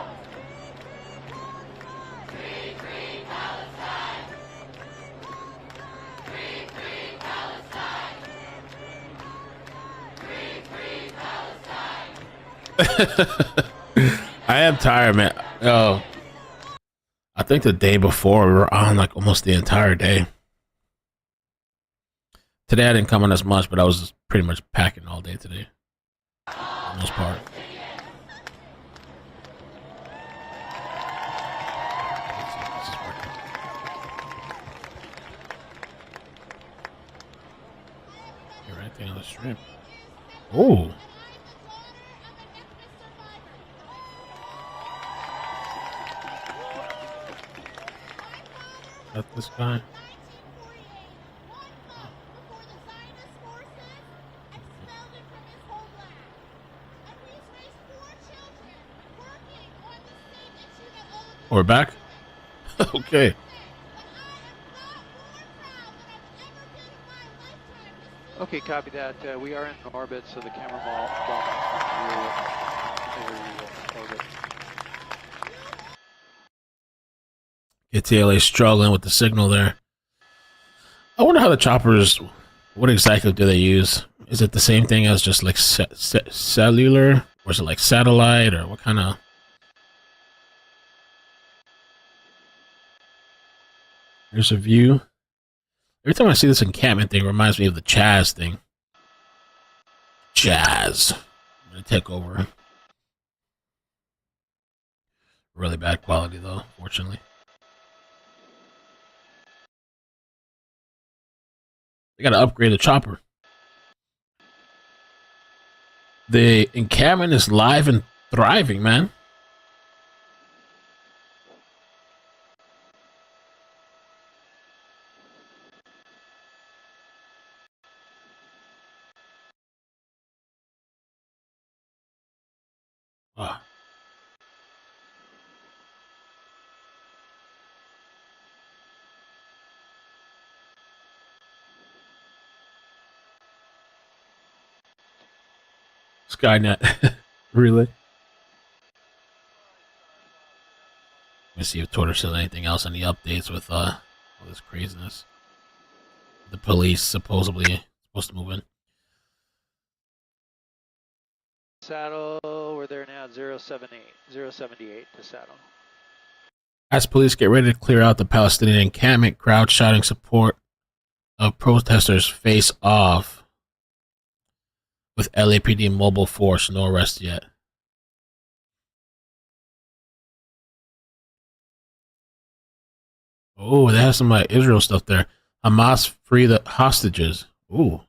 I am tired, man. Oh, I think the day before we were on like almost the entire day. Today I didn't come on as much, but I was pretty much packing all day today. For the most part. You're right there on the stream. Oh. Got this guy. We're back? Okay. Okay, copy that. We are in orbit, so the camera ball orbit. KTLA struggling with the signal there. I wonder how the choppers, what exactly do they use? Is it the same thing as just like cellular? Or is it like satellite? Or what kind of... Here's a view. Every time I see this encampment thing, it reminds me of the Chaz thing. Chaz. I'm going to take over. Really bad quality though, fortunately. They got to upgrade the chopper. The encampment is live and thriving, man. Wow. Skynet. Really? Let me see if Twitter says anything else, any updates with all this craziness. The police supposedly supposed to move in. Saddle, we're there now at 078 to saddle. As police get ready to clear out the Palestinian encampment, crowd shouting support of protesters face off with LAPD mobile force. No arrest yet. Oh, they have some Israel stuff there. Hamas free the hostages. Ooh. All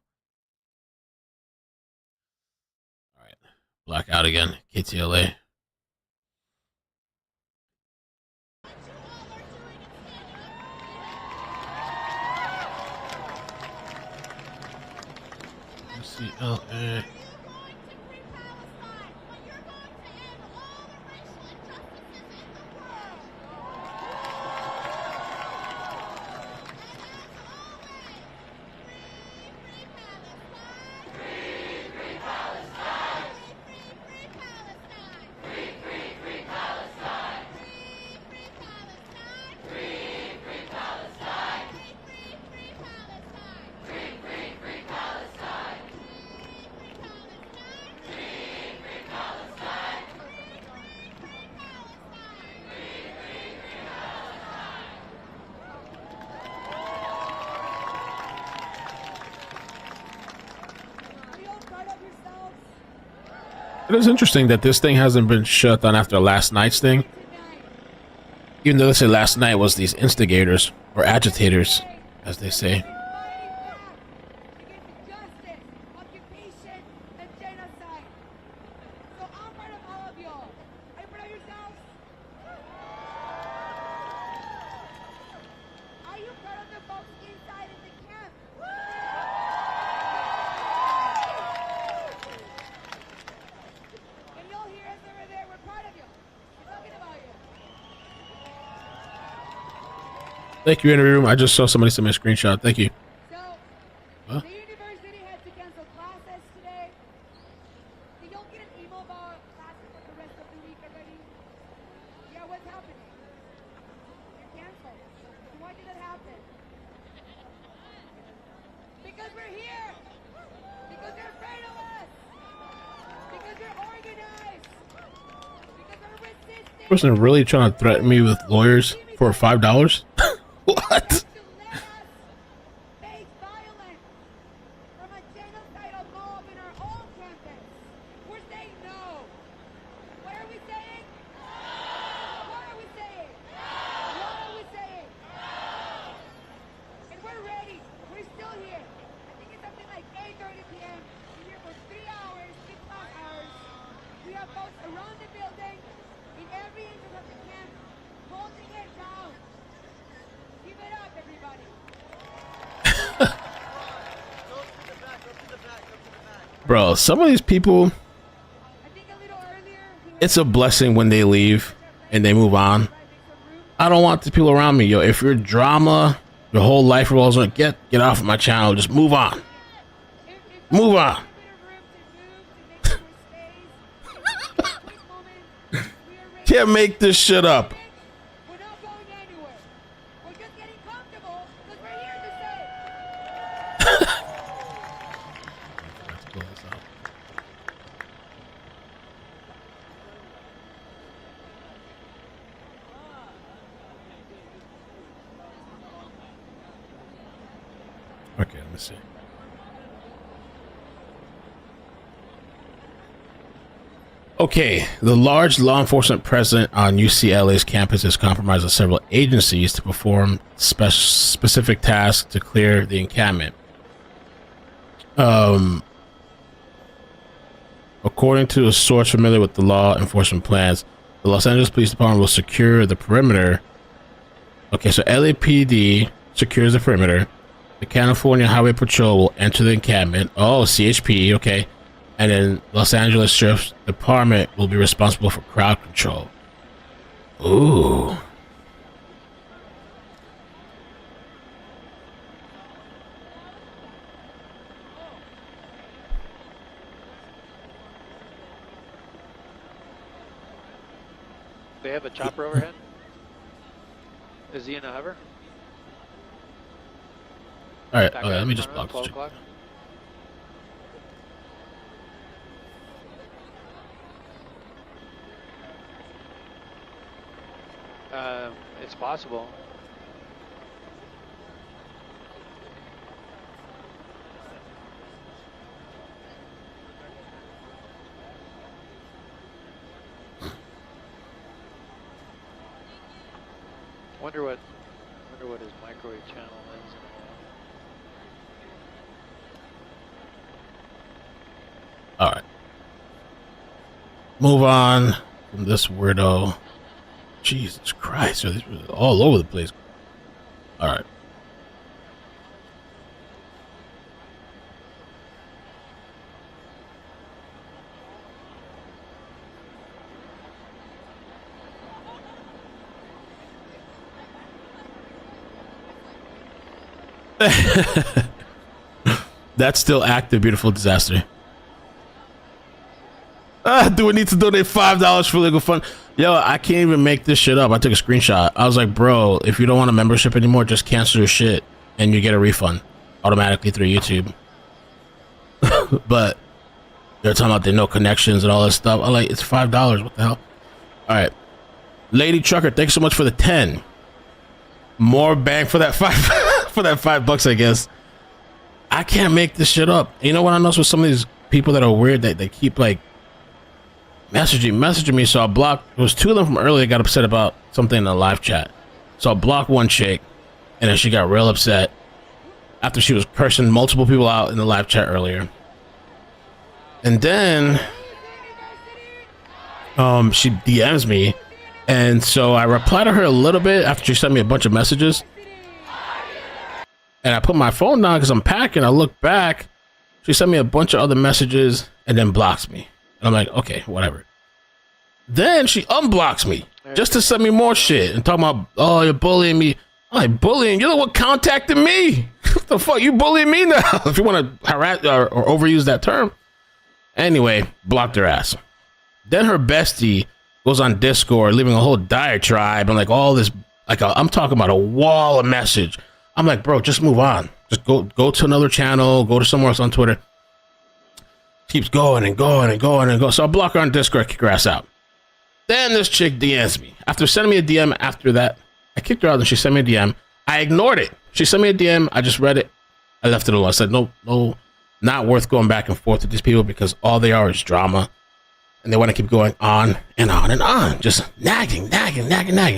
right. Blackout again. KTLA. UCLA. It is interesting that this thing hasn't been shut down after last night's thing. Even though they say last night was these instigators or agitators, as they say. you. Are you proud of yourselves? Are you proud of the folks inside in the camp? Can you all hear us over there? We're proud of you. We're talking about you. Thank you, interview room. I just saw somebody send me a screenshot. Thank you. The university had to cancel classes today. Did y'all get an email about classes for the rest of the week already? Yeah, what's happening? They're canceled. So why did that happen? Because we're here. Because they're afraid of us. Because we're organized. Because we're resisting. Person really trying to threaten me with lawyers for $5? What? Bro, some of these people, it's a blessing when they leave and they move on. I don't want the people around me, yo. If you're drama, your whole life revolves on get off of my channel. Just move on. Move on. Can't make this shit up. Okay, let me see. Okay, the large law enforcement present on UCLA's campus is compromised of several agencies to perform specific tasks to clear the encampment. According to a source familiar with the law enforcement plans, the Los Angeles Police Department will secure the perimeter. Okay, so LAPD secures the perimeter. The California Highway Patrol will enter the encampment. Oh, CHP, okay. And then Los Angeles Sheriff's Department will be responsible for crowd control. Ooh. They have a chopper overhead? Is he in a hover? All right, let me just block this. It's possible. Wonder what his microwave channel is. All right. Move on from this weirdo. Jesus Christ, this was all over the place. All right. That's still active, beautiful disaster. Do we need to donate $5 for legal fund? Yo, I can't even make this shit up. I took a screenshot. I was like, bro, if you don't want a membership anymore, just cancel your shit and you get a refund automatically through YouTube. But they're talking about the no connections and all this stuff. I'm like, it's $5. What the hell? All right. Lady Trucker, thanks so much for the 10. More bang for that for that $5, I guess. I can't make this shit up. You know what I noticed with some of these people that are weird, that they keep like messaging me, so I blocked. It was two of them from earlier that got upset about something in the live chat. So I blocked one chick, and then she got real upset after she was cursing multiple people out in the live chat earlier. And then she DMs me, and so I reply to her a little bit after she sent me a bunch of messages, and I put my phone down because I'm packing. I look back, she sent me a bunch of other messages and then blocks me, and I'm like, okay, whatever. Then she unblocks me just to send me more shit and talking about, oh, you're bullying me. I'm like, bullying? You're the one contacted me. What the fuck? You bullying me now? If you want to harass or overuse that term. Anyway, blocked her ass. Then her bestie goes on Discord, leaving a whole diatribe and like all this, like I'm talking about a wall of message. I'm like, bro, just move on. Just go to another channel, go to somewhere else on Twitter. Keeps going and going and going and going. So I block her on Discord, kick her ass out. Then this chick DMs me. After sending me a DM after that, I kicked her out and she sent me a DM. I ignored it. She sent me a DM. I just read it. I left it alone. I said, no, not worth going back and forth with these people because all they are is drama. And they want to keep going on and on and on. Just nagging.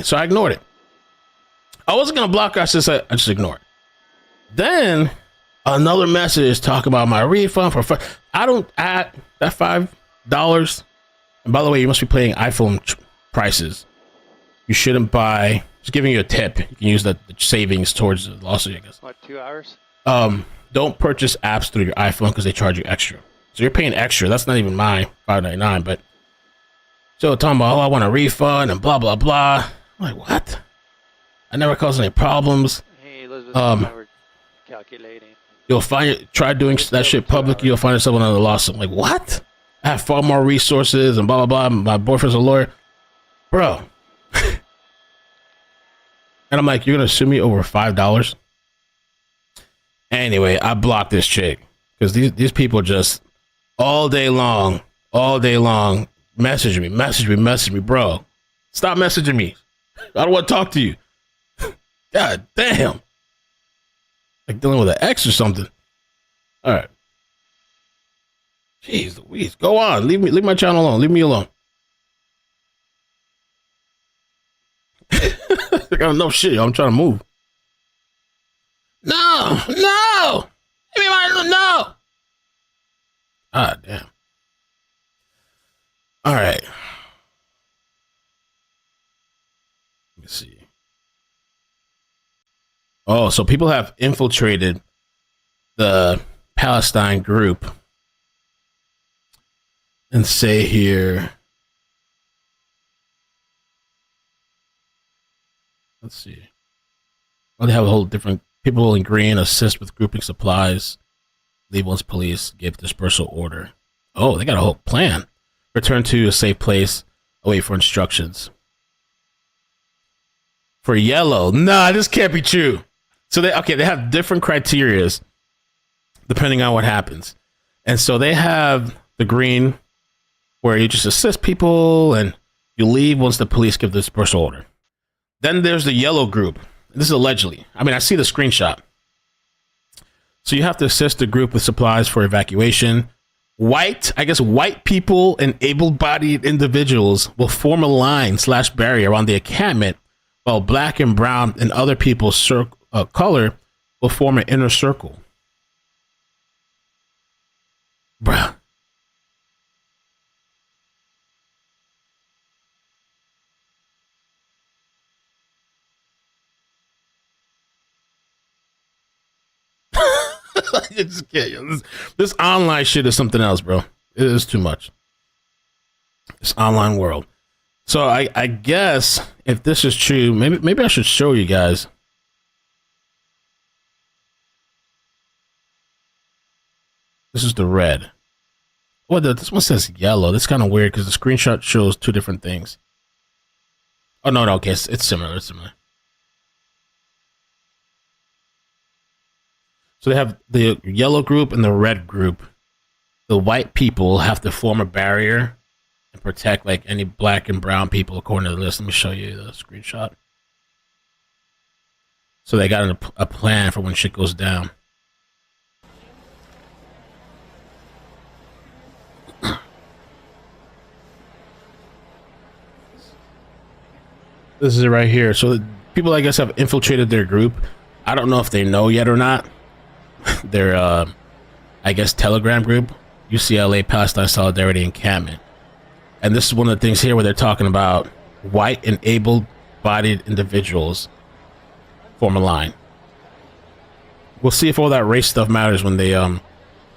So I ignored it. I wasn't going to block her. I just ignored it. Then another message talking about my refund for I don't add that $5. And by the way, you must be paying iPhone prices. You shouldn't buy. Just giving you a tip. You can use the savings towards the lawsuit, I guess. What, 2 hours? Don't purchase apps through your iPhone because they charge you extra. So you're paying extra. That's not even my $5.99. But so talking about, oh, I want a refund and blah blah blah. I'm like, what? I never caused any problems. Hey, Elizabeth, we're calculating. Try doing that shit publicly. You'll find yourself in another lawsuit. I'm like, what? I have far more resources and blah blah blah. My boyfriend's a lawyer, bro. And I'm like, you're gonna sue me over $5? Anyway, I blocked this chick because these people just all day long, message me, bro. Stop messaging me. I don't want to talk to you. God damn. Like dealing with an ex or something. All right. Jeez Louise. Go on. Leave my channel alone. Leave me alone. I got no shit. I'm trying to move. No. Give me my no. Ah, damn. All right. Let me see. Oh, so people have infiltrated the Palestine group and say here. Let's see. Well, they have a whole different people in green assist with grouping supplies. Leave once police give dispersal order. Oh, they got a whole plan. Return to a safe place. Await for instructions. For yellow, nah, this can't be true. So they have different criterias depending on what happens. And so they have the green where you just assist people and you leave once the police give the dispersal order. Then there's the yellow group. This is allegedly. I mean, I see the screenshot. So you have to assist the group with supplies for evacuation. White people and able-bodied individuals will form a line/barrier around the encampment, while black and brown and other people's color will form an inner circle. Bruh. This online shit is something else, bro. It is too much. This online world. So I guess if this is true, maybe I should show you guys. This is the red. Well, this one says yellow. That's kind of weird because the screenshot shows two different things. Oh no, okay, it's similar. It's similar. So they have the yellow group and the red group. The white people have to form a barrier and protect like any black and brown people according to the list. Let me show you the screenshot. So they got a plan for when shit goes down. This is it right here. So people, I guess, have infiltrated their group. I don't know if they know yet or not. Their, I guess, Telegram group, UCLA Palestine Solidarity Encampment. And this is one of the things here where they're talking about white and able-bodied individuals form a line. We'll see if all that race stuff matters when they,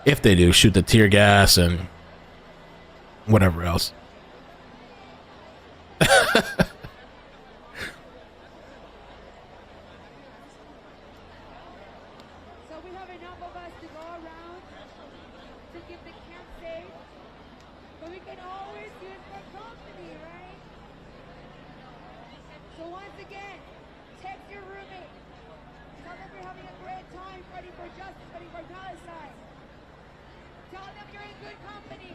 if they do, shoot the tear gas and whatever else. So we have enough of us to go around to keep the camp safe, but we can always use more company, right? So once again, text your roommate. Tell them you're having a great time fighting for justice, fighting for Palestine. Tell them you're in good company.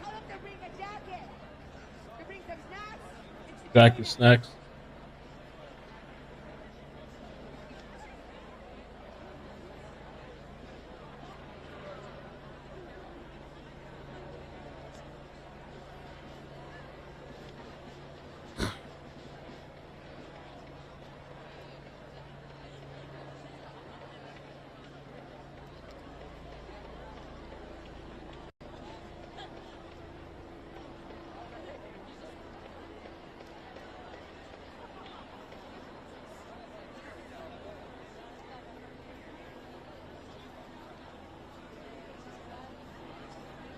Tell them to bring a jacket, to bring some snacks. Jacket, snacks.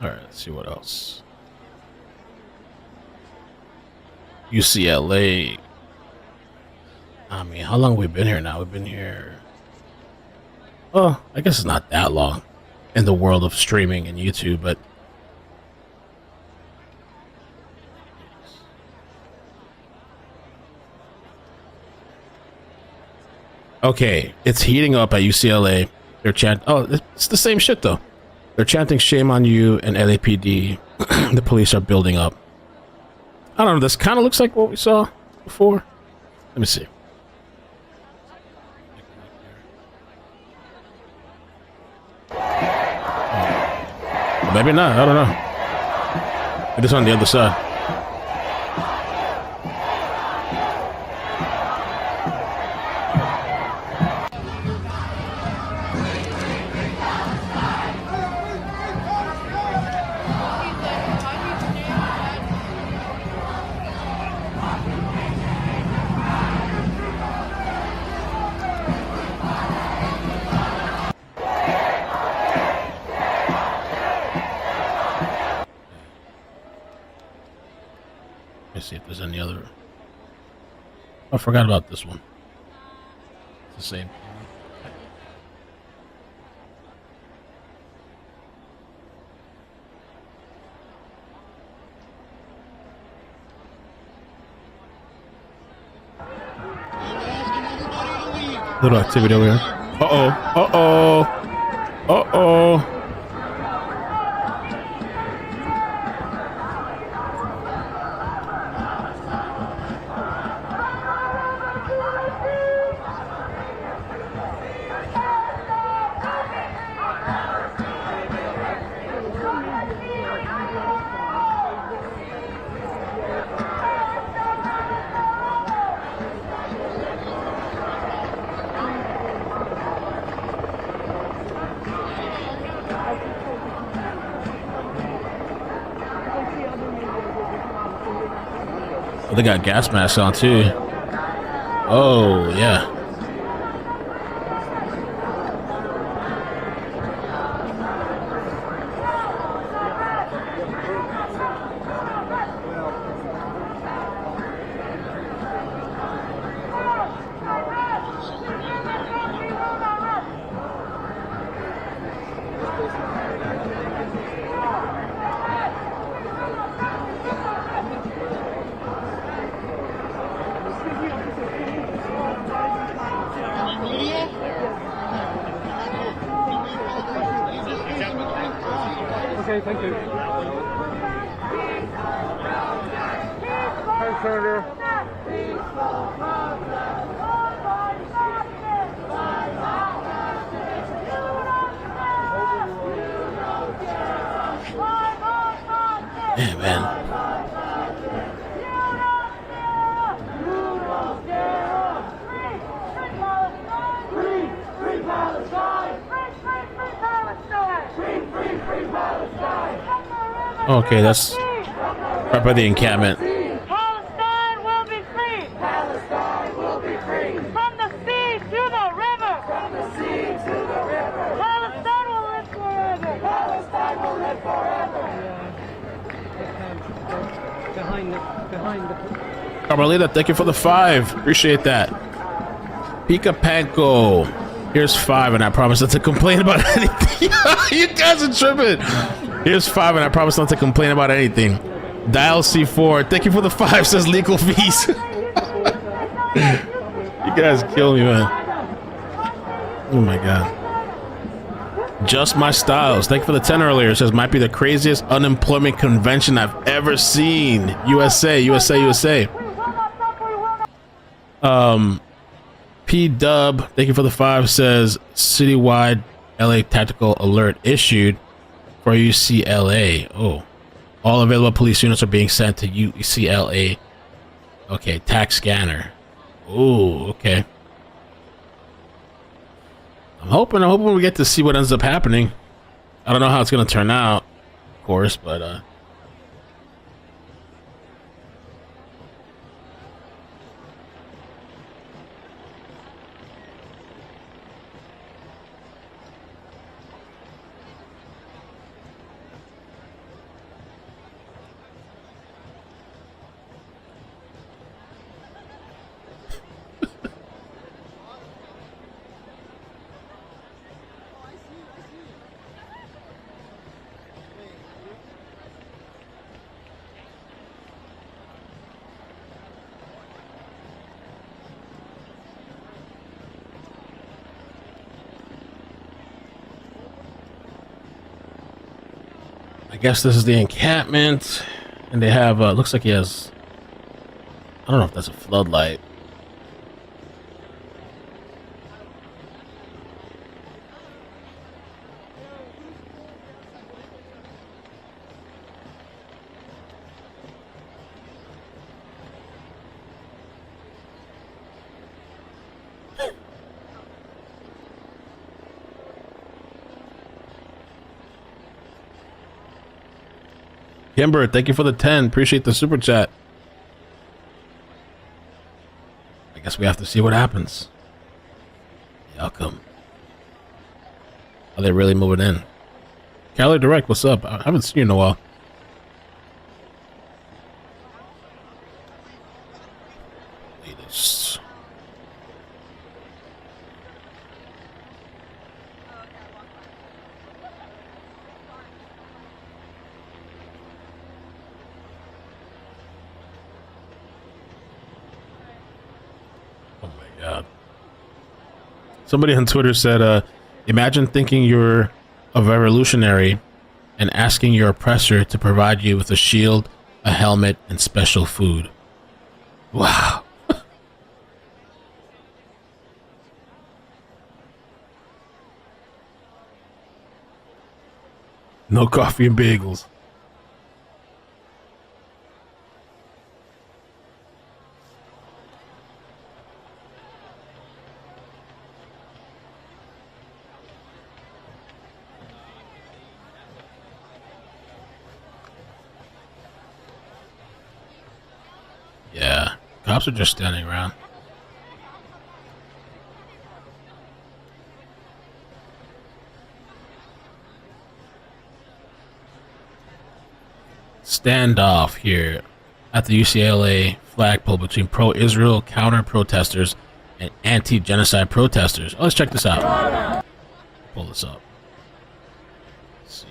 All right, let's see what else. UCLA. I mean, how long have we been here now? We've been here. Oh, I guess it's not that long in the world of streaming and YouTube, but okay, it's heating up at UCLA. They're chanting. Oh, it's the same shit though. They're chanting "Shame on you" and LAPD. The police are building up. I don't know. This kind of looks like what we saw before. Let me see. Or maybe not. I don't know. It is on the other side. See if there's any other. I forgot about this one. It's the same. Little activity over here. Uh-oh. Uh-oh. Uh-oh. Oh, they got gas masks on too. Oh, yeah. Okay, thank you. Hi, Senator. Yeah, man. Okay, that's right by the encampment. Palestine will be free. Palestine will be free. From the sea to the river. From the sea to the river. Palestine will live forever. Palestine will live forever. Behind the. Carmelita, thank you for the 5. Appreciate that. Pika Panko. Here's 5, and I promise not to complain about anything. You guys are tripping. Here's 5, and I promise not to complain about anything. Dial C4. Thank you for the 5, says Legal Fees. You guys kill me, man. Oh my god. Just My Styles. Thank you for the 10 earlier. It says, might be the craziest unemployment convention I've ever seen. USA, USA, USA. P-Dub, thank you for the 5, says, citywide LA tactical alert issued for UCLA. Oh. All available police units are being sent to UCLA. Okay, tax scanner. Oh, okay. I'm hoping we get to see what ends up happening. I don't know how it's gonna turn out, of course, but I guess this is the encampment, and they have looks like he has, I don't know if that's a floodlight. Kimber, thank you for the 10. Appreciate the super chat. I guess we have to see what happens. Welcome. Are they really moving in? Cali Direct, what's up? I haven't seen you in a while. Latest. Somebody on Twitter said, imagine thinking you're a revolutionary and asking your oppressor to provide you with a shield, a helmet, and special food. Wow. No coffee and bagels. Yeah, cops are just standing around. Standoff here at the UCLA flagpole between pro-Israel counter-protesters and anti-genocide protesters. Oh, let's check this out. Pull this up. Let's see.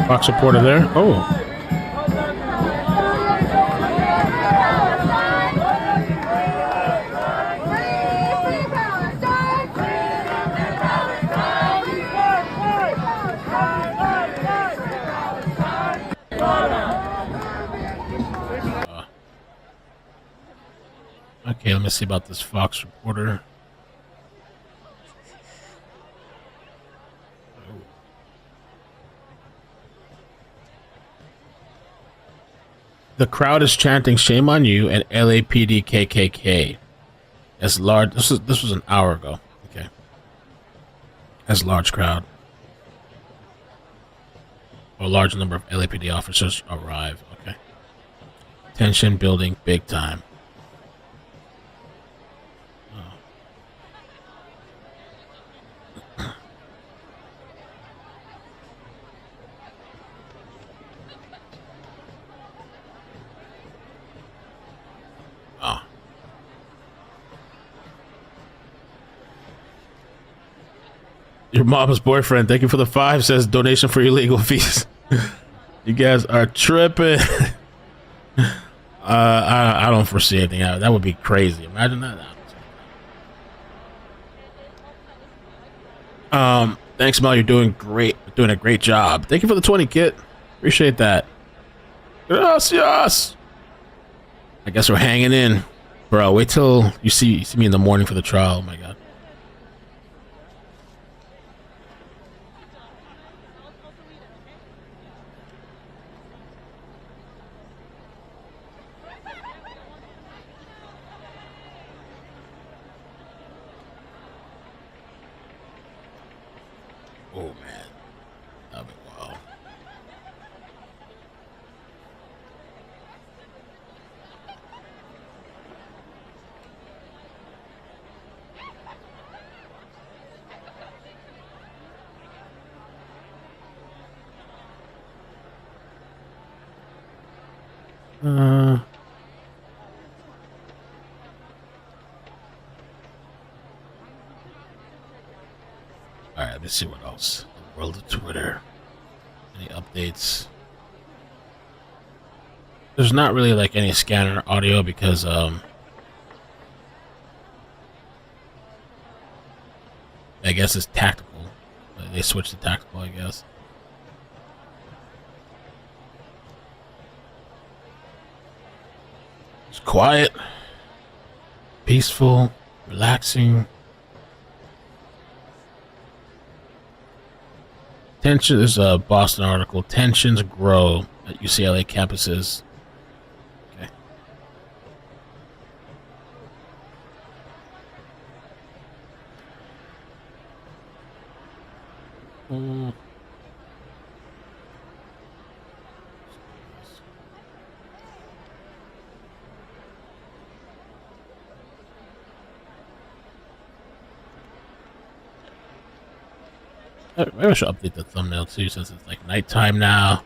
Fox supporter there. Oh. Okay, let me see about this Fox reporter. The crowd is chanting "Shame on you" and LAPD KKK. As large, this was an hour ago. Okay. As large crowd. Or a large number of LAPD officers arrive. Okay. Tension building big time. Your mom's boyfriend, thank you for the 5, says donation for your legal fees. You guys are tripping. I don't foresee anything. That would be crazy. Imagine that. Thanks, Mel. You're doing great. Doing a great job. Thank you for the 20, Kit. Appreciate that. Gracias. I guess we're hanging in, bro. Wait till you see me in the morning for the trial. Oh my god. Oh man, that'd be wild. All right, let's see what else. The world of Twitter. Any updates? There's not really like any scanner audio because I guess it's tactical. They switched to tactical, I guess. It's quiet, peaceful, relaxing. Tension. There's a Boston article. Tensions grow at UCLA campuses. Okay. Maybe I should update the thumbnail too, since it's like nighttime now.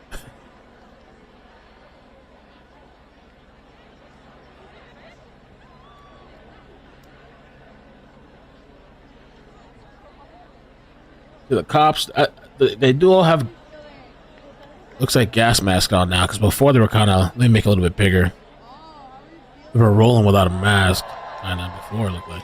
The cops, they do all have, looks like gas masks on now, because before they were kind of, let me make it a little bit bigger. They were rolling without a mask, kind of, before it looked like.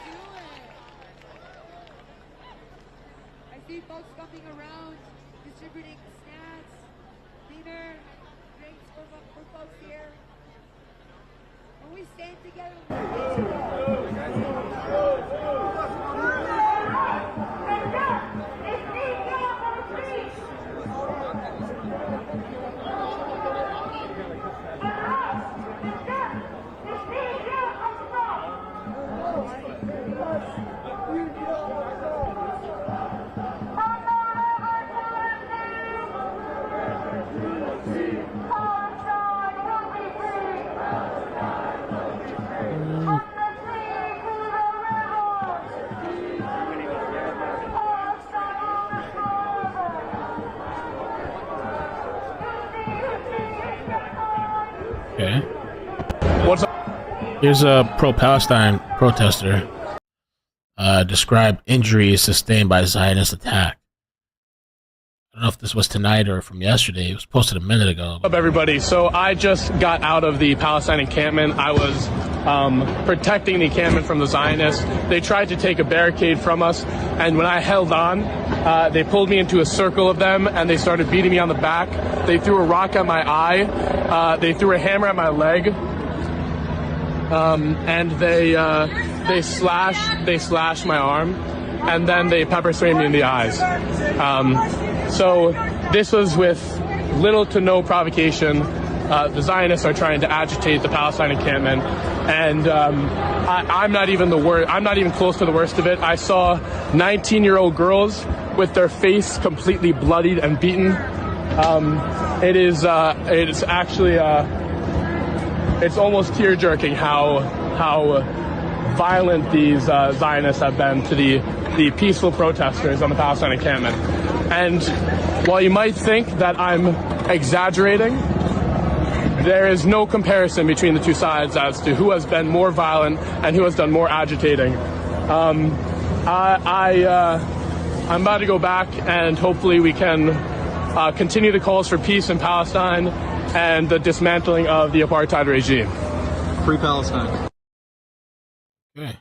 Okay. What's up? Here's a pro-Palestine protester. Described injuries sustained by Zionist attack. I don't know if this was tonight or from yesterday. It was posted a minute ago. What's up, everybody? So I just got out of the Palestine encampment. I was protecting the encampment from the Zionists. They tried to take a barricade from us, and when I held on, they pulled me into a circle of them, and they started beating me on the back. They threw a rock at my eye. They threw a hammer at my leg. and they slashed my arm, and then they pepper sprayed me in the eyes. So this was with little to no provocation. The Zionists are trying to agitate the Palestine encampment, and I'm not even the worst. I'm not even close to the worst of it. I saw 19-year-old girls with their face completely bloodied and beaten. It is actually it's almost tear-jerking how violent these Zionists have been to the peaceful protesters on the Palestine encampment. And while you might think that I'm exaggerating, there is no comparison between the two sides as to who has been more violent and who has done more agitating. I'm about to go back, and hopefully we can continue the calls for peace in Palestine and the dismantling of the apartheid regime. Free Palestine. Okay.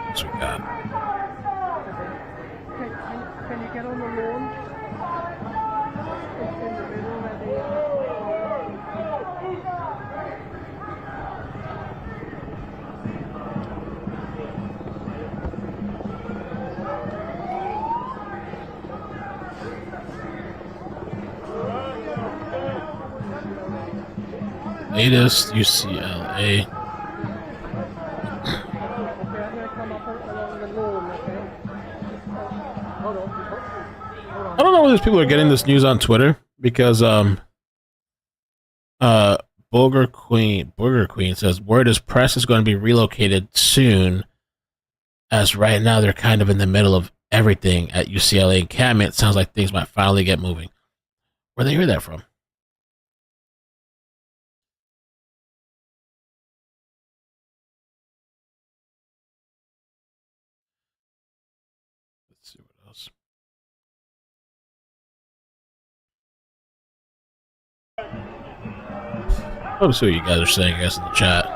What's we got? Can you get on the lawn? It's in the middle where they Latest UCLA. I don't know where these people are getting this news on Twitter, because Burger Queen says word is press is going to be relocated soon, as right now they're kind of in the middle of everything at UCLA encampment. It sounds like things might finally get moving. Where'd they hear that from? Let's see what else. Let me see what you guys are saying, I guess, in the chat.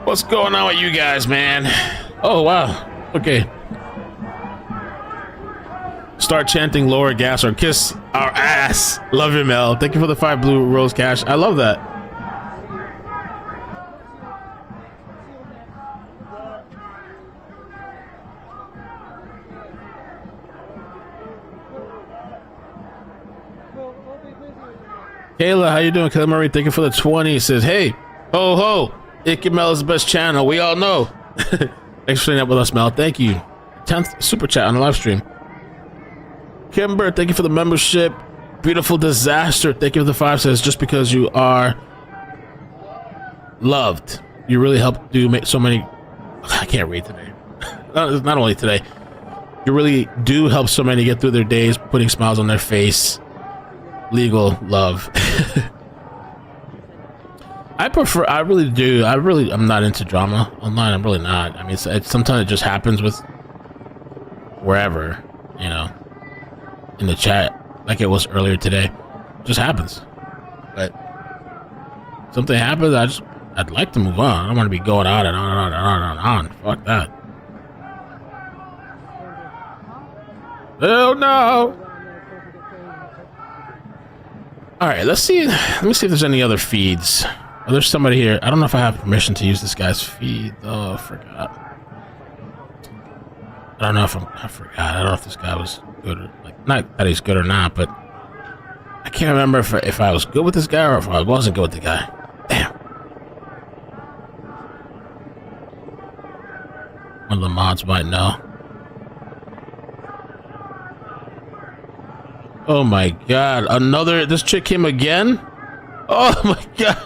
What's going on with you guys, man? Oh, wow. Okay. Start chanting lower gas or kiss our ass. Love you, Mel. Thank you for the 5 blue rose cash. I love that. Kayla, how you doing? Kayla Murray, thank you for the 20. Says, hey, ho ho, Icky Mel is the best channel. We all know. Thanks for staying up with us, Mel. Thank you. 10th super chat on the live stream. Kimber, thank you for the membership. Beautiful Disaster, thank you for the 5. Says, just because you are loved, you really help do make so many. I can't read today. Not only today. You really do help so many get through their days, putting smiles on their face. Legal love. I really do. I'm not into drama online. I'm really not. I mean, sometimes it just happens with wherever, you know, in the chat, like it was earlier today. It just happens. But something happens, I'd like to move on. I don't want to be going on and on and on and on and on. Fuck that. Oh no. All right, let's see. Let me see if there's any other feeds. Oh, there's somebody here. I don't know if I have permission to use this guy's feed. Oh, I forgot. I don't know if I forgot. I don't know if this guy was good or like, not that he's good or not, but I can't remember if I was good with this guy or if I wasn't good with the guy. Damn. One of the mods might know. Oh my god, this chick came again? Oh my god.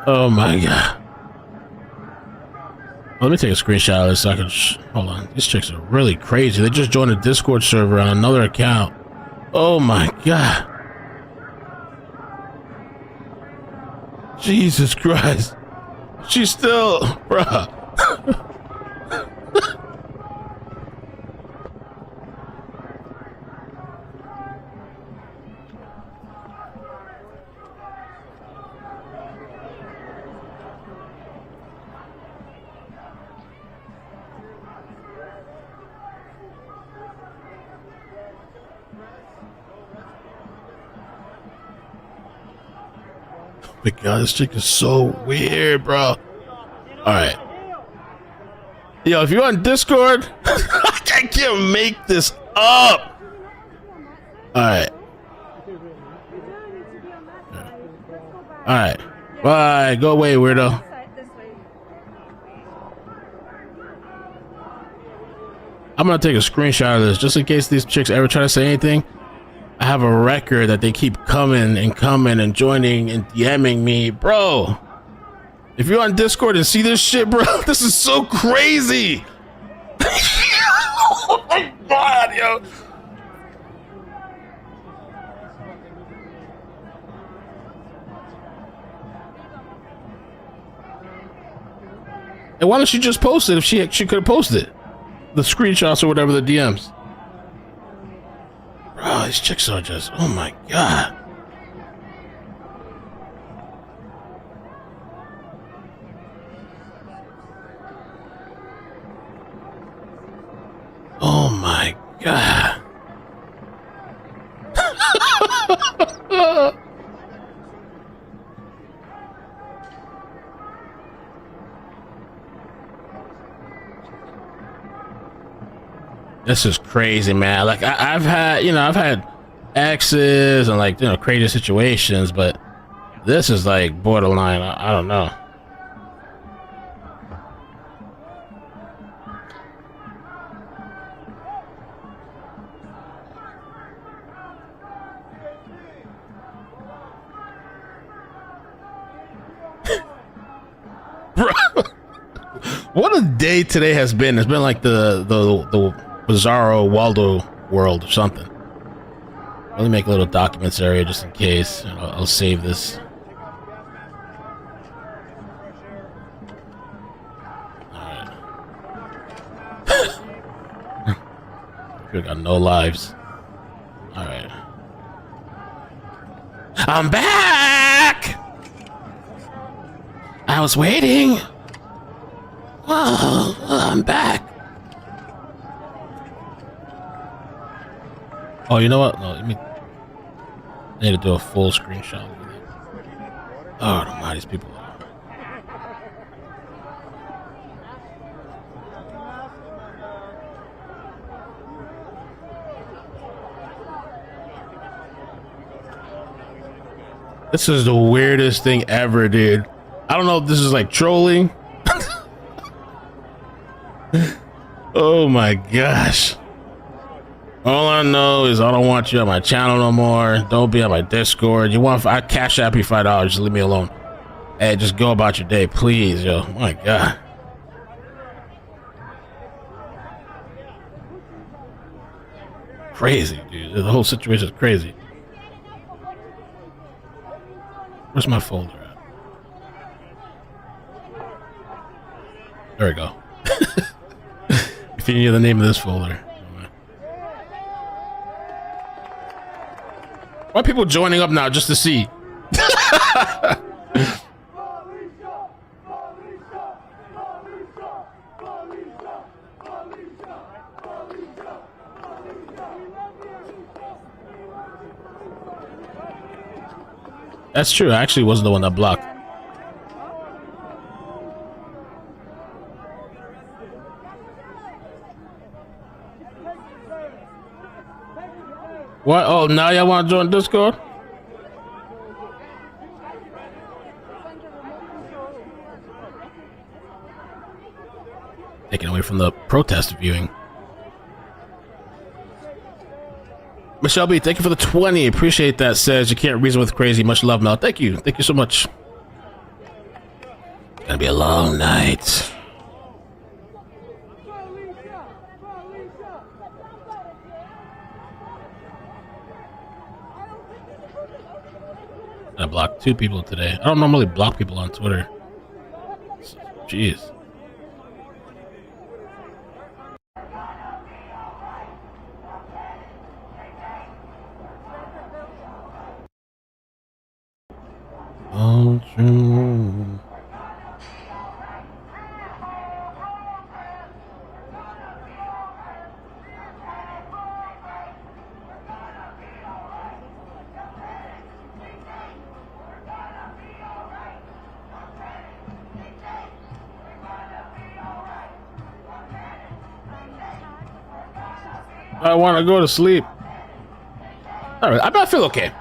Oh my god. Let me take a screenshot of this so I can hold on. These chicks are really crazy. They just joined a Discord server on another account. Oh my god. Jesus Christ. She's still, bruh. my god, this chick is so weird, bro. Alright. Yo, if you're on Discord, I can't make this up. Alright. Alright. Bye. Go away, weirdo. I'm gonna take a screenshot of this just in case these chicks ever try to say anything. I have a record that they keep coming and joining and DMing me. Bro, if you're on Discord and see this shit, bro, this is so crazy. Oh my god, yo. And why don't she just post it if she could have posted the screenshots or whatever, the DMs? Bro, these chicks are just, oh my god. Oh my god. This is crazy, man. Like I've had exes and like, crazy situations, but this is like borderline. I don't know. Bro, what a day today has been. It's been like the Bizarro Waldo world or something. Let me make a little documents area just in case. I'll save this. Alright. We got no lives. Alright. I'm back! I was waiting. Whoa, I'm back. Oh, you know what? No, I need to do a full screenshot. Oh, I don't mind these people. This is the weirdest thing ever, dude. I don't know if this is like trolling. Oh my gosh. All I know is I don't want you on my channel no more. Don't be on my Discord. I cash app you $5. Just leave me alone. Hey, just go about your day, please, yo. My God. Crazy, dude. The whole situation is crazy. Where's my folder at? There we go. If you need the name of this folder. Why are people joining up now just to see? That's true. I actually wasn't the one that blocked. What? Oh, now y'all want to join Discord? Taken away from the protest viewing. Michelle B, thank you for the 20. Appreciate that. Says you can't reason with crazy. Much love, Mel. Thank you. Thank you so much. It's gonna be a long night. I blocked 2 people today. I don't normally block people on Twitter. Jeez. Oh, true. I want to go to sleep. All right, I feel okay.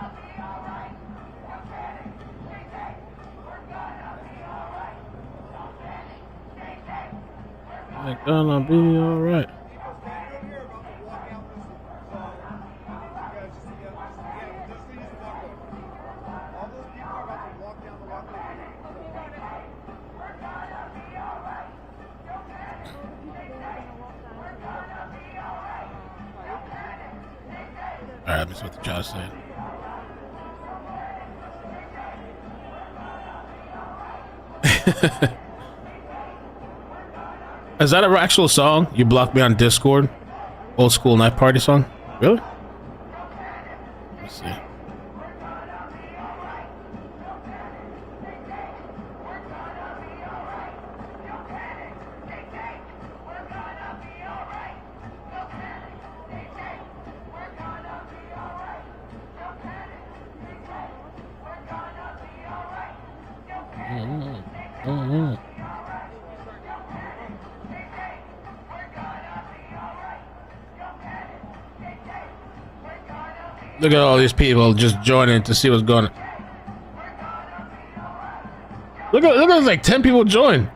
It's gonna be all right. All right, let me see what the child said. Is that an actual song? You blocked me on Discord? Old school night party song? Really? Let's see. Look at all these people just joining to see what's going on. Look at like 10 people join.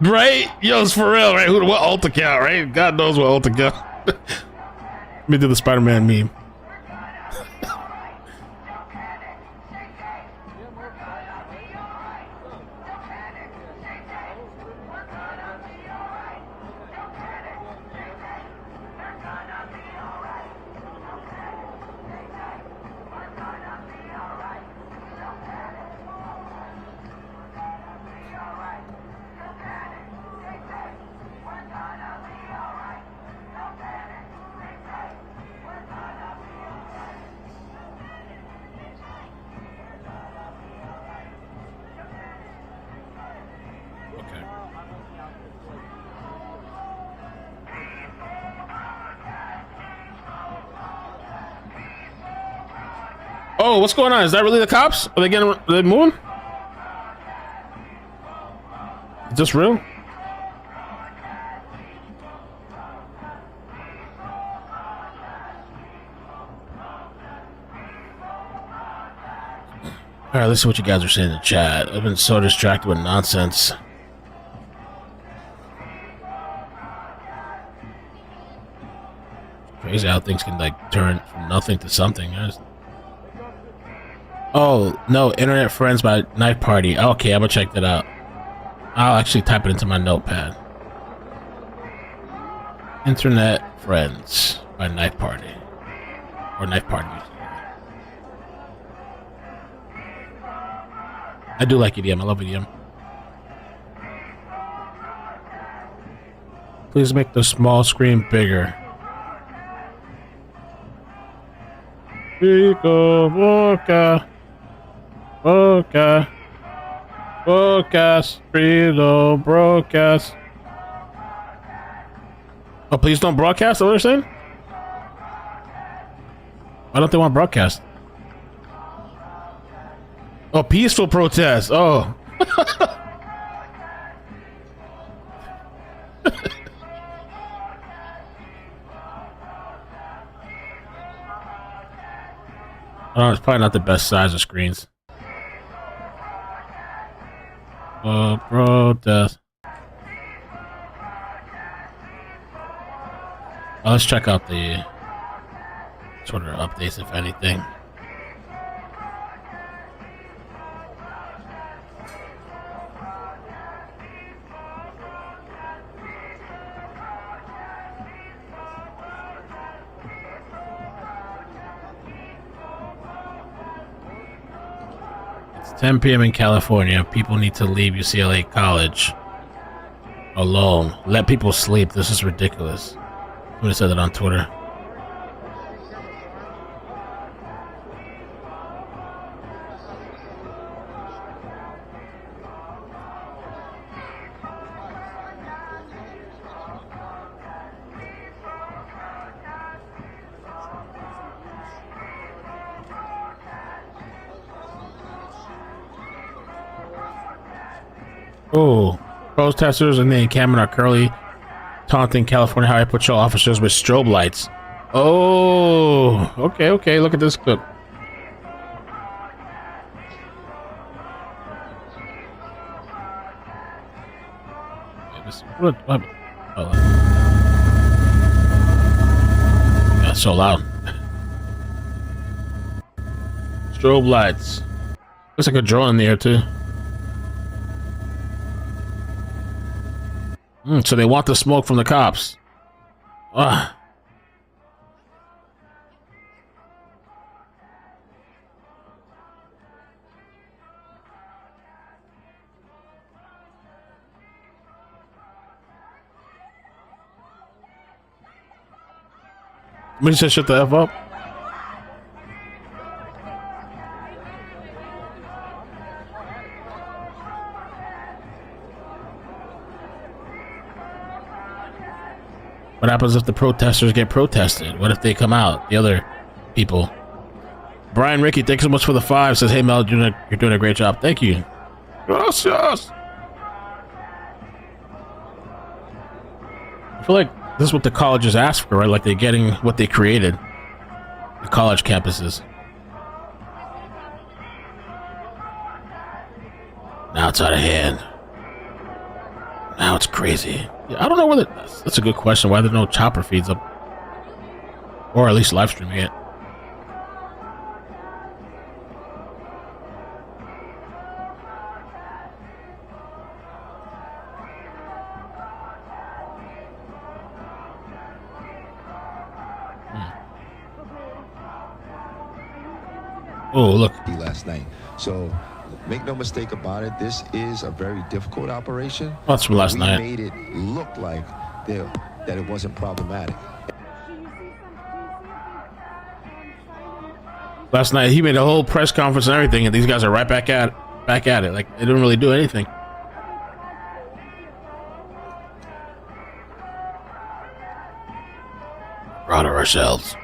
Right? Yo, it's for real, right? What alt account, right? God knows what alt account. Let me do the Spider-Man meme. Oh, what's going on? Is that really the cops? Are they moving? Is this real? All right, let's see what you guys are saying in the chat. I've been so distracted with nonsense. Crazy how things can like turn from nothing to something. Oh, no, Internet Friends by Night Party. Okay, I'm gonna check that out. I'll actually type it into my notepad. Internet Friends by Night Party. Or Night Party music. I do like EDM. I love EDM. Please make the small screen bigger. Pico, boca. Boca. Broadcast. Frito, broadcast. Oh, please don't broadcast? Is that what you're saying? Why don't they want broadcast? Oh, peaceful protest. Oh. Oh, it's probably not the best size of screens. Oh, protest. Oh, let's check out the Twitter updates, if anything. It's 10 p.m. in California. People need to leave UCLA College alone. Let people sleep. This is ridiculous. Somebody said that on Twitter. Oh, Protesters in the encampment are currently taunting California Highway Patrol officers with strobe lights. Oh, okay. Look at this clip. What? Oh, that's so loud. Strobe lights. Looks like a drone in the air too. So they want the smoke from the cops. Ah. When you said shut the F up? What happens if the protesters get protested? What if they come out? The other people. Brian Ricky, thanks so much for the 5. Says, hey Mel, you're doing a great job. Thank you. Gracias. I feel like this is what the colleges ask for, right? Like they're getting what they created. The college campuses. Now it's out of hand. Now it's crazy. Yeah, I don't know whether that's a good question. Why there's no chopper feeds up, or at least live streaming it. Oh, look. Last night. So make no mistake about it, this is a very difficult operation. Oh, that's from last night. We made it look like that it wasn't problematic. Last night he made a whole press conference and everything, and these guys are right back at it. Like they didn't really do anything. Proud of ourselves.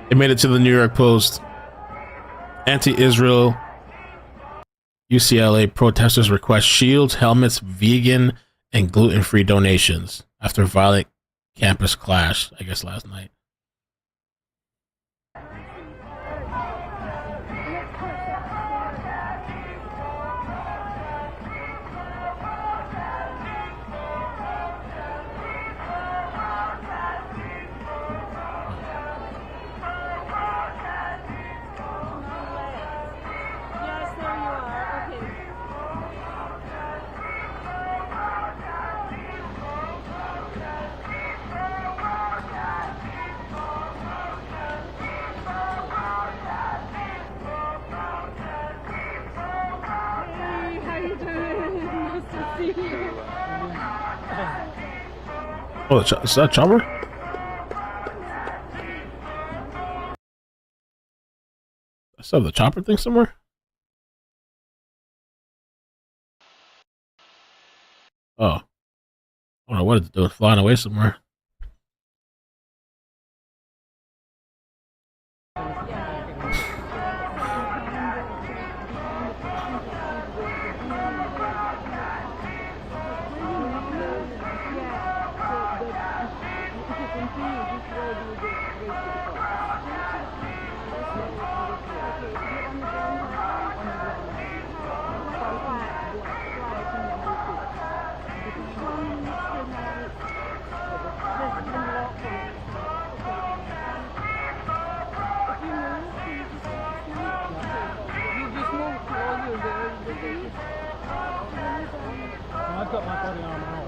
It made it to the New York Post. Anti-Israel UCLA protesters request shields, helmets, vegan, and gluten-free donations after violent campus clash, I guess, last night. Oh, is that Chopper? I still have the chopper thing somewhere? Oh. I don't know what it's doing, flying away somewhere. I've got my body armor on.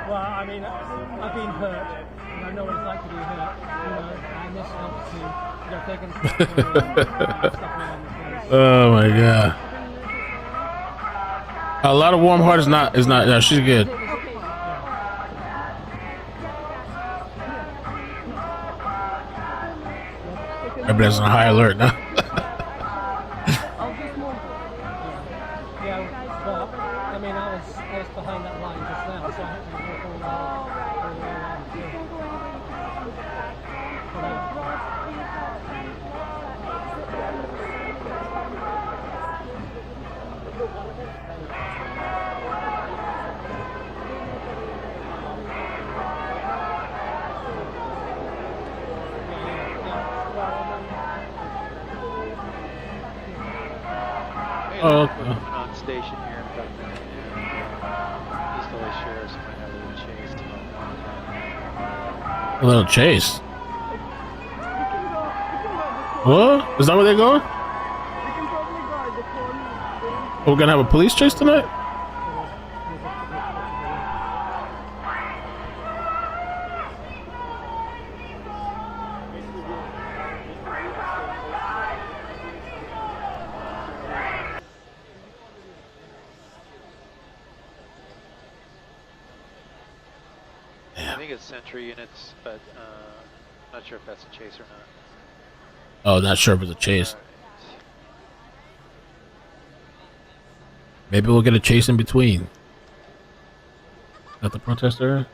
Well, I mean, I've been hurt, and I know what it's like to be hurt, you know, and this helps to, you know, taking stuff around the face. Oh my god. A lot of warm heart is not, no, she's good. Everybody's on high alert now. I mean, I was behind that line just now, so I had to walk all Oh, okay. On station here in about a minute. East LA Sheriff's might have a little chase. A little chase. What? Is that where they're going? Oh, we're gonna have a police chase tonight? I think it's Sentry units, but not sure if that's a chase or not. Oh, not sure if it's a chase. Maybe we'll get a chase in between. Got the protester?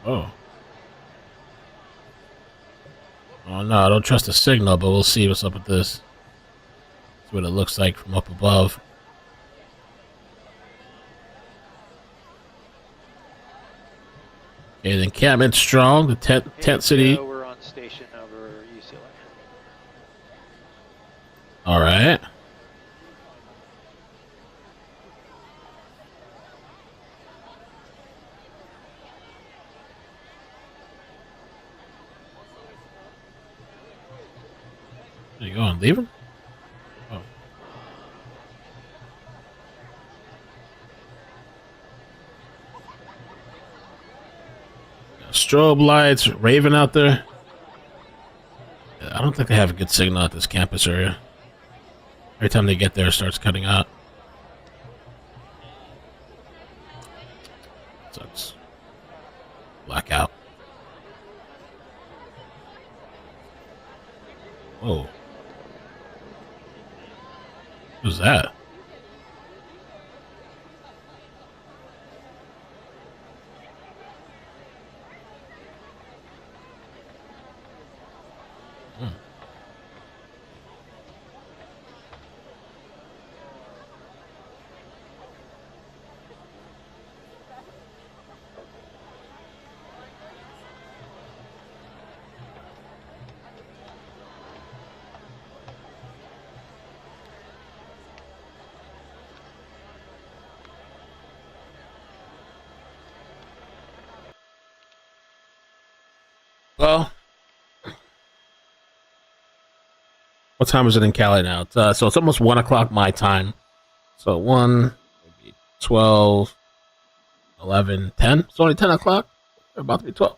Oh. Oh no, I don't trust the signal, but we'll see what's up with this. That's what it looks like from up above. Okay, the encampment strong, the tent city. We're on station over UCLA. Alright. There you go, and leave him? Oh. Strobe lights, Raven out there. I don't think they have a good signal at this campus area. Every time they get there, it starts cutting out. Sucks. Blackout. Whoa. Who's that? Well, what time is it in Cali now? So it's almost 1 o'clock my time. So 1, maybe 12, 11, 10. It's only 10 o'clock. They're about to be 12.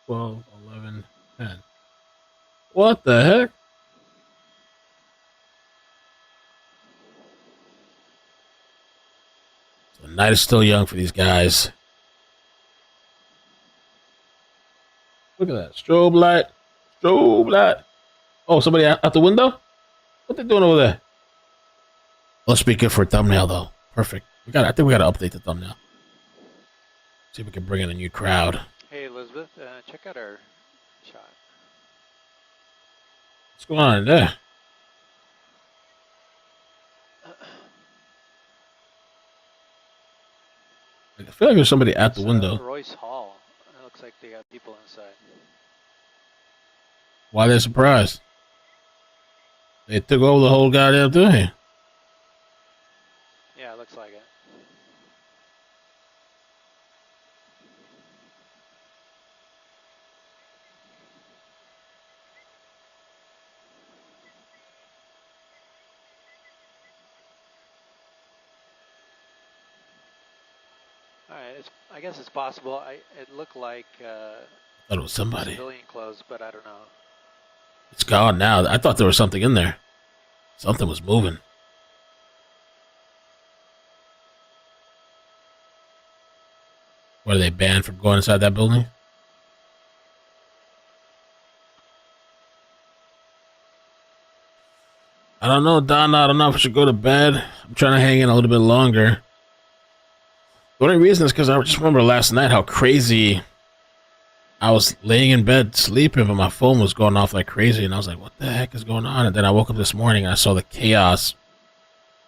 12, 11, 10. What the heck? So the night is still young for these guys. Look at that. Strobe light. Strobe light. Oh, somebody out the window? What they doing over there? Let's be good for a thumbnail, though. Perfect. I think we got to update the thumbnail. See if we can bring in a new crowd. Hey, Elizabeth, check out our shot. What's going on in there? I feel like there's somebody at the window. Royce Hall. It looks like they got people inside. Why are they surprised? They took over the whole goddamn thing. Yeah, it looks like it. All right, I guess it's possible. It looked like I thought it was somebody. Civilian clothes, but I don't know. It's gone now. I thought there was something in there. Something was moving. What, are they banned from going inside that building? I don't know, Donna. I don't know if I should go to bed. I'm trying to hang in a little bit longer. The only reason is because I just remember last night how crazy I was laying in bed sleeping, but my phone was going off like crazy, and I was like, what the heck is going on? And then I woke up this morning and I saw the chaos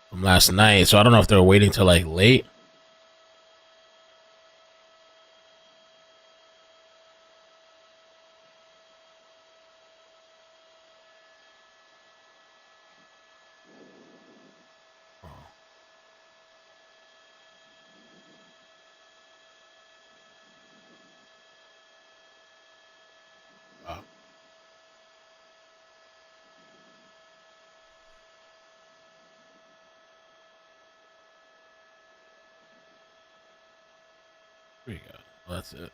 from last night, so I don't know if they were waiting till like late. Here you go. Well, that's it.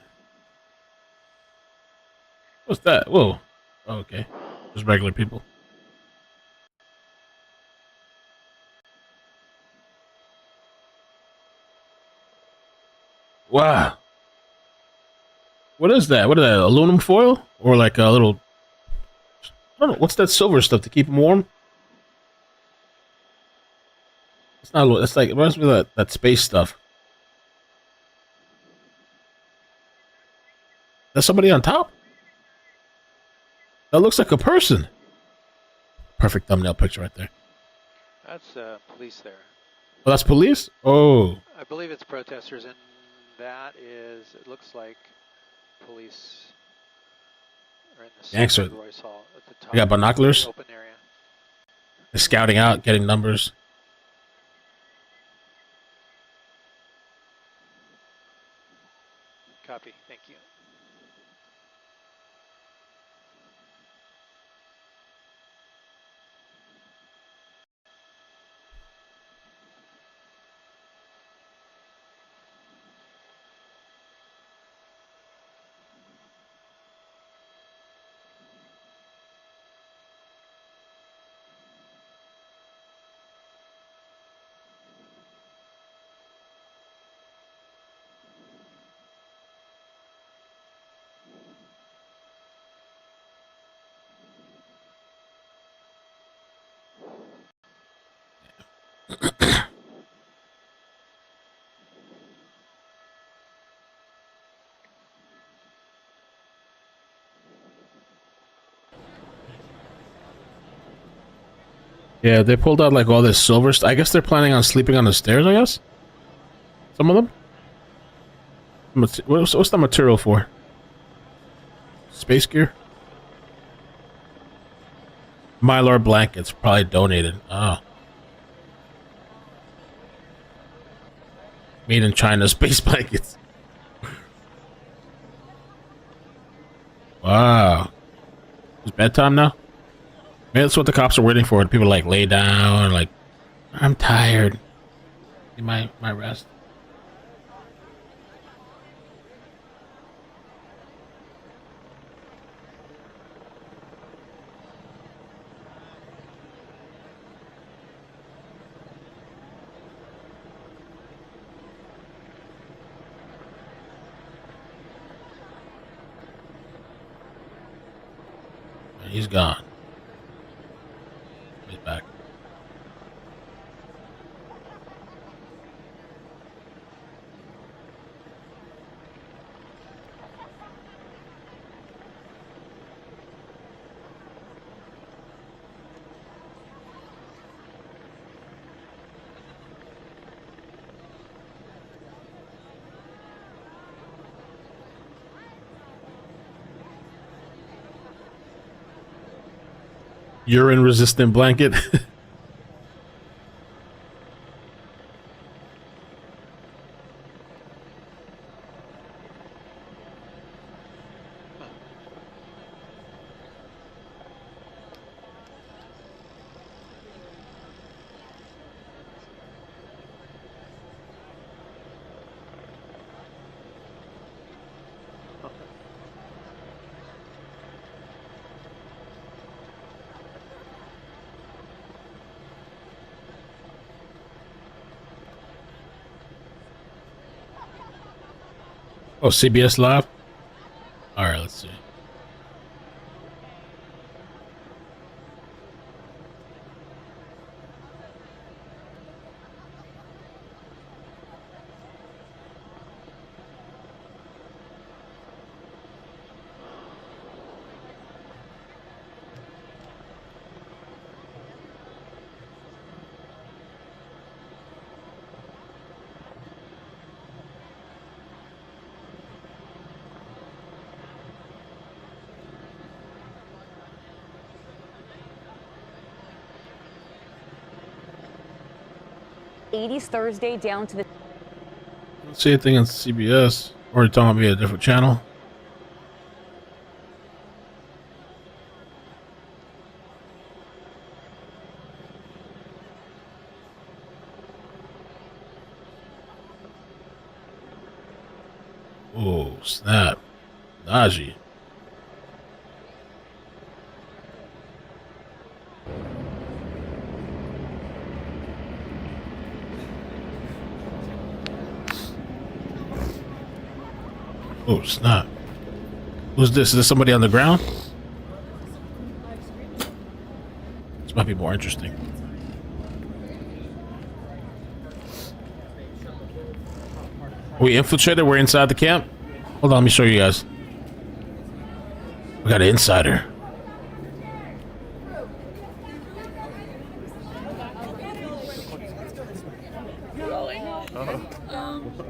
What's that? Whoa. Oh, okay. Just regular people. Wow. What is that? What is that? Aluminum foil? Or like a little... I don't know. What's that silver stuff to keep them warm? It's not... It's like... It reminds me of that space stuff. There's somebody on top? That looks like a person. Perfect thumbnail picture right there. That's police there. Oh, that's police? Oh. I believe it's protesters, and that is, it looks like police are in the Gangster. center of Royce Hall at the top. They got binoculars? Open area. They're scouting out, getting numbers. Copy. Thank you. Yeah, they pulled out like all this silver stuff. I guess they're planning on sleeping on the stairs, I guess? Some of them? What's the material for? Space gear? Mylar blankets, probably donated. Oh. Made in China space blankets. Wow. It's bedtime now? Maybe that's what the cops are waiting for. People like lay down, like, I'm tired. Need my rest. He's gone. He's back. Urine resistant blanket. Oh, CBS Live? All right, let's see. '80s Thursday down to the. Let's see anything on CBS. Or you're talking about a different channel. Oh, snap. Najee. Oh, snap. Who's this? Is this somebody on the ground? This might be more interesting. We infiltrated. We're inside the camp. Hold on, let me show you guys. We got an insider.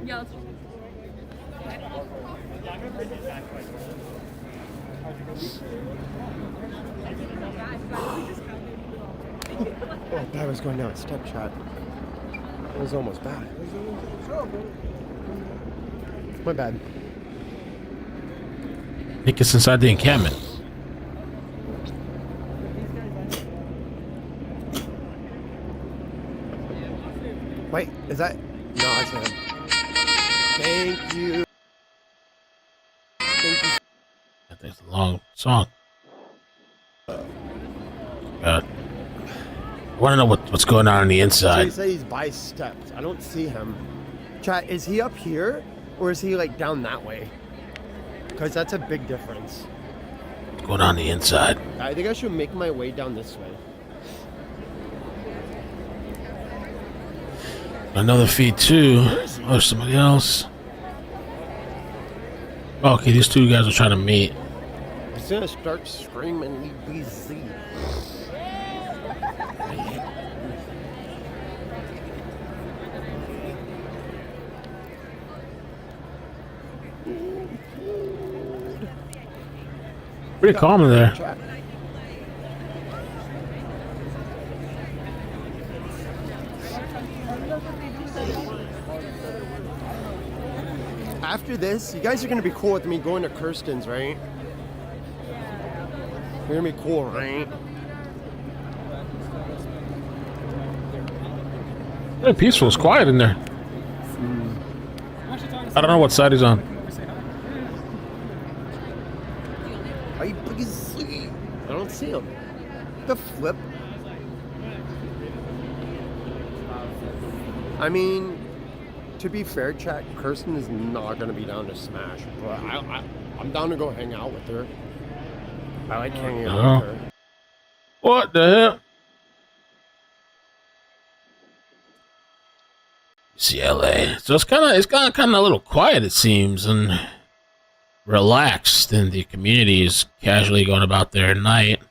Yeah. Oh, that was going down step shot. It was almost bad. My bad. Take us inside the encampment. Wait, is that? No, it's him. Thank you. Thank you. That's a long song. God. I want to know what's going on the So inside. you say he's by steps. I don't see him. Chat, is he up here or is he like down that way? Because that's a big difference. What's going on the inside? I think I should make my way down this way. Another feed too. Oh, there's somebody else. Oh, okay, these two guys are trying to meet. He's gonna start screaming EBZ. Pretty calm in there. After this, you guys are gonna be cool with me going to Kirsten's, right? You're gonna be cool, right? Very peaceful. It's quiet in there. I don't know what side he's on. I don't see him. The flip. I mean, to be fair, chat, Kirsten is not gonna be down to smash, but I'm down to go hang out with her. I like hanging out with her. What the hell? UCLA. So it's kind of a little quiet, it seems, and relaxed, and the community is casually going about their night.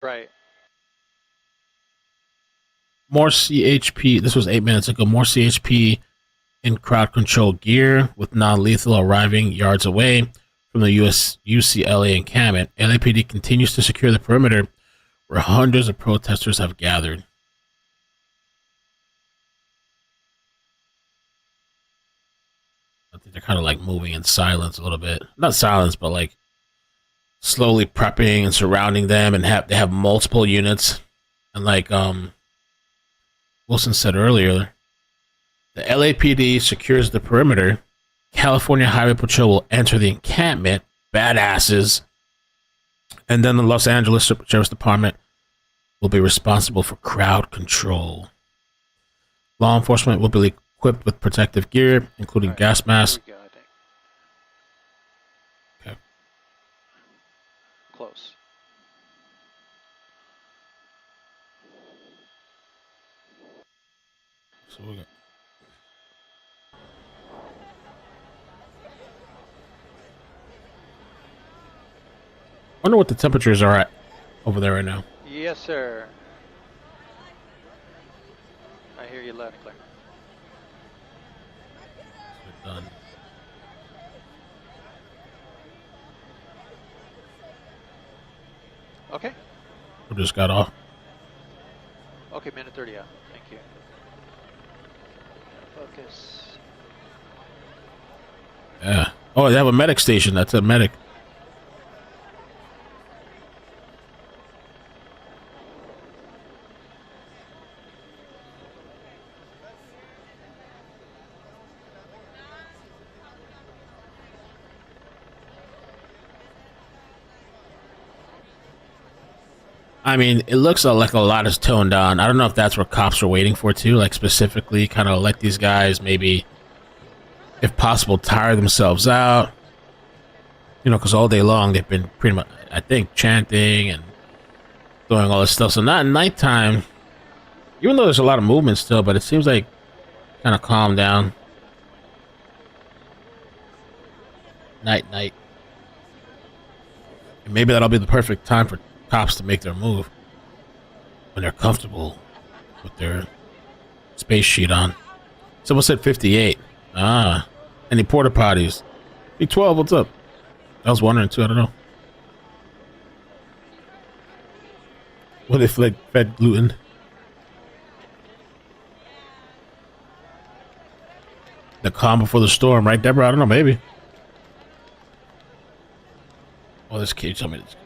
Right. More CHP. This was 8 minutes ago. More CHP in crowd control gear with non-lethal arriving yards away from the UCLA encampment. LAPD continues to secure the perimeter where hundreds of protesters have gathered. I think they're kind of like moving in silence a little bit. Not silence, but like slowly prepping and surrounding them, and they have multiple units. And like Wilson said earlier, the LAPD secures the perimeter. California Highway Patrol will enter the encampment, badasses, and then the Los Angeles Sheriff's Department will be responsible for crowd control. Law enforcement will be equipped with protective gear, including gas masks. Okay. Close. So we got. I wonder what the temperatures are at over there right now. Yes, sir. I hear you loud and clear. We're done. Okay. We just got off. Okay, minute 30 out. Thank you. Focus. Yeah. Oh, they have a medic station. That's a medic. I mean, it looks like a lot is toned down. I don't know if that's what cops are waiting for too, like specifically kind of let these guys maybe, if possible, tire themselves out. You know, because all day long they've been pretty much, I think, chanting and doing all this stuff. So not at nighttime, even though there's a lot of movement still, but it seems like kind of calmed down. Night. And maybe that'll be the perfect time for cops to make their move when they're comfortable with their space sheet on. Someone said 58. Any porta potties? B12, what's up? I was wondering too. I don't know. What if like fed gluten? The calm before the storm, right, Deborah? I don't know, maybe. Oh, this kid, tell me this.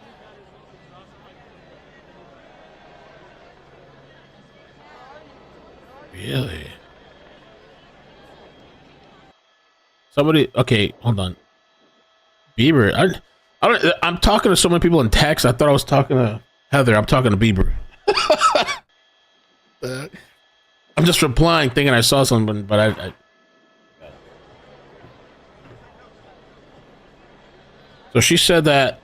Really? Somebody, okay, hold on. Bieber, I'm talking to so many people in text. I thought I was talking to Heather. I'm talking to Bieber. I'm just replying, thinking I saw something, but I. So she said that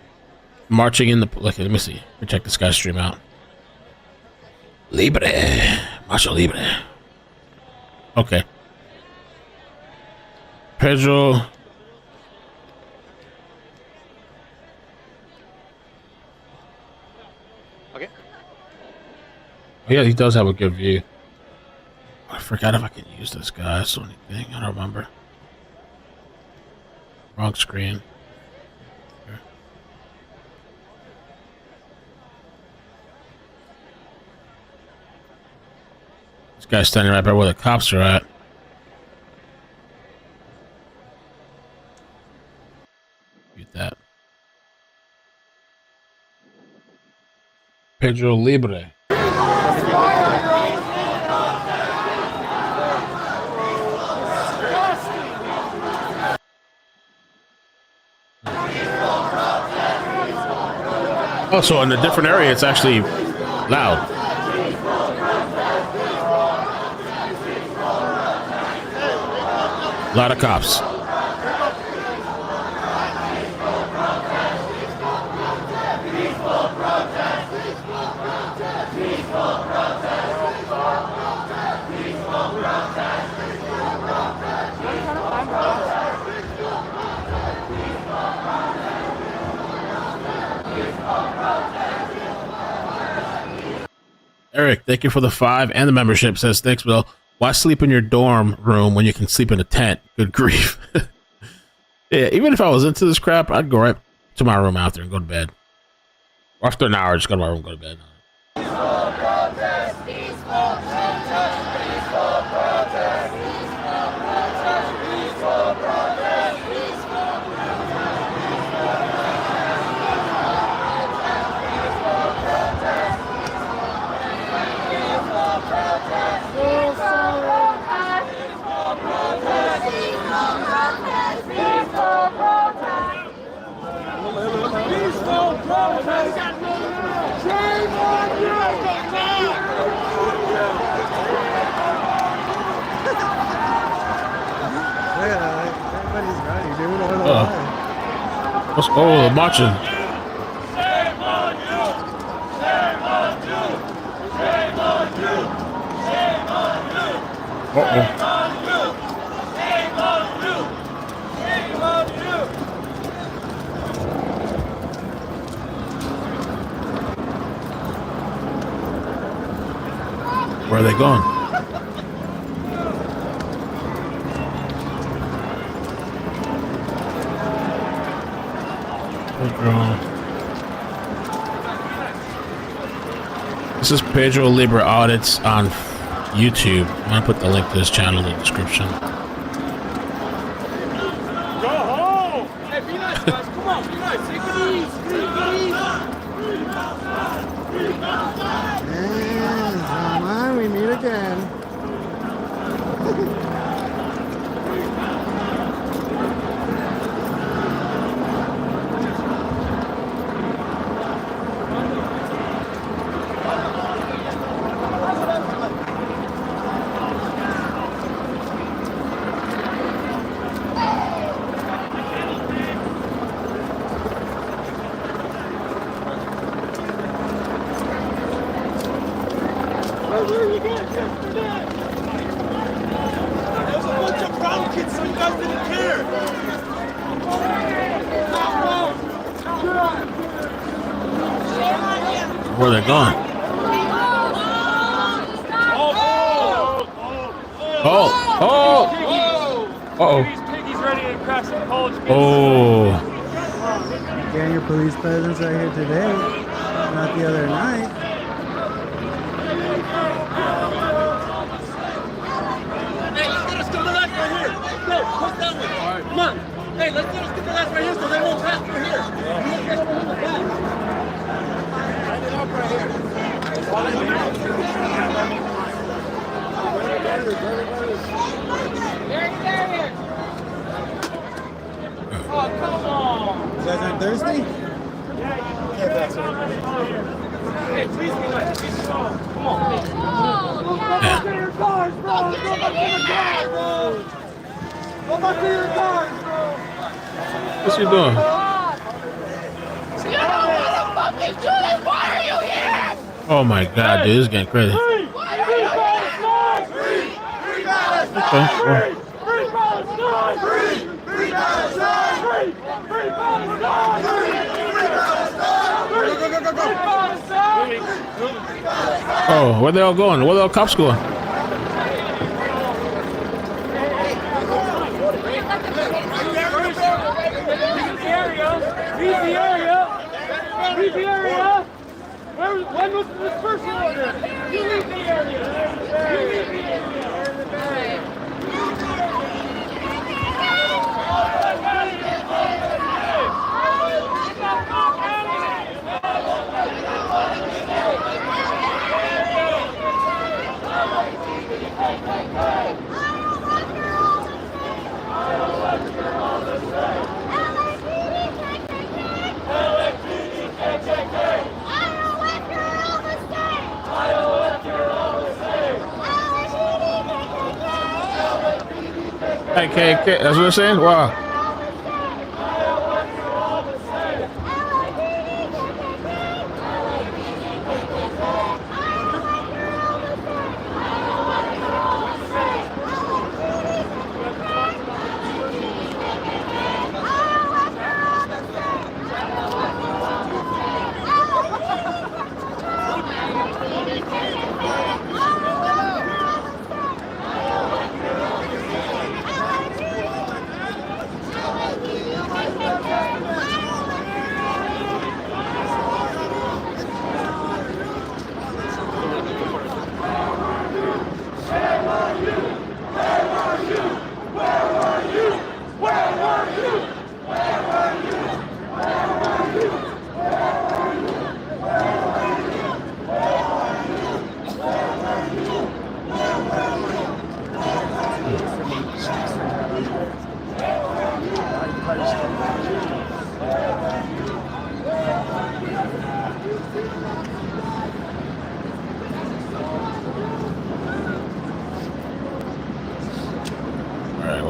marching in the. Look, let me see. Let me check this guy's stream out. Libre, Macho Libre. Okay. Pedro. Okay. Oh, yeah, he does have a good view. I forgot if I can use this guy. That's the only thing. I don't remember. Wrong screen. Here. This guy's standing right by where the cops are at. Get that. Pedro Libre. Oh, so in a different area, it's actually loud. A lot of cops. Eric, thank you for the 5 and the membership. Says, thanks, Bill. Why sleep in your dorm room when you can sleep in a tent? Good grief. Yeah, even if I was into this crap, I'd go right to my room after and go to bed. After an hour, just go to my room and go to bed. Everybody's ready, dude. Over the line. What's the marching? Shame on you! Shame on you! Shame on you! Shame on you! Shame on you! Shame on you! Shame on you! Where are they going? This is Pedro Libre Audits on YouTube. I'm gonna put the link to his channel in the description. Go home! Hey, be nice, guys. Come on, be nice. Take it easy. And come on, we meet again. Where were you guys yesterday? There was a bunch of brown kids, so you guys didn't care. Where are they going? Oh! Uh-oh. These piggies ready to crash some college kids. Oh! Getting your police presence right here today, not the other night. Hey, let's get us to the left right here. No, push that way. All right. Come on. Hey, let's get us to the left right here so they won't pass through here. Let's get over to the back. Line it up right here. Oh, come on. You guys aren't thirsty? Yeah, that's it. Hey, please be nice. Please come on. Come on. Go back to your cars, bro. Go back to your cars, bro. Go back to your cars, bro. What's he doing? You don't want to fucking do this. Why are you here? Oh my god, dude, this is getting crazy. Free Palestine! Free Palestine! Okay, well. Free Palestine! Free Palestine! Free Palestine! Free Palestine! Oh, where they all going? Where the all cops going? Leave the area! Leave the area! When was this person order? You leave the area! You leave the area! Okay, that's what I'm saying? Wow.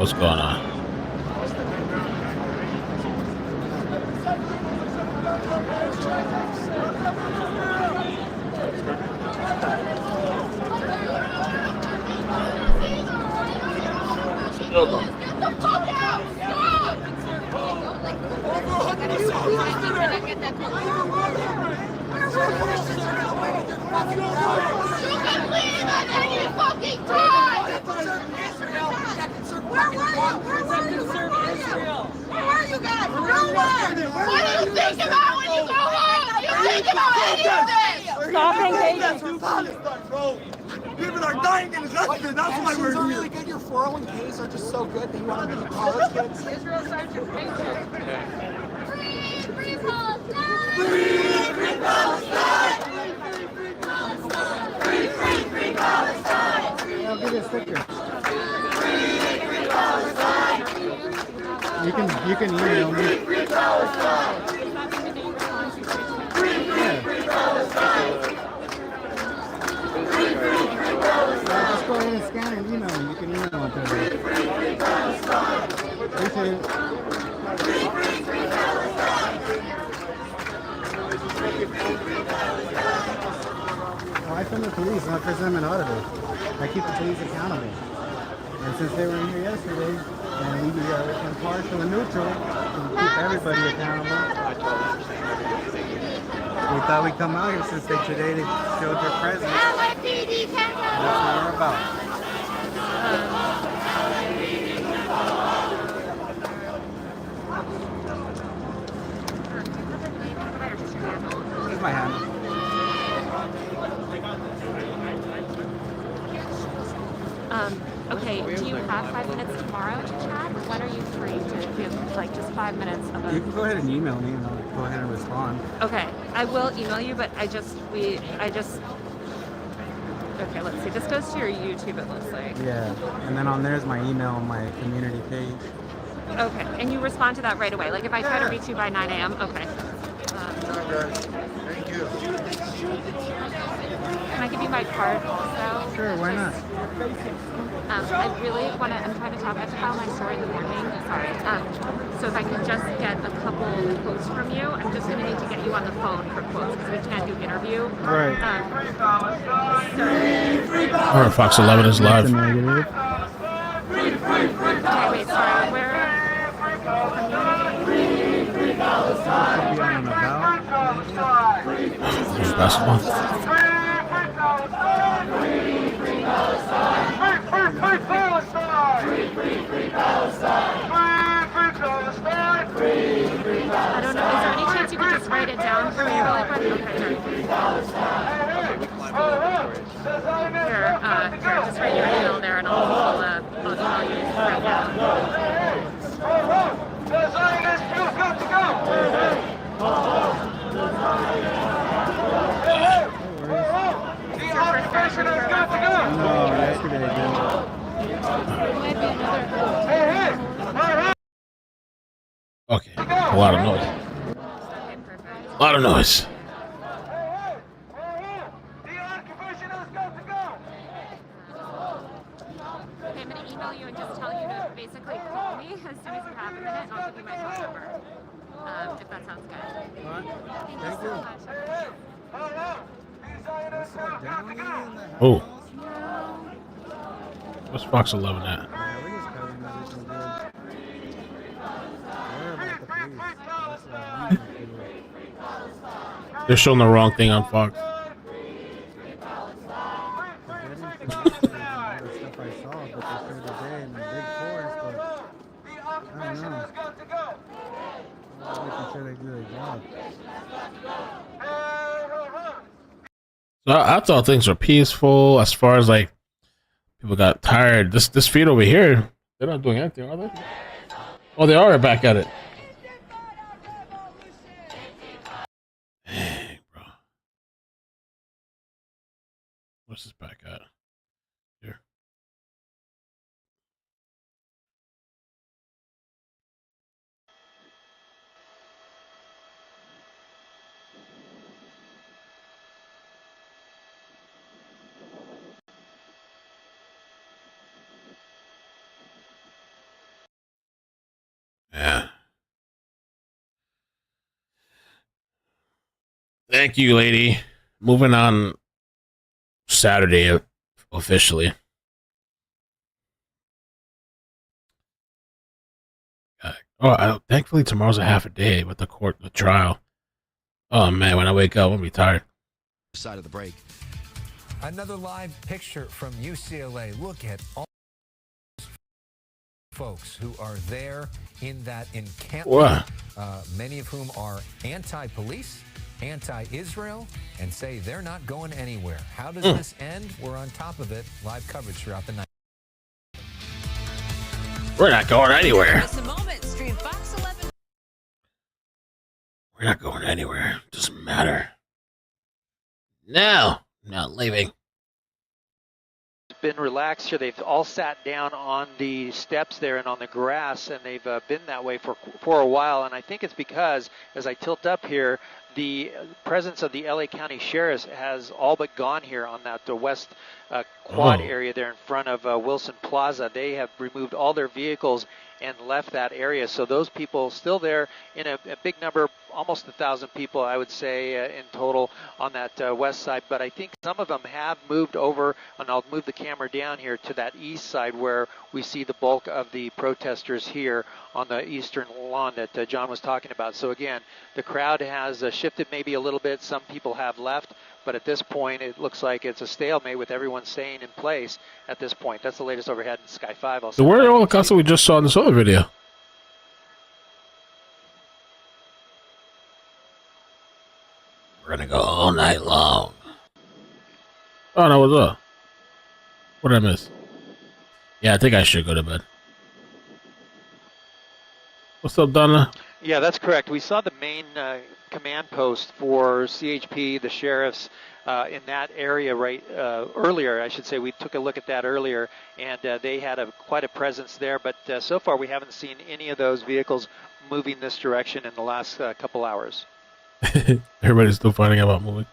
What's going on? People are dying in Gaza. That's why we're here. Really good. Your 401ks are just so good that you want to be college kids. Israel Sergeant Major. Free, free Palestine. Free, free Palestine. Free, free, free Palestine. I'll give you a sticker. Free, free Palestine. You can email me. Free, free Palestine. Free, free Palestine. Just go ahead and scan and email them. You can email them to me. Appreciate it. Well, I film the police and I present an auditor. I keep the police accountable. And since they were here yesterday, and we are impartial and neutral, and keep everybody accountable. We thought we'd come out here since today they showed their presence. LAPD, that's what we're about. Here's my hand. Okay, do you have 5 minutes tomorrow to chat? When are you free to give like just 5 minutes of a... You can go ahead and email me and I'll go ahead and respond. Okay, I will email you, but okay, let's see. This goes to your YouTube, it looks like. Yeah, and then on there's my email on my community page. Okay, and you respond to that right away. Like if I try to reach you by 9 a.m. Okay. Thank you. Can I give you my card also? Sure, why not? I really want to, I'm trying to talk, I have to file my story in the morning, sorry. So if I can just get a couple quotes from you, I'm just going to need to get you on the phone for quotes because we can't do interview. Right. Alright, Fox 11 is live. Okay, wait, sorry, where? There's basketball. I don't know, is there any chance you could just write it down for me really quick? Here, just write your email there and I'll email you right now. No, yesterday I did. Okay, a lot of noise. A lot of noise. Okay, I'm going to email you and just tell you to basically call me as soon as you have a minute and I'll give you my phone number. If that sounds good. Thank you so much. Oh. What's Fox 11 at? They're showing the wrong thing on Fox. So I thought things were peaceful as far as like people got tired. This feed over here, they're not doing anything, are they? Oh, they are back at it. Dang, bro. What's this back at? Here. Thank you, lady. Moving on. Saturday officially. Thankfully tomorrow's a half a day with the trial. Oh man, when I wake up, I'm gonna be tired. Side of the break. Another live picture from UCLA. Look at all folks who are there in that encampment. Many of whom are anti-police, anti-Israel, and say they're not going anywhere. How does this end? We're on top of it. Live coverage throughout the night. We're not going anywhere. We're not going anywhere. Doesn't matter. No, I'm not leaving. Been relaxed here. They've all sat down on the steps there and on the grass, and they've been that way for a while. And I think it's because, as I tilt up here, the presence of the LA County Sheriff's has all but gone here on that west quad area there in front of Wilson Plaza. They have removed all their vehicles and left that area. So those people still there in a big number, almost 1,000 people, I would say, in total on that west side. But I think some of them have moved over, and I'll move the camera down here to that east side where we see the bulk of the protesters here on the eastern lawn that John was talking about. So again, the crowd has shifted maybe a little bit. Some people have left, but at this point, it looks like it's a stalemate with everyone staying in place at this point. That's the latest overhead in Sky 5. So where are all the cops that we just saw in this other video? We're gonna go all night long. Oh no, what's up? What did I miss? Yeah, I think I should go to bed. What's up, Donna? Yeah, that's correct. We saw the main command post for CHP, the sheriffs, in that area earlier. I should say we took a look at that earlier, and they had quite a presence there. But so far, we haven't seen any of those vehicles moving this direction in the last couple hours. Everybody's still finding out about moving.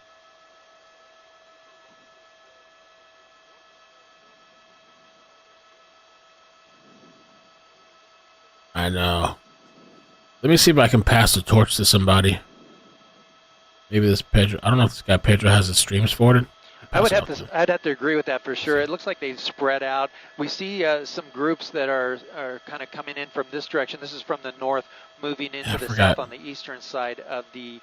I know. Let me see if I can pass the torch to somebody. Maybe this Pedro. I don't know if this guy Pedro has his streams forwarded. I'd have to agree with that for sure. It looks like they've spread out. We see some groups that are kind of coming in from this direction. This is from the north, moving into the south on the eastern side of the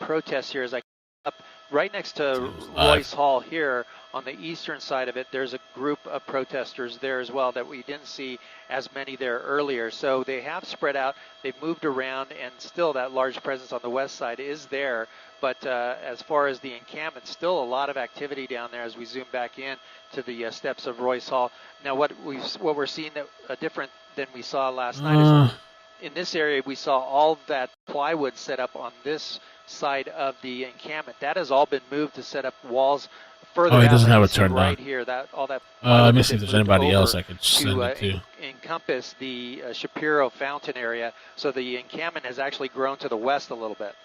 protest here. As I come up right next to Royce Hall here on the eastern side of it, there's a group of protesters there as well that we didn't see as many there earlier. So they have spread out. They've moved around, and still that large presence on the west side is there. But as far as the encampment, still a lot of activity down there as we zoom back in to the steps of Royce Hall. Now, what we're seeing that different than we saw last night is in this area we saw all that plywood set up on this side of the encampment. That has all been moved to set up walls further out. He doesn't have it turned right on. here. All that. Let me see if there's anybody else I could send it to. Encompass the Shapiro Fountain area, so the encampment has actually grown to the west a little bit.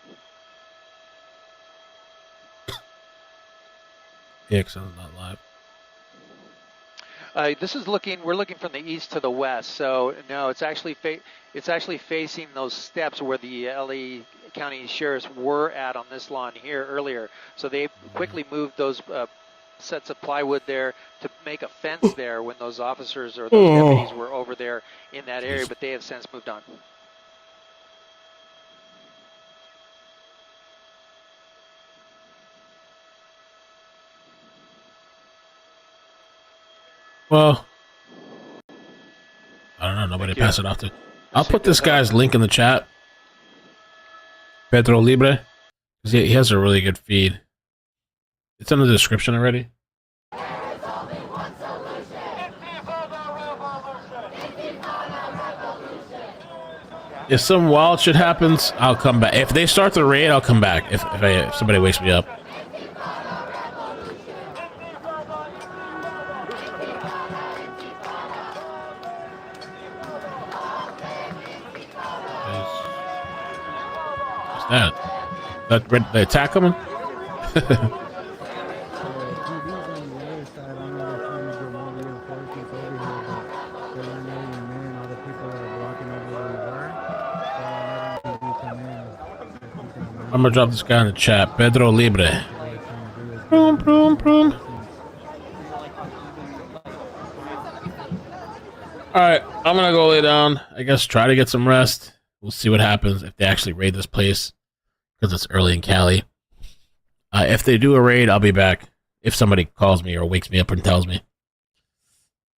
Yeah, because I'm not live. We're looking from the east to the west. So no, it's actually facing those steps where the LA County Sheriffs were at on this lawn here earlier. So they quickly moved those sets of plywood there to make a fence there when those officers or those deputies were over there in that area, but they have since moved on. Well, I don't know. Nobody pass it off to. I'll put this guy's link in the chat. Pedro Libre. He has a really good feed. It's in the description already. If some wild shit happens, I'll come back. If they start the raid, I'll come back. If somebody wakes me up. That the attack coming? I'm gonna drop this guy in the chat. Pedro Libre. Boom, boom, boom. Alright, I'm gonna go lay down. I guess try to get some rest. We'll see what happens if they actually raid this place. Because it's early in Cali. If they do a raid, I'll be back. If somebody calls me or wakes me up and tells me.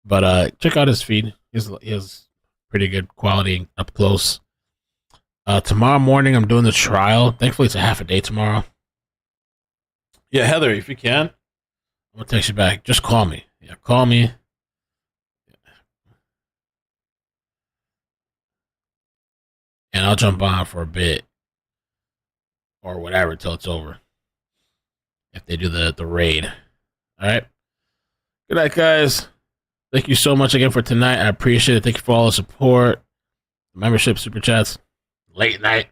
But check out his feed. He has pretty good quality up close. Tomorrow morning, I'm doing the trial. Thankfully, it's a half a day tomorrow. Yeah, Heather, if you can, I'm going to text you back. Just call me. Yeah, call me. And I'll jump on for a bit. Or whatever till it's over. If they do the raid. Alright. Good night, guys. Thank you so much again for tonight. I appreciate it. Thank you for all the support. Membership, super chats. Late night.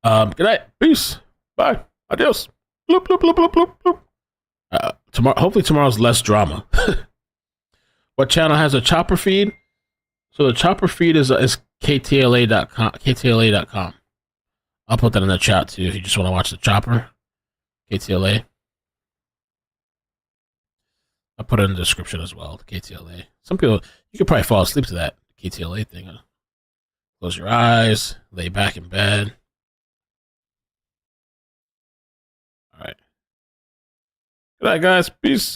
Good night. Peace. Bye. Adios. Bloop, bloop, bloop, bloop, bloop, bloop. Hopefully tomorrow's less drama. What channel has a chopper feed? So the chopper feed is KTLA.com. KTLA.com. I'll put that in the chat too if you just want to watch the chopper. KTLA. I'll put it in the description as well. KTLA. Some people, you could probably fall asleep to that KTLA thing. Close your eyes, lay back in bed. All right. Good night, guys. Peace.